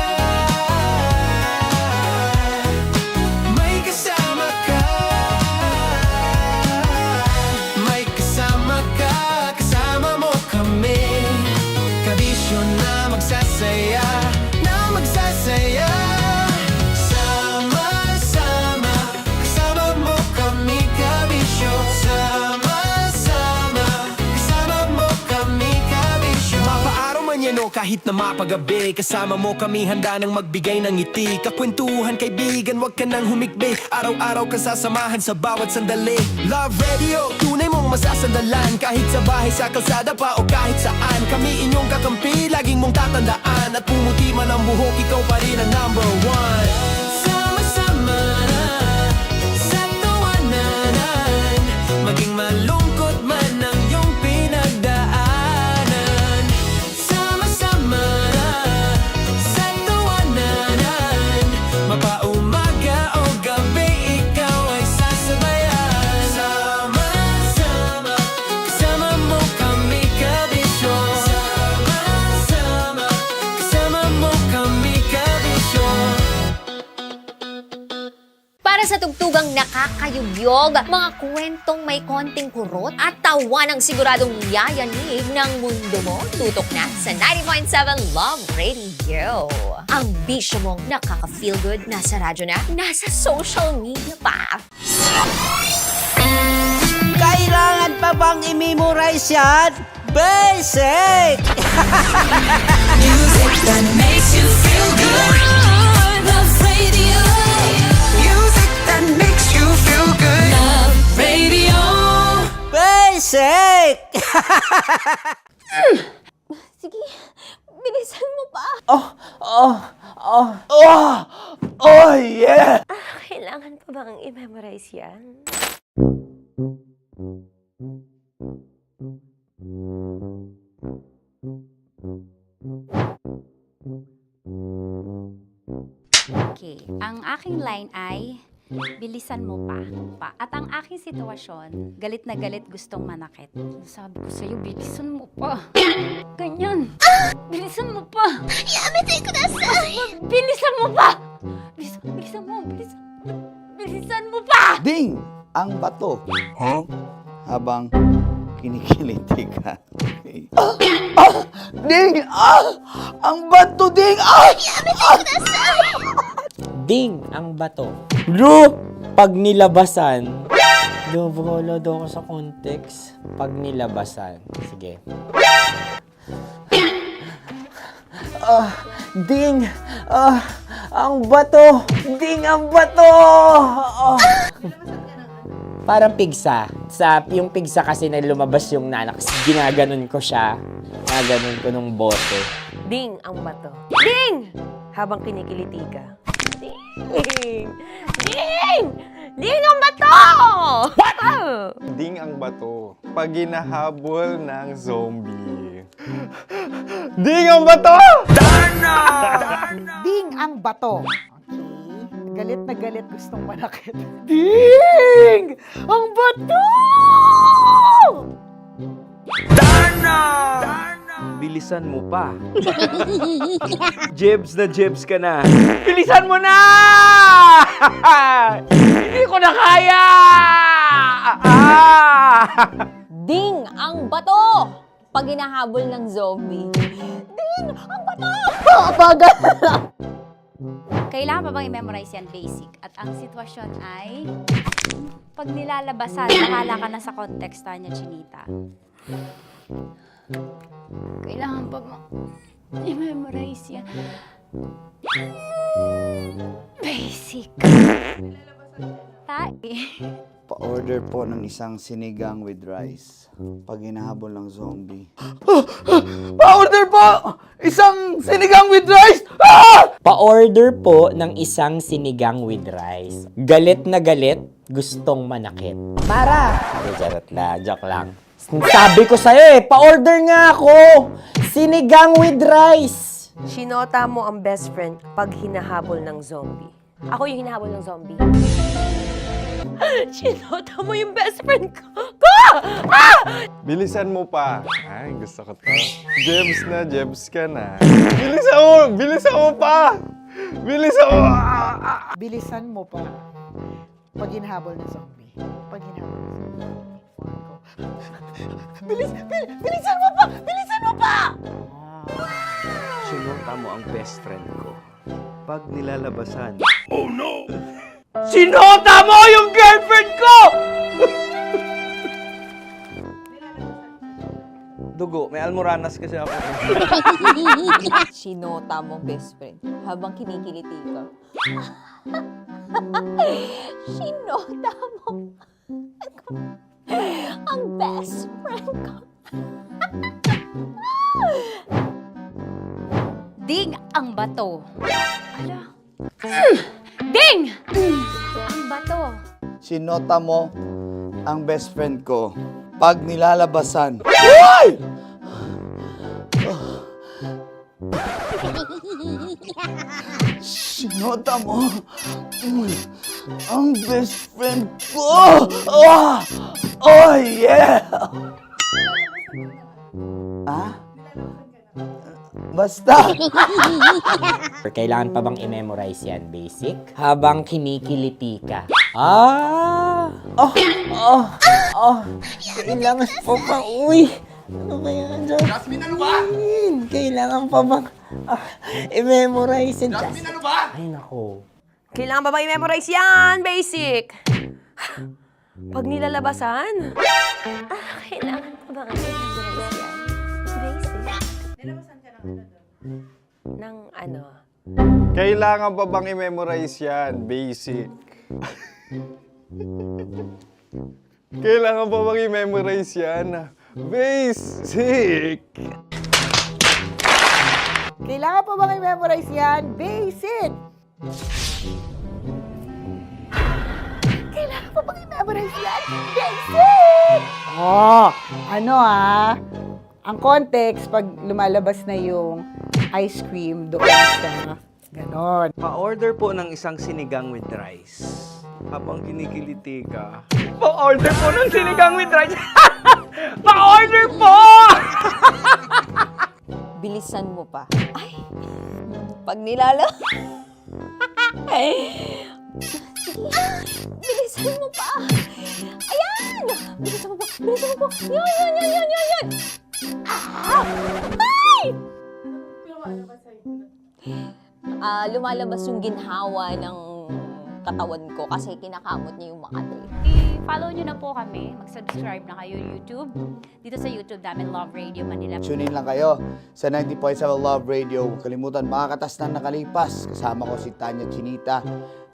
kahit na mapagabi, kasama mo kami handa nang magbigay ng ngiti. Kakwentuhan kaibigan, wag ka nang humikbi. Araw-araw kasasamahan sa bawat sandali. Love Radio, tunay mong masasandalan. Kahit sa bahay, sa kalsada pa o kahit saan, kami inyong kakampi, laging mong tatandaan. At pumuti man ang buhok, ikaw pa rin ang #1. Sama-sama sa tawanan, maging malungkot man ang iyong pinagdaanan. Sama-sama sa tawanan, mapaumaga o gabi, ikaw ay sasabayan. Sama-sama, kasama mo kami kabisyo. Sama-sama, kasama mo kami kabisyo. Dugang nakakayugyog, mga kwentong may konting kurot at tawa ng siguradong yayanig ng mundo mo. Tutok na sa 90.7 Love Radio. Ang bisyo mong nakaka-feel good, nasa radyo na, nasa social media pa. Kailangan pa bang i-memorize yan? Basic! Music that makes you feel good. Love Radio. Music that makes you feel good. Love Radio. Basic! Sige, bilisan mo pa. Oh, yeah! Kailangan pa bang i-memorize yan? Okay, ang aking line ay, bilisan mo pa. At ang aking sitwasyon, galit na galit gustong manakit. Sabi ko sa'yo, bilisan mo pa. Ganyan. Bilisan mo pa. Yamitay ko na sa... Bilisan mo pa! Bilisan mo pa! Ding! Ang bato. Habang kinikiliti ka. Ding! Ang bato, Ding! Ding ang bato. Bro, pag nilabasan. Wala daw ako sa context. Pag nilabasan. Sige. Ding! Ang bato! Ding ang bato! Parang pigsa. Yung pigsa kasi na lumabas yung nanak. Ginaganon ko siya. Ginaganon ko nung bote. Ding ang bato. Ding! Habang kinikiliti ka. Ding! Ding! Ding ang bato! Ding ang bato. Pag hinahabol ng zombie. Ding ang bato! Ding ang bato. Okay. Galit na galit gustong manakit. Ding! Ang bato! Bilisan mo pa. Jebs ka na. Bilisan mo na! Hindi ko na kaya! Ding ang bato! Pag hinahabol ng zombie. Ding ang bato! Bagal! Kailangan pa bang i-memorize yan basic? At ang sitwasyon ay, pag nilalabasan, bahala ka na sa konteksta niya, Chinita. Kailangan pa bang i-memorize yan? Basic. Pa-order po ng isang sinigang with rice. Pag hinahabol ng zombie. Pa-order po! Isang sinigang with rice! Pa-order po ng isang sinigang with rice. Galit na galit, gustong manakit. Para! Joke lang. Sabi ko sa'yo pa-order nga ako! Sinigang with rice! Sinota mo ang best friend pag hinahabol ng zombie. Ako yung hinahabol ng zombie. Sinota mo yung best friend ko! Bilisan mo pa. Ay, gusto ko to. Jebs ka na. Bilisan mo pa! Bilisan mo pa. Pag hinahabol ng zombie. Pag hinahabol ng zombie. Bilisan mo pa! Bilisan mo pa! Sinota mo ang best friend ko. Pag nilalabasan. Sinota mo yung girlfriend ko! Dugo, may almoranas kasi ako. Sinota mong best friend habang kinikiliti ka. Sinota mo ang best friend ko. Ding ang bato. Ala. Ding! Ang bato. Sinota mo ang best friend ko. Pag nilalabasan. Uy! Sinota mo ang best friend ko. Oh yeah! Basta. Kailangan pa bang i-memorize yan? Basic? Habang kinikiliti ka. Ah! Kailangan pa ba? Uy! Ano kaya dyan? Jasmine, ano ba? Kailangan pa bang i-memorize yan? Jasmine, ano ba? Ay, nako. Kailangan ba i-memorize yan? Basic. Pag nilalabasan? Kailangan ba i-memorize yan? Basic. Nilabasan ka ng ano? Kailangan pa bang i-memorize yan? Basic. Kailangan pa bang i-memorize yan? Basic. Kailangan pa bang i-memorize yan? Basic! Kailangan pa bang i-memorize yan? Basic! Ang context, pag lumalabas na yung ice cream doon sa ganon. Pa-order po ng isang sinigang with rice. Habang kinikiliti ka. Pa-order po ng sinigang with rice. Pa-order po! Bilisan mo pa. Ay! Pag nilala... Bilisan mo pa! Ayan! Bilisan mo pa! Bilisan mo pa! Yan! Ah! Ay! Lumalabas yung ginhawa ng katawan ko kasi kinakamot niya yung Makati. I-follow nyo na po kami. Mag-subscribe na kayo YouTube. Dito sa YouTube namin, Love Radio Manila. Tune in lang kayo sa 90.7 Love Radio. Huwag kalimutan, makakatas na nakalipas. Kasama ko si Tanya Chinita.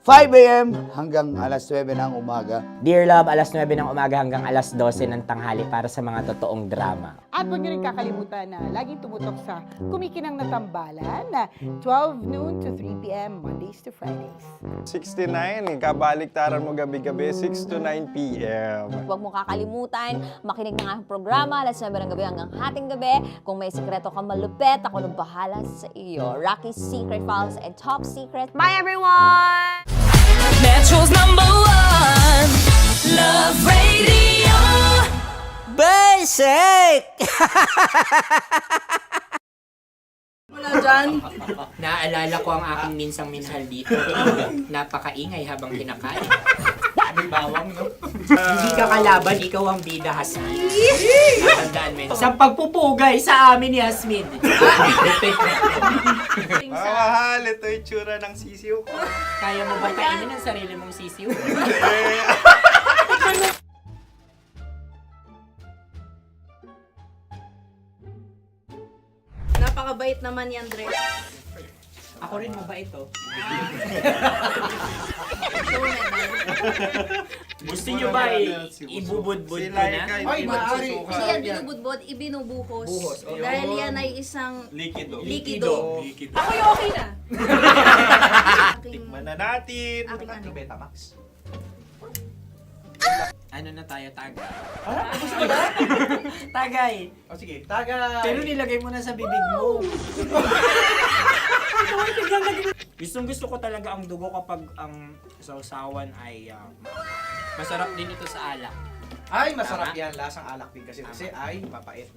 5 a.m. hanggang alas 9 ng umaga. Dear Love, alas 9 ng umaga hanggang alas 12 ng tanghali para sa mga totoong drama. At huwag niyo rin kakalimutan na laging tumutok sa Kumikinang na Tambalan na 12 noon to 3 p.m. Mondays to Fridays. 69, kabaliktaran mo gabi-gabi, 6 to 9 p.m. Huwag mo kakalimutan, makinig ng aking programa, alas 9 ng gabi hanggang hating gabi. Kung may sikreto kang malupet, ako nang bahala sa iyo. Rocky's Secret Files and Top Secret. Bye everyone! Metro's #1 Love Radio. Basic! Wala dyan. Naaalala ko ang aking minsang minahal dito. Napakaingay habang kinakain. May bawang, no? Hindi ka kalaban, ikaw ang bida, Hasmin. Natandaan mo yun. Sa pagpupugay sa amin ni Hasmin. Mahal, ito yung tsura ng sisiw ko. Kaya mo ba kainin ang sarili mong sisiw? Napakabait naman yan, Dre. Ako rin mabait, oh. Gusto nyo ba ibubudbud ko na? Ay, maaari. Kasi yan binubudbud, ibinubuhos. Buhos, okay. Dahil yan ay isang Likido. likido. Ako yung okay na. Tikman na natin. Aking ano. Betamax. Ano na tayo, tagay? Tagay! O sige, tagay. Pero nilagay mo na sa bibig mo. Gusto ko talaga ang dugo kapag ang sausawan ay masarap din ito sa alak. Ay, masarap yan. Lasang alak din kasi ay papait.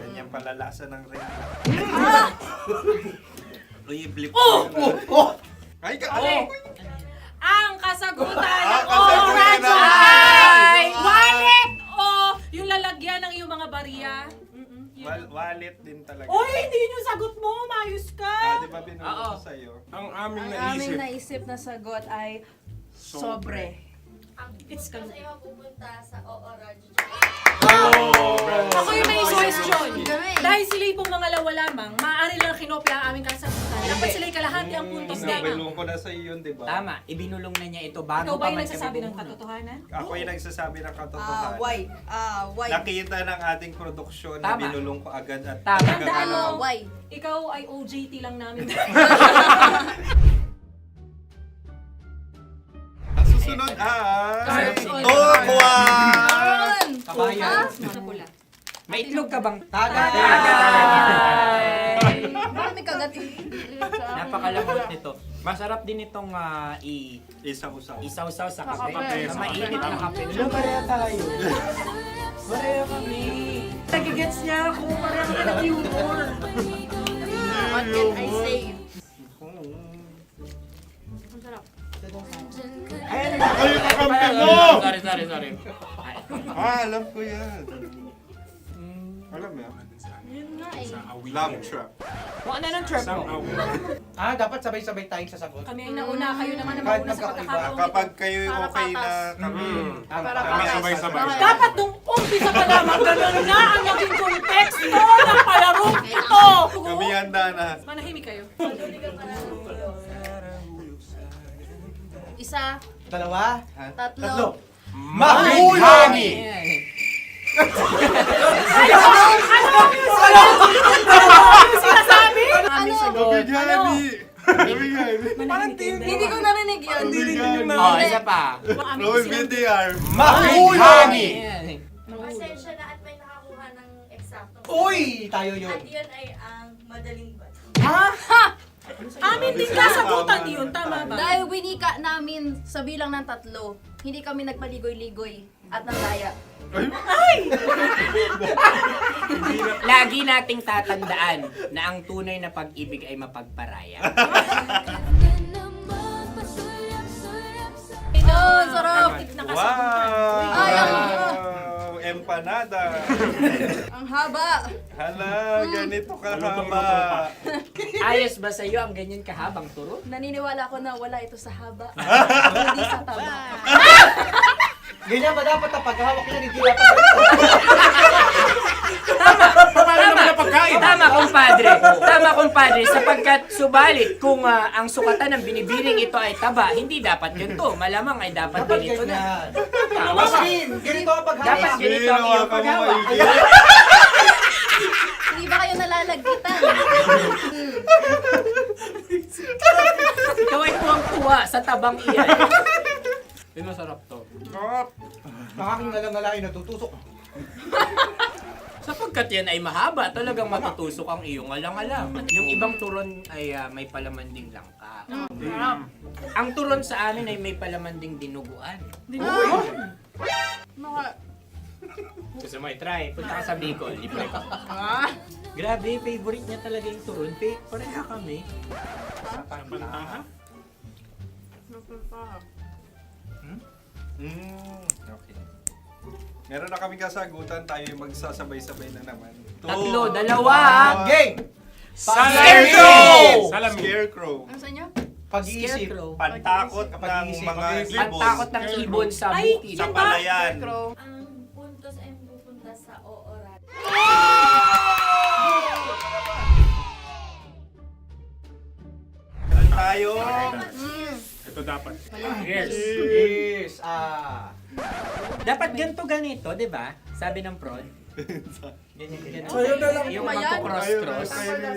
Yan yung palalasa ng rin. Uy, blip. Ay, Ang kasagutan ng kasagutan Radyo ay wallet o yung lalagyan ng iyong mga bariya. Wallet din talaga. Oy, hindi yun yung sagot mo. Mayos ka. Di ba binulong ko sa'yo? Ang aming Ang aming naisip na sagot ay sobre. It's ka. pupunta sa OO-Radyo. Ako yung may question. Dahil sila yung mga lamang, maaari lang kinopya ang aming kasagutan. Dapat sila kalahati ang puntos Hindi, nila. binulong ko na sa'yo yun, di ba? Tama, ibinulong na niya ito bago Ikaw ba yung man nagsasabi kami ng katotohanan? Ako yung nagsasabi ng katotohanan. Why? Why? Nakita ng ating produksyon na Tama. binulong ko agad at Tama. talagang Tandaan mo, Why? ikaw ay OJT lang namin. Ang susunod ay... Sunod. Tukwan! Kabayan. Sa pula. May itlog ka bang? Tagay! Marami kagat. Napakalamot nito. Masarap din itong Isaw-saw. isaw-saw sa kape. Kape. Na mainit na kape. Wala, pareha tayo. Pareha kami. Nagigets niya ako. Parang ka ng humor. What can I say? Ang sarap. Sorry. Alam ko yan. Alam mo yan? Yun nga eh. Love trap. Kung ano ng trap mo? Dapat sabay-sabay tayong sasagot. Kami ay nauna, kayo naman ang Kahit mauna sa magkakaiba. pagkakataon. Kapag kayo okay na kami. Kami sabay-sabay. Dapat nung umpisa pa lamang, ganun na ang naging konteksto ng palarong ito. Kami handa na. Manahimik kayo. Isa, Dalawa. tatlo. Mahulagi! Sinasabi? Ano? Hindi ko narinig yun. Isa pa. Roll VTR. Mahulagi! Pasensya na at may nakakuha ng eksakto. Uy! Tayo yun. At yun ay ang madaling bato. Amin din kasagutan yun, tama ba? Dahil winika namin sa bilang ng 3, hindi kami nagpaligoy-ligoy at nandaya. Lagi nating tatandaan na ang tunay na pag-ibig ay mapagparaya. Ito, sarap! Wow! Ay, Empanada. Ang haba! Hala, ganito kahaba. Ayos ba sa'yo ang ganyan kahabang turo? Naniniwala ko na wala ito sa haba. Hindi sa taba. Ganyan ba dapat ang paghawak niya? Hindi dapat Tama, kumpadre. Sapagkat subalit kung ang sukatan ng binibining ito ay taba, hindi dapat ganito. Malamang ay dapat ganito na. Ganito ang paghawak. Dapat ganito ang iyong paghawak. Hindi ba kayo nalalagkitan? Ikaw ay tuwang-tuwa sa tabang iyan. Masarap to. Ang aking nalangalay natutusok. Sapagkat yan ay mahaba, talagang matutusok ang iyong alang-alang. Yung ibang turon ay may palaman ding langka. Ang turon sa amin ay may palaman ding dinuguan. Gusto mo i-try? Punta ka sa Bicol, libre ko. Grabe, favorite niya talaga yung turon. Pareha kami. Okay. Meron na kaming kasagutan, tayo yung magsasabay-sabay na naman. Tatlo, dalawa. Game! Scarecrow! Scarecrow. Ano sa inyo? Pag-iisip. Pantakot ng mga ibon. Pantakot ng ibon sa bukid. Sa palayan. Ang puntos ay pupunta sa oorat. Tayo. Ito dapat. Yes. Dapat ganito, di ba? Sabi ng prod. Ganyan. Yung Ayan. magpo-cross-cross.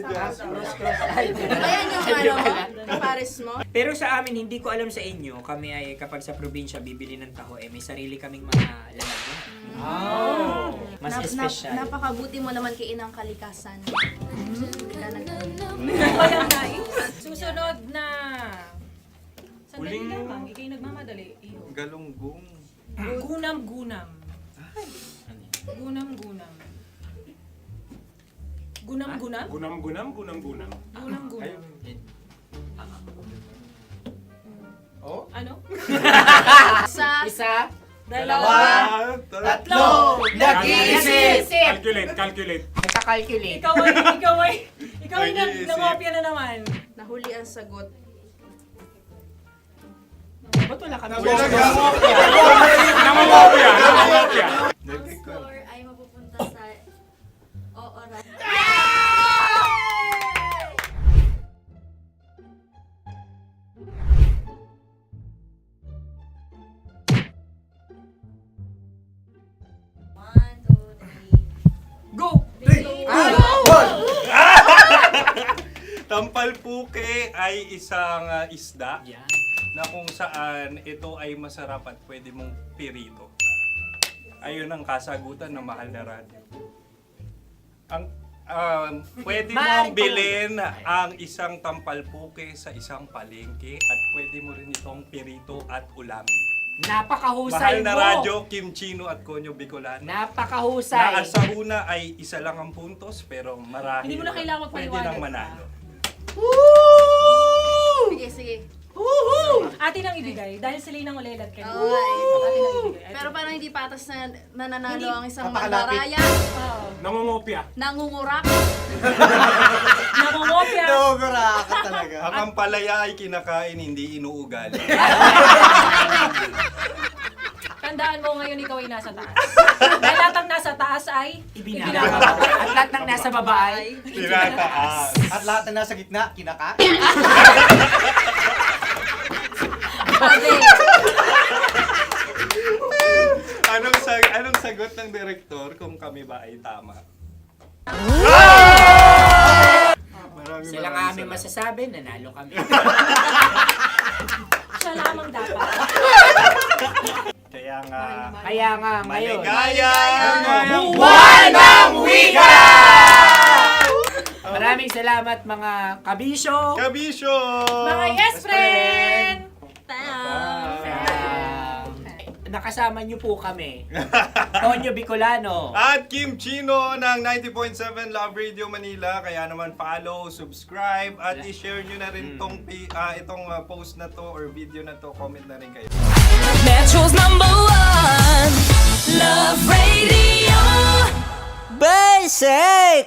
Cross-cross. Ay, Ayan yung kapares mo. Pero sa amin, hindi ko alam sa inyo, kami ay kapag sa probinsya bibili ng taho, may sarili kaming mga lalagyan. Mas espesyal. Napakabuti mo naman kay Inang Kalikasan. Susunod na. Sandali lamang, ikay nagmamadali. Iyo. Galunggong. Gunam-gunam. Gunam-gunam. Gunam-gunam? Gunam-gunam. Gunam-gunam. Oh? Ano? Isa. Dalawa. Tatlo. Nag-iisip! Calculate. Nagka-calculate. Ikaw ay nangopya na naman. Nahuli ang sagot. Ba't wala kami? Nangongopya. Ang score ay mapupunta sa oorat. Go! Tampalpuke ay isang isda Yan. na kung saan ito ay masarap at pwede mong pirito. Ayun ang kasagutan ng mahal na radyo. Ang pwede mong bilhin ang isang tampalpuke sa isang palengke at pwede mo rin itong pirito at ulamin. Napakahusay Mahal na mo! radyo, Kim Chino at Konyo Bicolano. Napakahusay! Na sa una ay isa lang ang puntos pero marahil Hindi mo na kailangan pwede magpaliwanag nang manalo. Sige, sige. Atin ang ibigay dahil sila yung nangulelat kayo. Oo nga eh. Atin ang ibigay. Pero parang hindi patas na nananalo ang isang Napakalapit. mandaraya. Nangungopia. Nangungurak. Namumopya. ka talaga. Ang ampalaya ay kinakain, hindi inuugali. Tandaan mo ngayon ikaw ay nasa taas. Dahil lahat ng nasa taas ay Ibinababa. At lahat ng nasa baba ay Tinataas. At lahat na nasa gitna, kinakain. Anong sagot ng direktor kung kami ba ay tama? Sila nga aming masasabi, nanalo kami. siya lamang dapat. Kaya nga, Ngayon. maligaya! Buwan ng Wika! Maraming salamat mga kabisyo. Kabisyo! Mga yes friend! Nakasama niyo po kami. Tonyo Bicolano. At Kim Chino ng 90.7 Love Radio Manila. Kaya naman follow, subscribe, at i-share nyo na rin itong post na to or video na to. Comment na rin kayo. Metro's #1 Love Radio. Basic!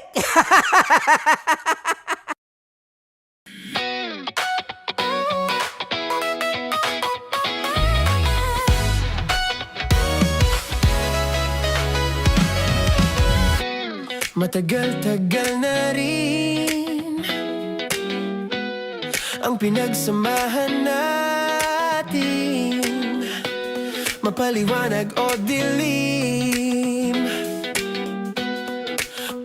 Matagal-tagal na rin ang pinagsamahan natin, mapaliwanag o dilim,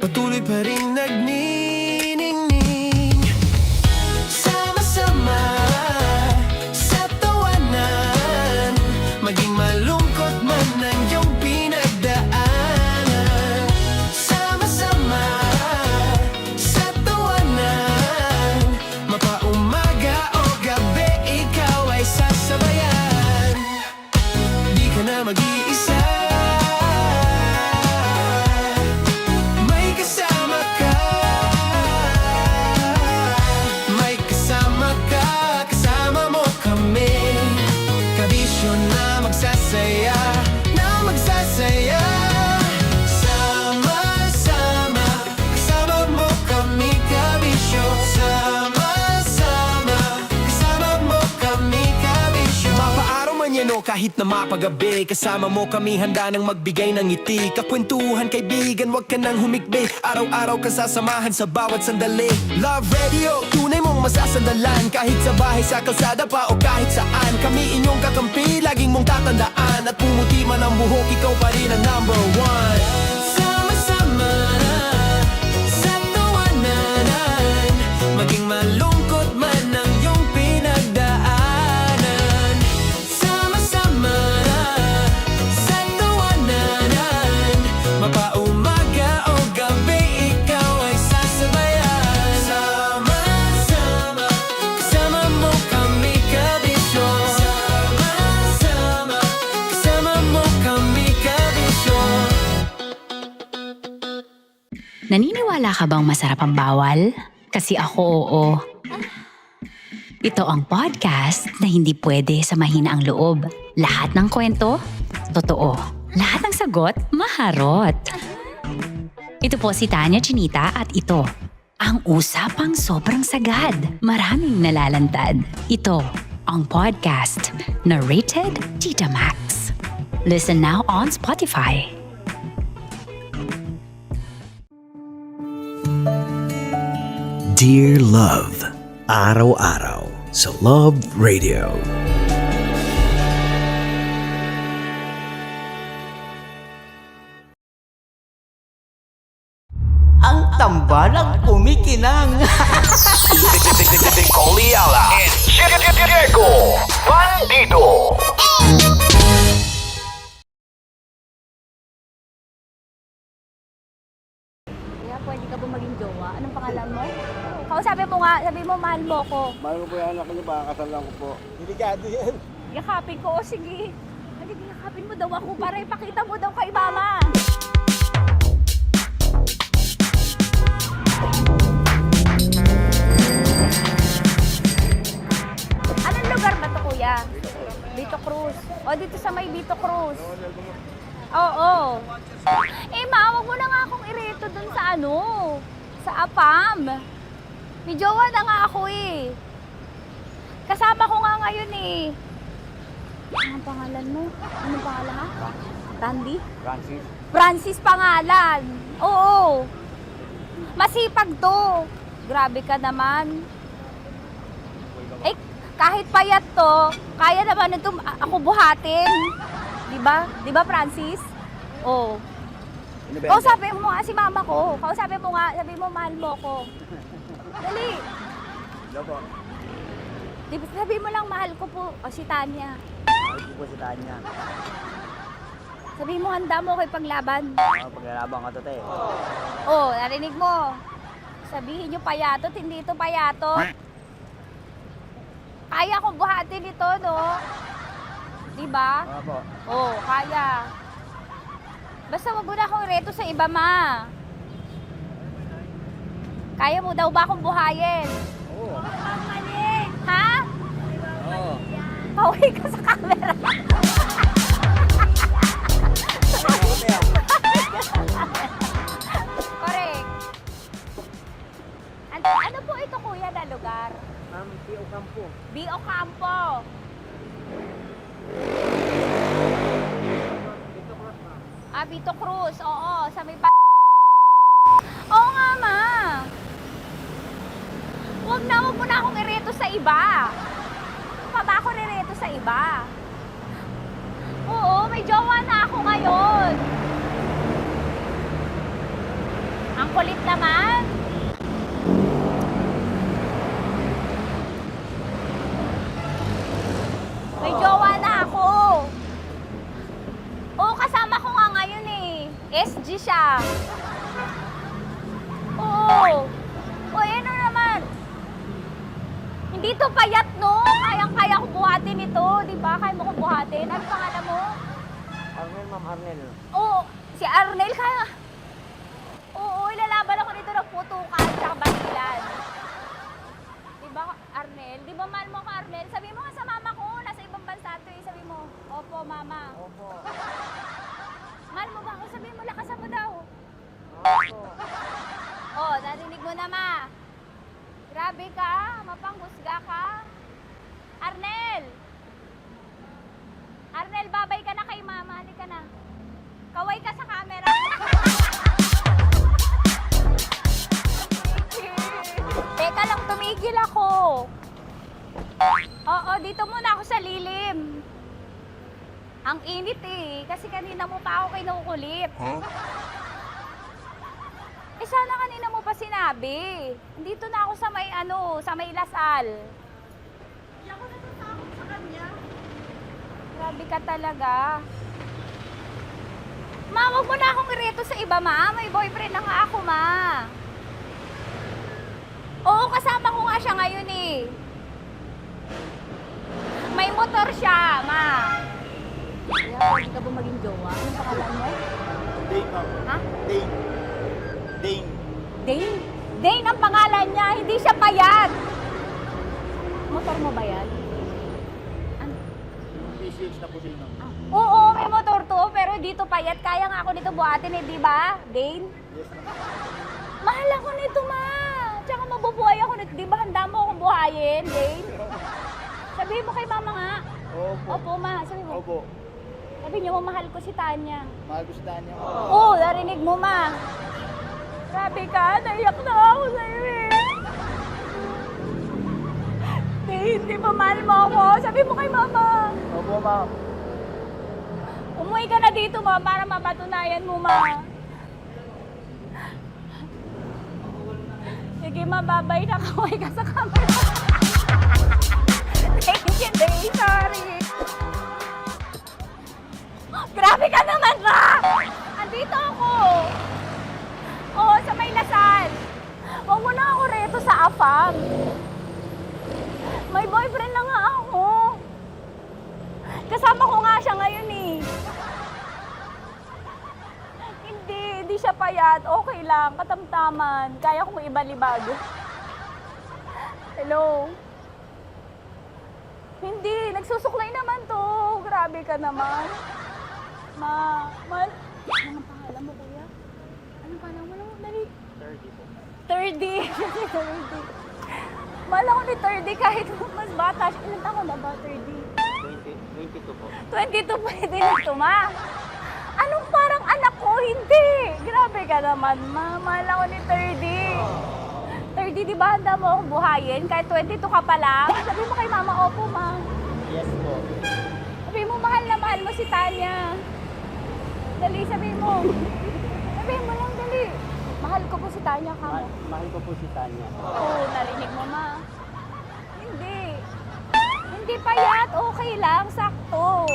patuloy pa rin nagniningning. Sama-sama sa tawanan, maging malungkot man ang iyong pinagdaanan. Sama-sama sa tawanan, mapaumaga o gabi, ikaw ay sasabayan. Di ka na mag-iisa, may kasama ka. May kasama ka, kasama mo kami. Kabisyo na magsasaya, na magsasaya. Sama-sama, kasama mo kami, kabisyo. Sama-sama, kasama mo kami, kabisyo. Mapaaraw man yan o kahit na mapagabi, kasama mo kami, handa nang magbigay ng ngiti. Kakwentuhan, kaibigan, wag ka nang humikbi. Araw-araw ka sasamahan sa bawat sandali. Love Radio, tunay mong masasandalan. Kahit sa bahay, sa kalsada pa o kahit saan, kami inyong kakampi, laging mong tatandaan. At pumuti man ang buhok, ikaw pa rin ang #1. Sama-sama sa tawanan, maging malungkot man ang iyong pinagdaanan. Sama-sama sa tawanan, mapaumaga o gabi, ikaw ay sasabayan. Sama-sama, kasama mo kami, kabisyo. Sama-sama, kasama mo kami, kabisyo. Naniniwala ka bang masarap ang bawal? Kasi ako oo. Ito ang podcast na hindi pwede sa mahina ang loob. Lahat ng kwento, totoo. Lahat ng sagot, maharot. Ito po si Tanya Chinita at ito, ang usapang sobrang sagad. Maraming nalalantad. Ito, ang podcast na rated Tita Max. Listen now on Spotify. Dear Love, araw-araw sa Love Radio. Ang tambalang kumikinang. Coliala and Diego Bandido. Kaya pwede ka ba maging jowa? Anong pangalan mo? Kausapin mo nga, sabi mo mahal mo ko. Mahal ko po yung anak niyo, pakakasal lang ko po. Delikado yan. Yakapin ko, o sige. Halika, yakapin mo daw ako para ipakita mo daw kay mama. Vito Cruz. Oo. Eh, ma, wag mo na nga akong ireto dun sa ano, sa APAM. May jowa na nga ako eh. Kasama ko nga ngayon eh. Anong pangalan mo? Anong pangalan ha? Randy? Francis. Francis pangalan. Oo. Masipag to. Grabe ka naman. Eh, kahit payat to, kaya naman ito ako buhatin. Di ba Francis? Oo. Kausapin mo nga si mama ko. Kausapin mo nga, sabi mo mahal mo ko. Dali. Hello po. Sabi mo lang mahal ko po si Tanya. Mahal ko po si Tanya. Sabi mo handa mo kay paglaban. Paglalaban ka to, te. Oh, narinig mo. Sabihin nyo payatot, hindi ito payatot. Kaya kong buhatin ito, no? Diba? Opo. Oh, kaya. Basta wag mo na akong reto sa iba, ma. Kaya mo daw ba akong buhayin? Oo. Ha? Oo. Pauwi ka sa camera. Correct. Ano po ito, kuya, na lugar? B.O. Campo. B.O. Campo. Vito Cruz. Oo, sa may Oo nga, ma. Wag mo na akong ireto sa iba. Pa ba ako nireto sa iba? Oo, may jowa na ako ngayon. Ang kulit naman. May jowa na ako. Oo, kasama ko nga ngayon eh. SG siya. Oo. O, ano naman? Hindi to payat, no? Kayang-kaya ko buhatin ito. Diba? Kaya mo kong buhatin. Ano pangalan mo? Arnel, ma'am, Arnel. Oo, si Arnel kaya. Oo, ilalaban ako nito ng putukan sa basilan. Diba, Arnel? Di ba mahal mo ka, Arnel? Sabi mo nga sa mama ko, nasa ibang bansa to eh. Sabi mo, opo, mama. Opo. Mahal mo ba ako? Sabi mo, lakasan mo daw. Opo. Oh, narinig mo na, ma. Grabe ka, mapanghusga ka. Arnel! Arnel, babay ka na kay mama. Halika na. Kaway ka sa camera. Teka lang, tumigil ako. Oo, dito muna ako sa lilim. Ang init eh, kasi kanina mo pa ako kinukulit. Huh? Eh sana kanina mo pa sinabi. Dito na ako sa may sa may Lasal. Hindi ako natatakot sa kanya. Grabe ka talaga. Ma, wag mo na akong ireto sa iba, ma. May boyfriend na nga ako, ma. Oo, kasama ko nga siya ngayon eh. May motor siya, ma. Kaya pwede ka ba maging jowa? Anong pangalan mo? Dane, ma'am. Ha? Dane. Dane. Dane? Dane ang pangalan niya, hindi siya payat. Motor mo ba yan? Ano? PCH na po din, ma'am. Oo, may motor to, pero dito payat. Kaya nga ako nito buhatin eh, di ba? Dane? Yes, ma'am. Mahal ako nito, ma. Tsaka mabubuhay ako nito. Di ba handa mo akong buhayin, Dane? Sabihin mo kay mama nga. Opo. Opo, ma. Sabi mo. Opo. Sabi niyo, mahal ko si Tanya. Mahal ko si Tanya. Oo, narinig mo, ma. Grabe ka, naiyak na ako sa'yo eh. Hindi ba mahal mo ako? Sabi mo kay mama. Opo, ma'am. Umuwi ka na dito, ma, para mapatunayan mo, ma. Sige, ma, babay na. Kaway ka sa camera. Thank you, Day. Sorry. Grabe ka naman, ma! Andito ako. Oo, sa may Lasal. Huwag mo na ako reto sa AFAM. May boyfriend na nga ako. Kasama ko nga siya ngayon eh. Hindi siya payat. Okay lang, katamtaman. Kaya kong ibalibag. Hello? Hindi, nagsusuklay naman to. Grabe ka naman. Mahal. Anong pangalan mo, kuya? Anong pangalan mo? Dali. 30. 30. Mahal ako ni 30 kahit mas bata siya. Ilan taon na ba, 30? 22 po. 22 pwede na ito, ma. Anong parang anak ko? Hindi. Grabe ka naman, ma. Mahal ako ni 30. 30, di ba handa mo akong buhayin? Kahit 22 ka pa lang. Sabi mo kay mama, opo, ma. Yes po. Sabi mo, mahal na mahal mo si Tanya. Dali, sabi mo. Sabi mo lang, dali. Mahal ko po si Tanya, ka mo. Mahal ko po si Tanya. Oo, narinig mo, ma. Hindi. Hindi payat. Okay lang, sakto.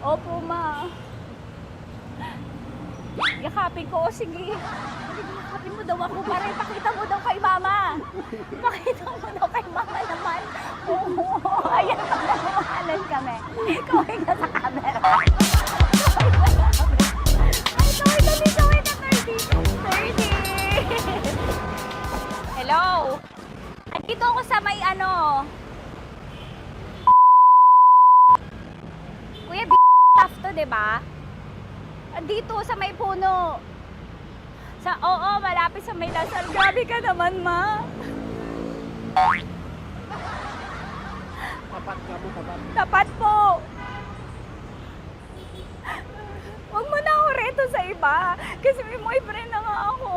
Opo, ma. Yakapin ko. O, sige. Yakapin mo daw ako para ipakita mo daw kay mama. Ipakita mo daw kay mama naman. Oo, ayan, nagmamahalan kami. Kaway ka sa camera. Ay, kaway na 30. 30. Hello. Andito ako sa may Kuya, tough to, diba? Dito sa may puno. Oo, malapit sa may Lasal. Grabe ka naman, ma. Tapat ka mo, tapat. Tapat po. Huwag mo na ako reto sa iba. Kasi may boyfriend na nga ako.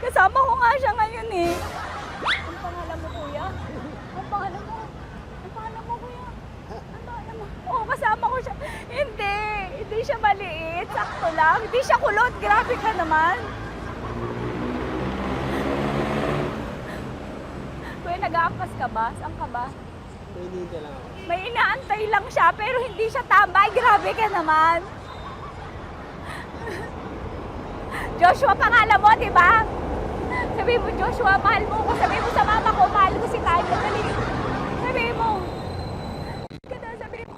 Kasama ko nga siya ngayon eh. Ang pangalan mo, kuya? Ang pangalan mo? Ang pangalan mo, kuya? Ang pangalan mo? Oo, kasama ko siya. Hindi. Hindi siya maliit. Sakto lang. Hindi siya kulot. Grabe ka naman. Kuya, nag-aangkas ka ba? Saan ka ba? Pwede lang ako. May inaantay lang siya, pero hindi siya tambay. Grabe ka naman. Joshua, pangalan mo, di ba? Sabi mo, Joshua, mahal mo ko. Sabi mo sa mama ko, mahal ko si Tanya. Dali. Sabi mo.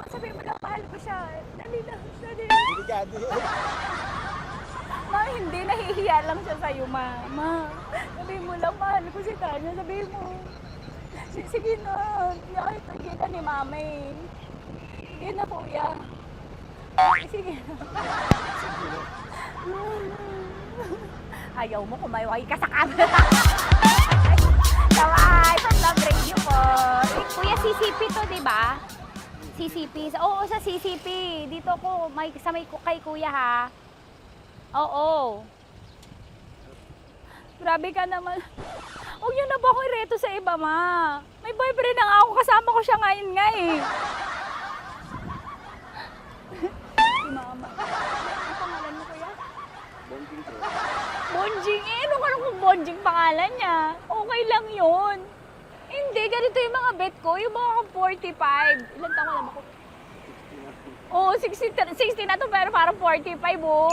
Sabi mo lang, mahal ko siya. Dali lang. Ma, hindi. Nahihiya lang siya sa'yo, ma. Sabi mo lang, mahal ko si Tanya. Sabi mo. Sige na. Kahit nakita ni mama eh. Sige na, kuya. Sige na. Ayaw mo, kumayaway ka sa camera. Kaway, from Love Radio po. Kuya, CCP to, di ba? CCP. Oo, sa CCP. Dito ko, sa may kay kuya, ha? Oo. Grabe ka naman. Huwag niyo na ba akong ireto sa iba, ma? May boyfriend na nga ako. Kasama ko siya ngayon nga, eh. Si mama. Ang pangalan mo, kuya? Bonjing po. Bonjing? Ano kung Bonjing pangalan niya? Okay lang yun. Hindi, ganito yung mga bet ko. Yung mga 45. Ilan taon alam ako? Oo, 60 na to, pero parang 45, oh.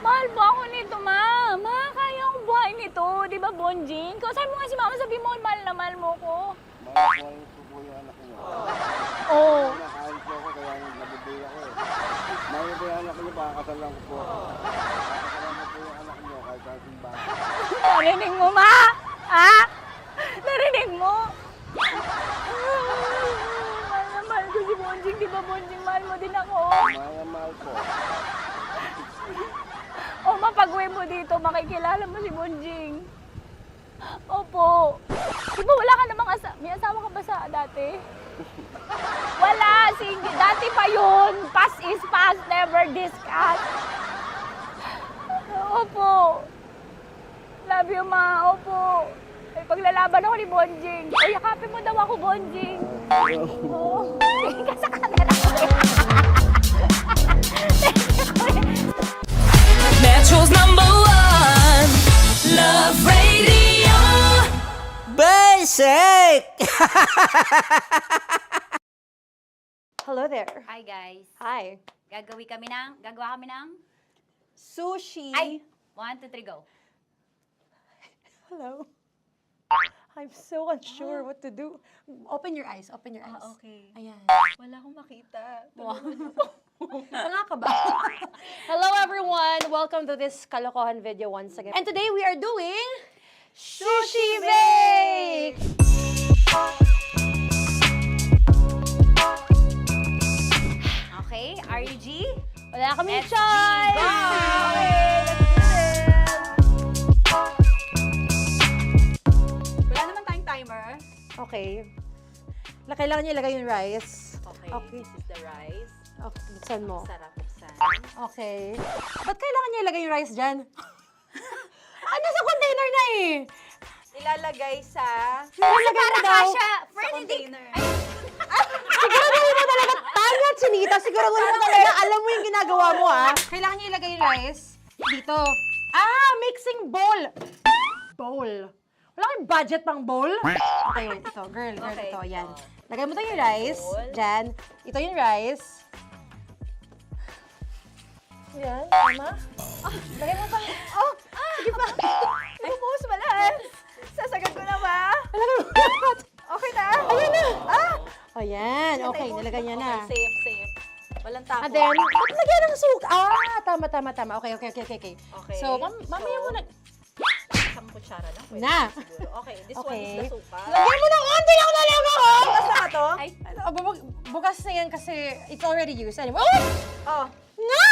Mahal ba ako nito, ma? Ma, kaya akong buhay nito. Di ba, Bonjing? Sabi mo nga si mama, sabi mo, mahal na mahal mo ko. Mahal po yung anak niyo. Oo. Nakain po ako, kaya nabibigay ako eh. Mahal po yung anak niyo, pakakasal lang ko po. Pakakasal mo po yung anak niyo, kahit sa simbahan. Narinig mo, ma? Ha? Narinig mo? Mahal na mahal ko si Bonjing. Di ba, Bonjing, mahal mo din ako? Mahal po. O, mapag-uwi mo dito, makikilala mo si Bonjing. Opo. Di ba wala ka namang may asawa ka ba sa dati? Wala, sige. Dati pa yun. Past is past, never discuss. Opo. Love you, ma. Opo. Ay, paglalaban ako ni Bonjing. O, yakapin mo daw ako, Bonjing. Oo. Sige ka sa camera. Metro's #1 Love Radio. Basic! Hello there. Hi, guys. Hi. Gagawa kami ng Sushi. Ay! 1, 2, 3, go. Hello. I'm so unsure what to do. Open your eyes. Open your eyes. Okay. Ayan. Wala akong makita. Tanga ka ba? Hello everyone! Welcome to this kalokohan video once again. And today we are doing Sushi Bake! Okay, RG? Wala kaming SG, choice! go! Okay, let's do this! Wala naman tayong timer. Okay. Kailangan niyo ilagay yung rice. Okay, Okay. this is the rice. Okay, buksan mo. Sarap buksan. Okay. Ba't kailangan niyo ilagay yung rice dyan? Nasa container na eh! Ilalagay sa Ilalagay mo daw. container. Siguraduhin mo talaga, Tanya at Chinita, siguraduhin mo talaga, alam mo yung ginagawa mo Kailangan niyo ilagay yung rice dito. Mixing bowl. Bowl. Wala kayong budget pang bowl? Okay, wait, ito, girl, Okay, ito, yan. ito. Lagay mo to yung rice, Bowl. dyan. Ito yung rice. Yan, tama? Lagay mo pa. Sige pa. Ay, boss, malas. Sasagad ko na ba? Lagay mo. Okay na. Ayan na. Ayan, okay, nilagay niya na. Okay, safe. Walang tapo. And then, ba't lagyan ng suka? Tama. Okay. Okay. So, mamaya mo na. Isang kutsara lang. Pwede Na. siguro. Okay, this one Okay. is the suka. Lagyan mo ng onti lang talaga ko! Bukas na ka to? Ay, bukas na yan kasi it's already used. Anyway. Oh. Nga!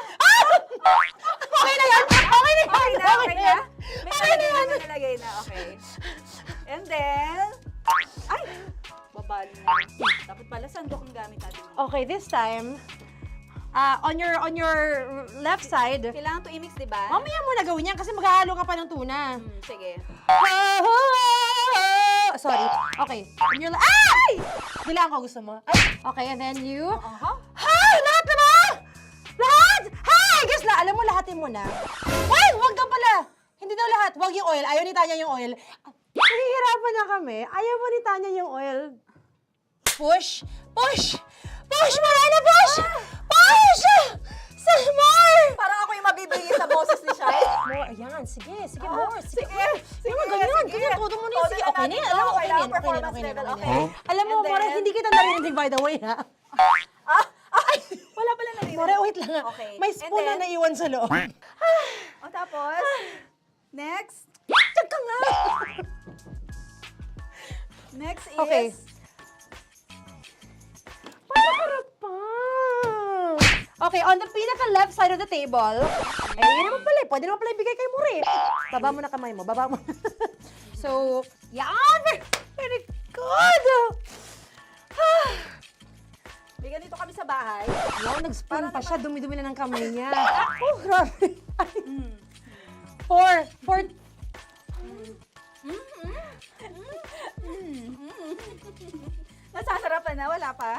Okay na yan! Okay na yan! Okay na? May Okay na yan! nalagay na, okay. And then, ay! Babali na. Dapat pala sandok ang gamit natin. Okay, this time, on your left side, Kailangan to i-mix, di ba? mamaya mo na gawin yan kasi maghahalo ka pa ng tuna. Sige. Sorry. Okay. On your ay! Bilang ko gusto mo. Ay, okay, and then you... Hay! Lahat na ba? Lahat! Hay! Guys, alam mo, lahatin mo na. Ay! Wag daw pala! Hindi daw lahat. Wag yung oil. Ayaw ni Tanya yung oil. Nahihirapan na kami. Ayaw mo ni Tanya yung oil. Push! Push! Push! Marana, push! Push! Some more! Parang ako yung mabibigay sa boses ni Shai. More. Ayan. Sige. Sige, more. Sige. Sige, Ganyan. sige. Ganyan. Todo mo na. Todo Sige. na Okay na natin yan. to. Alam mo, okay na yan. Kailangan Okay na yan. performance Okay na yan. level, Okay na yan. okay. Alam mo, And then- More, hindi kita narinig by the way, ha? Wala pala narinig. More, wait lang. Okay. May And spoon na then- naiwan sa loob. O tapos, next. Tiyag ka nga. Next is... Okay. Panakarap pa. Okay, on the pinaka-left side of the table, yun naman pala, pwede naman pala ibigay kay More. Baba mo na kamay mo, baba mo. So, yan! Very good! May ganito kami sa bahay. Wow, nag-spoon pa siya, dumi-dumi na ng kamay niya. Oh, grabe. Four. Nasasarapan na, wala pa.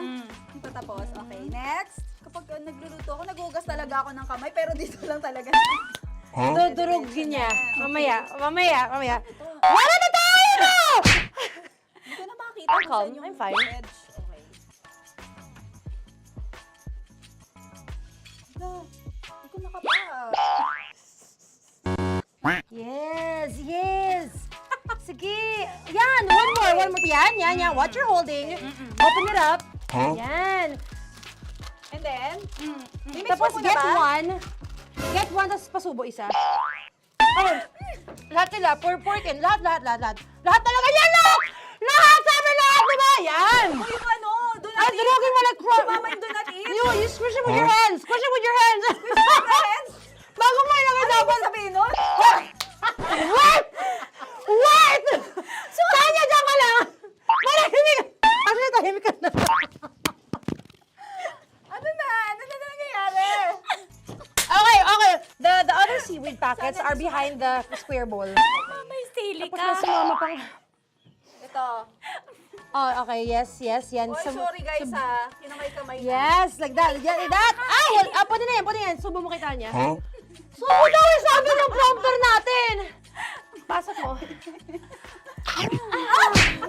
Patapos. Okay, next. Kapag nagluluto ako, nagugas talaga ako ng kamay, pero dito lang talaga. Dudurugin niya. Mamaya. Wala na tayo! Hindi ko na makita I'm kung calm. saan yung I'm fine. edge. Okay. Hindi ko nakapa. Yes. Sige. Yan, one more. Yan. What you're holding. Open it up. Yan. And then, mimix Tapos mo get na ba? one. Get one, tapos pasubo isa. Oh, lahat sila. Pour in. Lahat. Lahat talaga yan, lahat! Lahat! Sabi lahat, diba? Yan! O yung ano, do not Ay, eat. durugin mo like Sumama yung do not eat. You squish it with your hands. Squish it with your hands. Friends, Bago mo ilagay ano dapat. ibig sabihin nun? Wait! Tanya, dyan ka lang! Manahimik! Actually, tahimik ka na. Ano na nangyayari? Okay. The other seaweed packets are behind the square bowl. May sili Tapos ka. na sumama pang... Ito. Oh, okay. Yes. Yan. Oy, sorry guys ha. Kinamay-kamay na. Yes, like that. Ay! Pwede na yan. Subo mo kay Tanya. Subo daw yung sabi ng prompter natin. Pasok mo.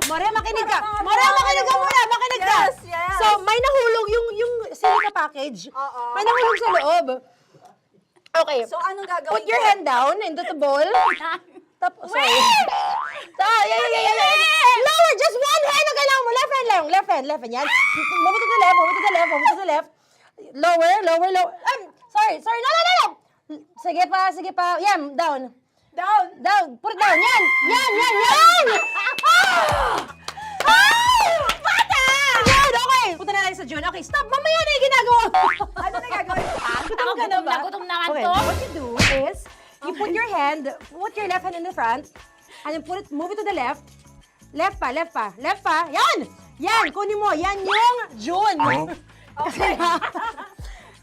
More, makinig ka. Makinig ka. Yes. So, may nahulog yung silica package. Oo. May nahulog sa loob. Okay. So, anong gagawin Put your ko? hand down into the bowl. Tapos, sorry. Yeah. Lower, just one hand ang kailangan mo. Left hand. Yan. Move it to the left. Lower. Sorry. No. Sige pa. Yan, down. Put it down. Yan. Bata! Yan, okay. punta na tayo sa June. Okay, stop! Mamaya na yung ginagawa mo! Ano na gagawin? Gutom ka na ba? Gutom na nga Okay, to. what you do is, you put your left hand in the front, and then move it to the left. Left pa. Yan! Yan! Kunin mo. Yan yung June. Kasi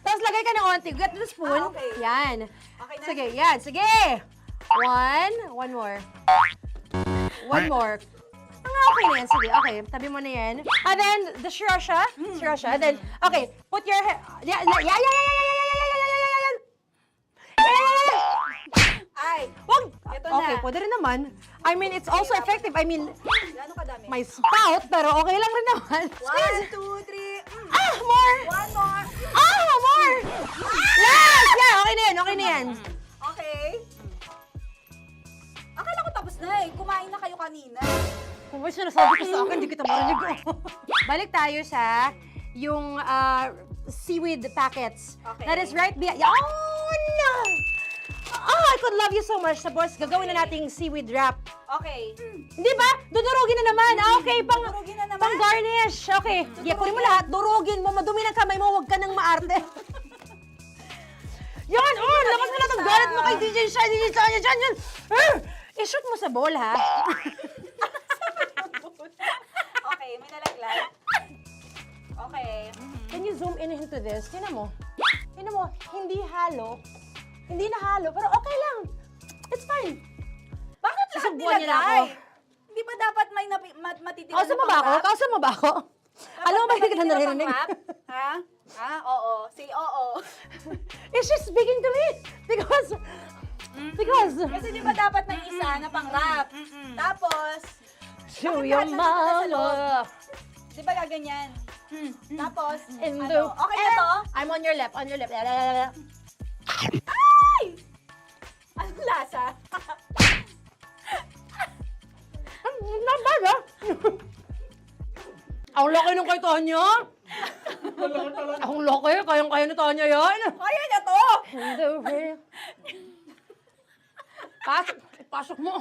tapos lagay ka ng onti. Get the spoon. Okay. Yan. Okay na? Sige, yan. Sige. One more. One more. Okay na yan. Sige, okay. Tabi mo na yan. And then, the sriracha. And then, okay. Put your head. Yan. Ay, Wag! Ito na. Okay, pwede rin naman. I mean, it's also effective. I mean, gano'ng kadami? may spout, pero okay lang rin naman. 1, 2, 3. More! 1 more. More! Yes! Yeah, okay na yan. Okay. Akala ko tapos na eh. Kumain na kayo kanina. Kung may sinasabi ko sa akin, hindi kita marinig. Balik tayo sa yung seaweed packets. Okay. That is right behind. Yun! Oh, I could love you so much. Tapos, gagawin na nating seaweed wrap. Okay. Hindi ba? Dudurugin na naman. Okay, Dudurugin na naman? pang garnish. Okay. Yeah, kunin mo lahat. Durugin mo. Madumi ng kamay mo. Huwag ka nang maarte. Yan! Oh, lakas na lang ang galit mo kay DJ Shine. Yan. I-shoot mo sa bowl, ha? Okay, may nalaglag. Okay. Can you zoom in into this? Tingnan mo. Hindi halo. Hindi na halo, pero okay lang. It's fine. Bakit lahat Susubuan niya na ako. nilagay? Hindi ba dapat may matitira Kausa mo ba ako? Alam mo ba hindi kita naririnig? Ha? Oo. Say oo. Is she speaking to me? Because... Kasi di ba dapat may isa na pang-rap? Tapos, To your mama. di ba gaganyan? Tapos, In ano? the... Okay na to? I'm on your left. Ay! Anong lasa? Not bad, ah. Ang laki nung kay Tonya. Ang laki. Kayang-kaya ni Tonya yan. Kaya niya to! Pasok mo.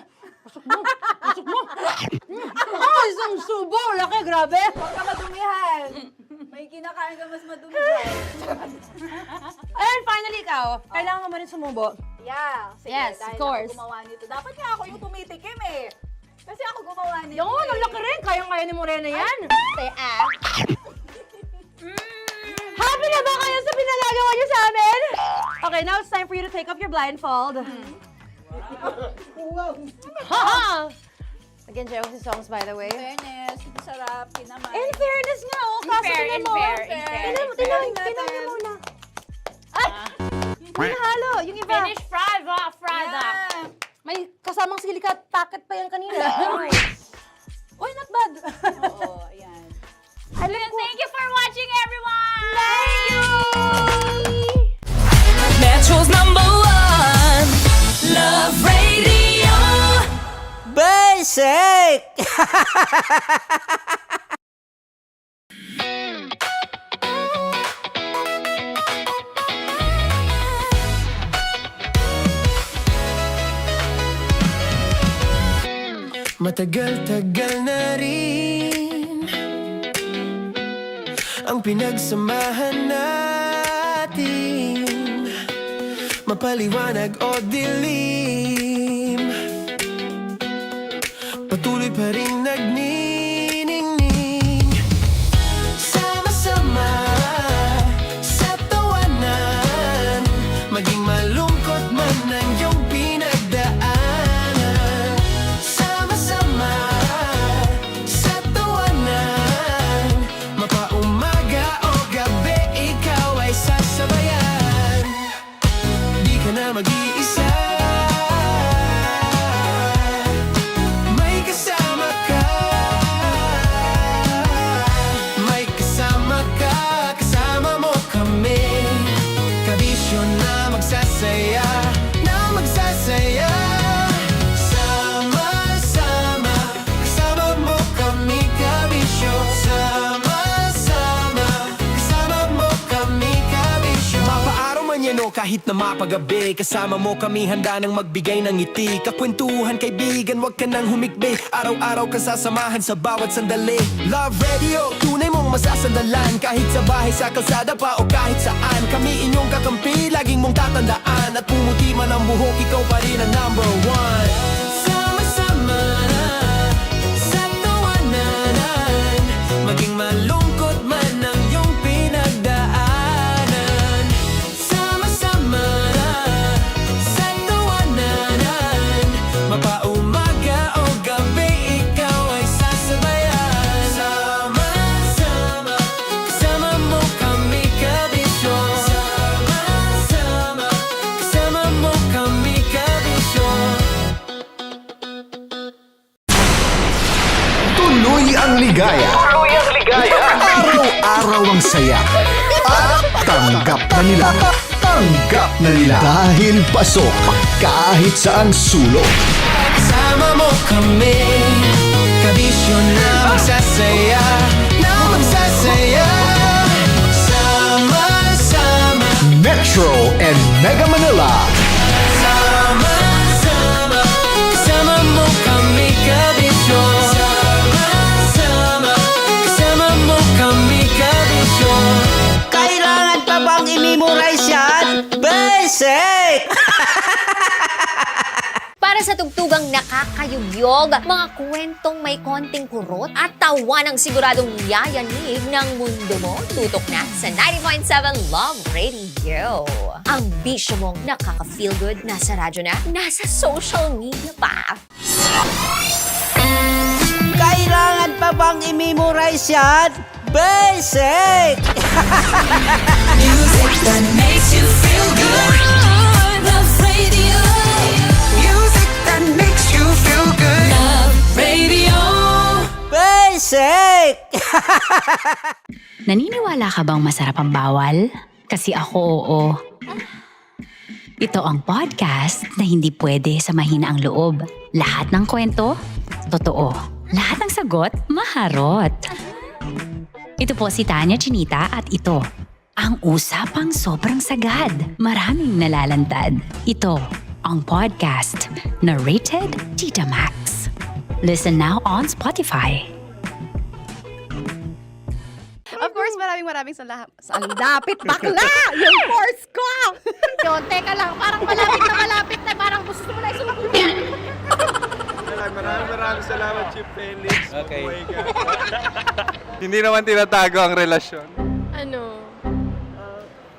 Isang subo. Laki, grabe. Huwag ka madumihan. May kinakain ka mas madumi dyan. And finally, ikaw. Kailangan mo rin sumubo. Yeah. Sige, Yes, dahil of course. ako gumawa nito. Dapat nga ako yung tumitikim eh. Kasi ako gumawa nito. Yun, ang laki rin. Kayang-kaya ni Morena yan. Happy na ba kayo sa pinagagawa niyo sa amin? Okay, now it's time for you to take off your blindfold. Again, Jay Oxy songs, by the way. Fairness, sarap, kinamay. In fairness nga, oh. Kaso tingnan mo. Tingnan mo muna. Ay! Hindi nahalo. Yung iba. Finish Frada. May kasamang silika at packet pa yan kanina. Uy, not bad. Oo, ayan. Thank you for watching, everyone! Thank you! Metro's #1 Love Radio. Basic! Matagal-tagal na rin ang pinagsamahan natin, mapaliwanag o dilim, patuloy pa rin nagniningning. Sama-sama sa tawanan, maging malungkot man ang iyong pinagdaanan. Sama-sama sa tawanan, mapaumaga o gabi, ikaw ay sasabayan. Di ka na mag-iisa, may kasama ka. May kasama ka, kasama mo kami. Kabisyo na magsasaya, na magsasaya. Sama-sama, kasama mo kami, kabisyo. Sama-sama, kasama mo kami, kabisyo. Mapaaraw man yan o kahit na mapagabi, kasama mo kami, handa nang magbigay ng ngiti. Kakwentuhan, kaibigan, wag ka nang humikbi. Araw-araw ka sasamahan sa bawat sandali. Love Radio, tunay mo inyong masasandalan. Kahit sa bahay, sa kalsada pa o kahit saan, kami inyong kakampi, laging mong tatandaan. At pumuti man ang buhok, ikaw pa rin ang number one. Sama-sama na sa tawanan, maging malungkot man ang iyong pinagdaanan. Sama-sama na sa tawanan, mapaumaga o gabi, ikaw ay sasabayan. Sama-sama, kasama mo kami kabisyo. Sama-sama, kasama mo kami kabisyo. Tuloy ang ligaya. Araw-araw ang saya. At tanggap na nila. Tanggap na nila. Dahil pasok kahit saang sulok. Sama mo kami, kabisyo na magsasaya, na magsasaya. Sama-sama, Metro and Mega Manila. sama-sama, kasama mo kami kabisyo. Sama-sama, kasama mo kami kabisyo. Kailangan pa bang i-memorize yan? Basic! Para sa tugtugang nakakayugyog, mga kwentong may konting kurot at tawa ng siguradong yayanig ng mundo mo, tutok na sa 90.7 Love Radio. Ang bisyo mong nakaka-feel good, nasa radyo na, nasa social media pa. Kailangan pa bang i-memorize yan? Basic! Music that makes you feel good. Love Radio. Music that makes you feel good. Love Radio. Basic! Naniniwala ka bang masarap ang bawal? Kasi ako oo. Ito ang podcast na hindi pwede sa mahina ang loob. Lahat ng kwento, totoo. Lahat ng sagot, maharot. Ito po si Tanya Chinita at ito, ang usapang sobrang sagad. Maraming nalalantad. Ito, ang podcast na Rated Tita Max. Listen now on Spotify. Of course, maraming salamat. Lapit bakla! Yung course ko! Yun, teka lang, parang malapit na, parang gusto mo na isulat. Maraming salamat, Chief Felix. Okay. Oh my God. Hindi naman tinatago ang relasyon. Ano?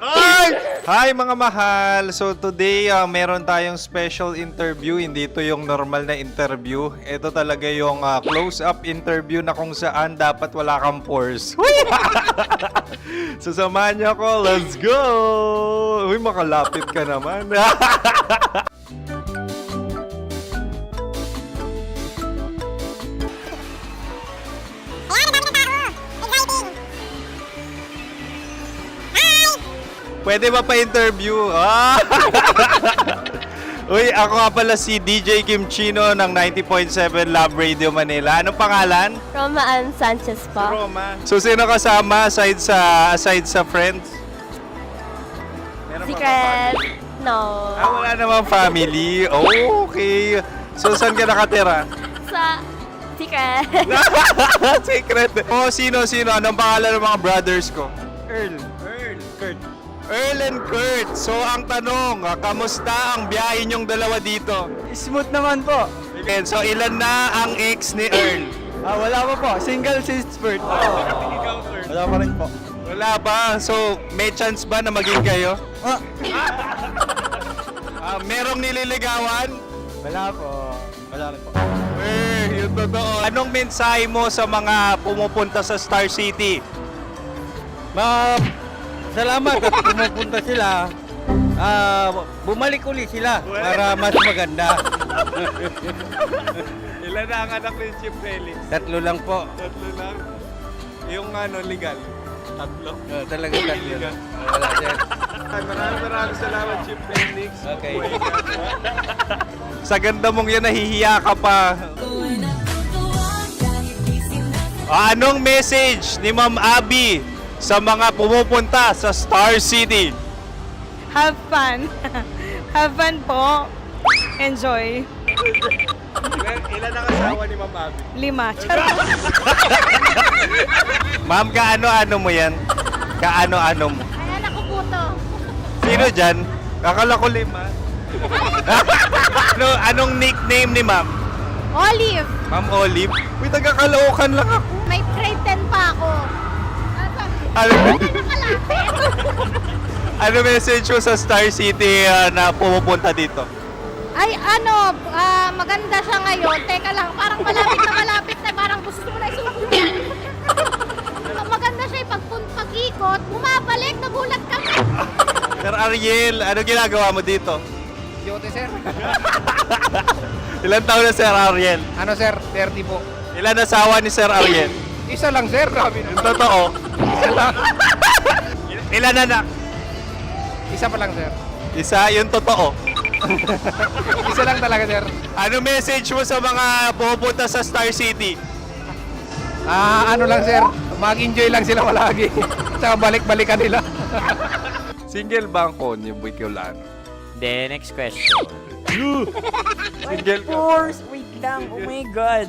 Ay! Hi mga mahal! So today, meron tayong special interview. Hindi ito yung normal na interview. Ito talaga yung close-up interview na kung saan dapat wala kang pores. So samahan niyo ako. Let's go! Uy, makalapit ka naman. Pwede ba pa-interview? Ah! Uy, ako nga pala si DJ Kim Chino ng 90.7 Love Radio Manila. Anong pangalan? Roma Ann Sanchez po. Roma. So, sino kasama aside sa friends? Meron ba Secret. family? No. Ah, wala namang family. Oh, okay. So, saan ka nakatira? Sa Secret. Secret. Oh, sino? Anong pangalan ng mga brothers ko? Kurt. Earl and Kurt. So, ang tanong, kamusta ang biyahe niyong dalawa dito? Smooth naman po. Okay, so, ilan na ang ex ni Earl? Wala pa po. Single since birth. Wala pa rin po. Wala pa. So, may chance ba na maging kayo? Merong nililigawan? Wala po. Wala rin po. Yung totoo. Anong mensahe mo sa mga pumupunta sa Star City? Salamat at pumupunta sila. Bumalik uli sila para mas maganda. Ilan na ang anak ni Chief Felix? 3 lang po. 3 lang? Yung legal? 3? Talaga 3 yun. Wala siya. Maraming salamat, Chief Felix. Okay. Sa ganda mong yan, nahihiya ka pa. Anong message ni Ma'am Abby sa mga pumupunta sa Star City? Have fun. Have fun po. Enjoy. Ilan ang asawa ni Ma'am Abby? 5. Charot. Ma'am, kaano-ano mo yan? Kaano-ano mo? Ay, anak ko po to. Sino dyan? Akala ko 5. Anong nickname ni Ma'am? Olive. Ma'am Olive? Uy, taga-Caloocan lang ako. May grade 10 pa ako. Ano, Nakalapit. ano message mo sa Star City na pumupunta dito? Ay, maganda siya ngayon. Teka lang, parang malapit na, parang gusto mo na isuot. Maganda siya pag-ikot, bumabalik, nagulat kami. Sir Ariel, ano ginagawa mo dito? Yote, sir. Ilan taon na Sir Ariel? Ano, sir? 30 po. Ilan asawa ni Sir Ariel? Isa lang, sir. Grabe Yung totoo. Isa lang. Ilan anak? Isa pa lang, sir. Isa, yung totoo. Isa lang talaga, sir. Ano message mo sa mga pupunta sa Star City? Ano lang, sir. Mag-enjoy lang sila palagi. Tsaka balik-balikan nila. Single ba ang Konyo Bicolano? Then, next question. Single ka? Wait lang. Oh my God.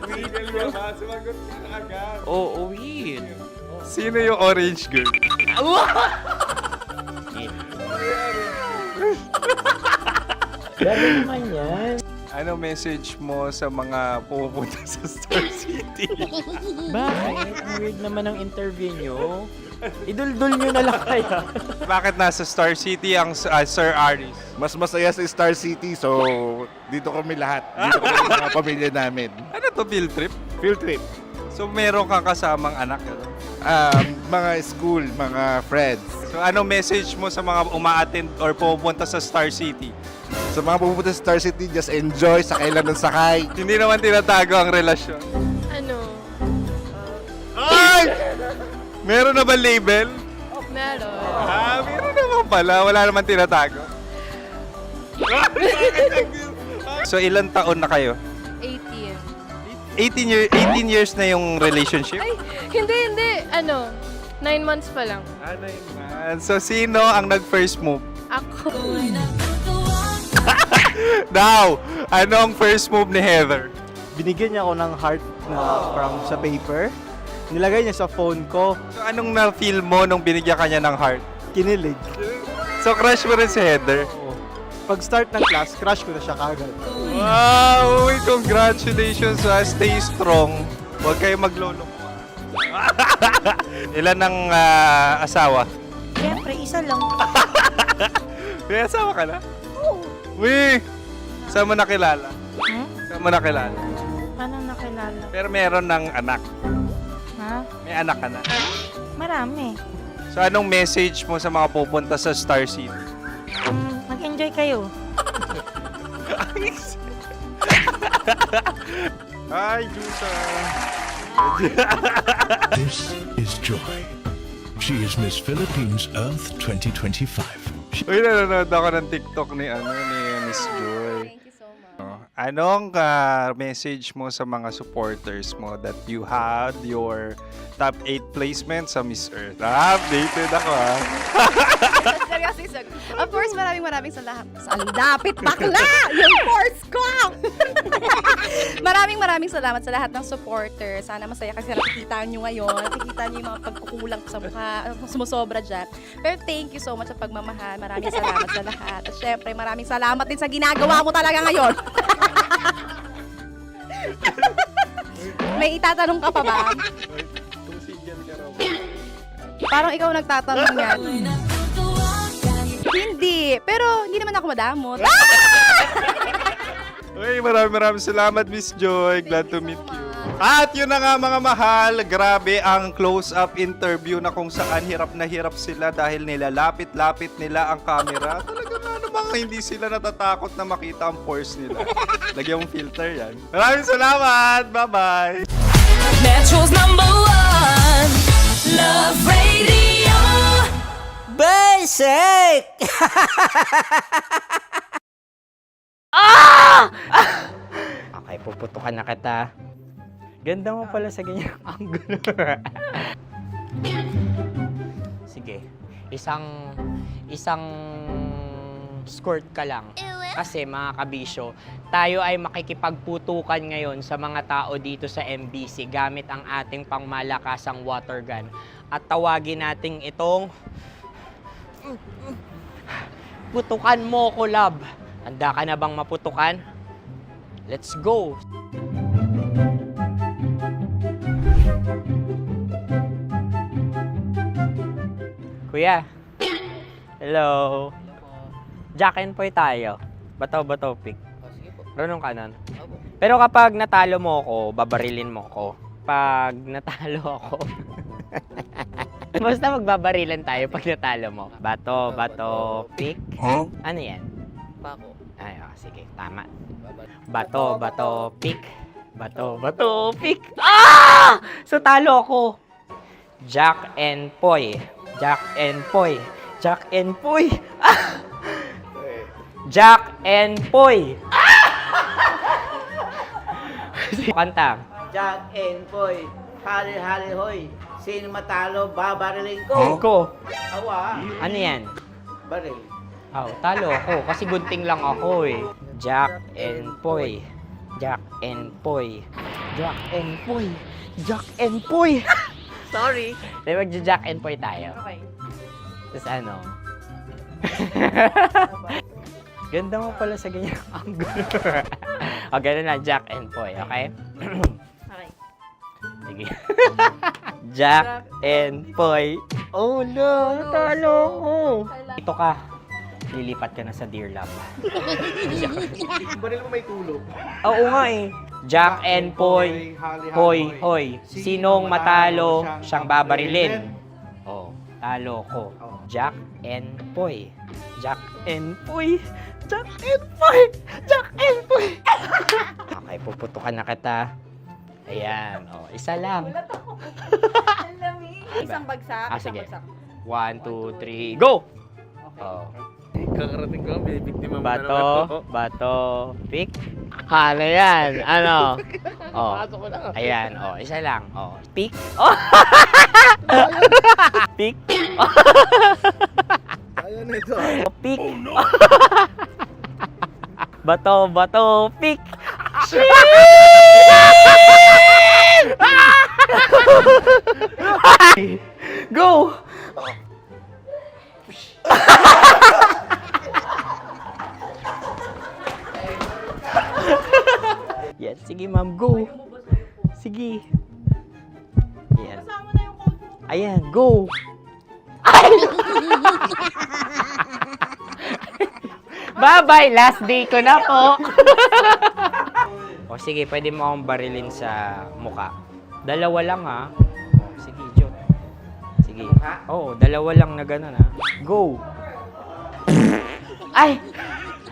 Single ka ba? Sumagot ka na agad. Oo, wait. Sino yung orange girl? Grabe naman yan. Ano message mo sa mga pupunta sa Star City? Bakit? Ang weird naman ang interview nyo. Idul-dul nyo na lang kaya. Bakit nasa Star City ang Sir Aris? Mas masaya sa Star City, so dito kami lahat. Dito kami mga pamilya namin. Ano to, field trip? Field trip. So meron kang kasamang anak? Ano? Mga school, mga friends. So ano message mo sa mga uma-attend or pupunta sa Star City? Sa mga pupunta sa Star City, just enjoy, sakay lang ng sakay. Hindi naman tinatago ang relasyon. Ano? Ay! Meron na ba label? Meron. Meron naman pala. Wala naman tinatago. So ilan taon na kayo? 18. 18 years na yung relationship? Ay, hindi. 9 months pa lang. 9 months. So sino ang nag-first move? Ako. Now, anong first move ni Heather? Binigyan niya ako ng heart na from sa paper. Nilagay niya sa phone ko. So anong na-feel mo nung binigyan ka niya ng heart? Kinilig. So crush mo rin si Heather? Pag start ng class, crush ko na siya kagad. Wow! Uy, congratulations! Stay strong. Huwag kayo maglolo. Ilan ang asawa? Siyempre, isa lang. May asawa ka na? Uy! Saan mo nakilala? Saan mo nakilala? Paano nakilala? Pero meron ng anak. Ha? May anak ka na. Marami. So anong message mo sa mga pupunta sa Star City? Mag-enjoy kayo. Hi, Jusa! This is Joy. She is Miss Philippines Earth 2025. Uy, nanonood ako ng TikTok ni Miss Joy. Thank you so much. Anong message mo sa mga supporters mo that you had your top 8 placement sa Miss Earth? Updated ako Seryoso, of course, maraming salamat. Sa lapit bakla! Yung course ko! maraming salamat sa lahat ng supporter. Sana masaya kasi nakikita nyo ngayon. Nakikita nyo yung mga pagkukulang sa mukha, sumusobra dyan. Pero thank you so much sa pagmamahal. Maraming salamat sa lahat. At syempre, maraming salamat din sa ginagawa mo talaga ngayon. May itatanong ka pa ba? Parang ikaw nagtatanong yan. Hindi. Pero hindi naman ako madamot. Uy, maraming salamat, Miss Joy. Glad to meet you. At yun na nga mga mahal, grabe ang close-up interview na kung saan hirap na hirap sila dahil nilalapit-lapit nila ang camera. Talaga nga namang hindi sila natatakot na makita ang pores nila. Lagyan mong filter yan. Maraming salamat! Bye-bye! Metro's #1 Love Radio. Basic! Okay, puputukan na kita. Ganda mo pala sa ganyang angulo. Sige. Isang skirt ka lang. Kasi mga kabisyo, tayo ay makikipagputukan ngayon sa mga tao dito sa MBC gamit ang ating pangmalakasang water gun. At tawagin natin itong putukan mo ko, love. Handa ka na bang maputukan? Let's go! Kuya. Hello. Jack and Poy tayo. Bato-bato pick. Runong kanan. Pero kapag natalo mo ako, babarilin mo ako. Pag natalo ako, basta magbabarilan tayo pag natalo mo. Bato, pick. Ano yan? Pako. Ay, sige, tama. Bato, pick. Bato, pick. Ah! So talo ako. Jack and Poy. Jack and Poy. Jack and Poy. Ah! Jack and Poy. Kanta. Jack and Poy, hali-hali hoy. Sino matalo, babariling ko. Ko. Awa. Ano yan? Baril. Oh, talo ako kasi gunting lang ako eh. Jack and Poy. Jack and Poy. Jack and Poy. Jack and Poy. Sorry. Di ba Jack and Poy tayo? Okay. Tapos ano? Ganda mo pala sa ganyan angulo. O, ganun na, Jack and Poy, okay? Okay. Sige. Jack and Poy. Oh no, natalo ko. Ito ka. Lilipat ka na sa Dear Love. Baril mo may tulog. Oo nga eh. Jack and Poy. Hoy, hoy. Sinong matalo, siyang babarilin. Oh, talo ko. Jack and Poy. Jack and Poy. Jack and Poy. Jack and Poy. Okay, puputukan na kita. Ayan. Oh, isa lang. Isang bagsak. Ah, isang sige. bagsak. 1, 2, 3, go! Oh. Kakarating ko, may biktima mo na naman to. Bato, pick. Ano yan? Ano? Oh. Pasok ko na. Ayan, oh, isa lang. Oh, pick. Oh. Pick. Ayan ito. Pick. Bato, pick. Go! Yan, sige ma'am, go. Sige. Yan. Ayan, go. Bye-bye, last day ko na po. O sige, pwede mo akong barilin sa muka. Dalawa lang ha. O, sige, Jot. Sige. Oo, dalawa lang na gano'n ha. Go. Ay!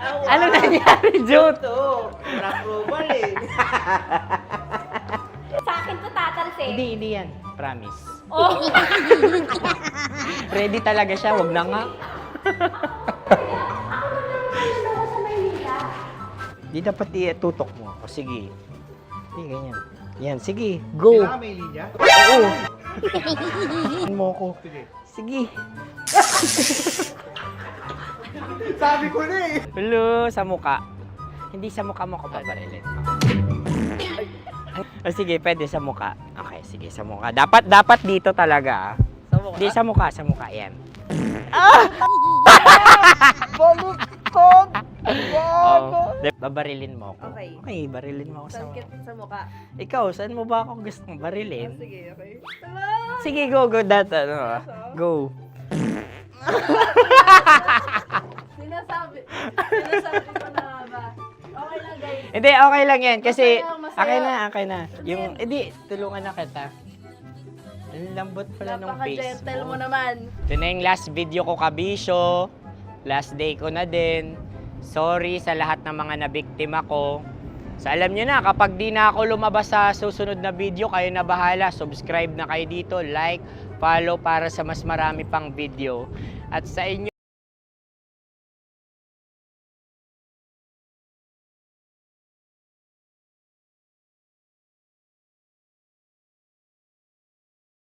Ano nangyari, Jot? Approval eh. Sa akin to tatalsin. Hindi yan. Promise. Oh. Ready talaga siya, wag na nga. Di dapat itutok mo. O sige. Hindi, ganyan. Yan, sige. Go. Kailangan may linya? Oo. Mo ko. Sige. Sabi ko na eh. Hello, sa muka. Hindi sa muka mo ko babarilin. O sige, pwede sa muka. Okay, sige, sa muka. Dapat dito talaga. Sa mukha? Hindi, sa muka, yan. Baluktot! Oh, babarilin mo ako. Okay. Okay, barilin mo ako sa Sakit sa mukha. Ikaw, saan mo ba ako gustong barilin? Sige, okay. Sige, go, that, ano, go. Sinasabi ko na ba? Okay lang, guys. Hindi, okay lang yan. Kasi, Masaya, masaya. okay na. Yung, hindi, tulungan na kita. Ang lambot pala ng face Napaka-gentle mo. mo naman. Ito na yung last video ko, kabisyo. Last day ko na din. Sorry sa lahat ng mga nabiktima ko. So, alam nyo na, kapag di na ako lumabas sa susunod na video, kayo na bahala. Subscribe na kayo dito, like, follow para sa mas marami pang video. At sa inyo,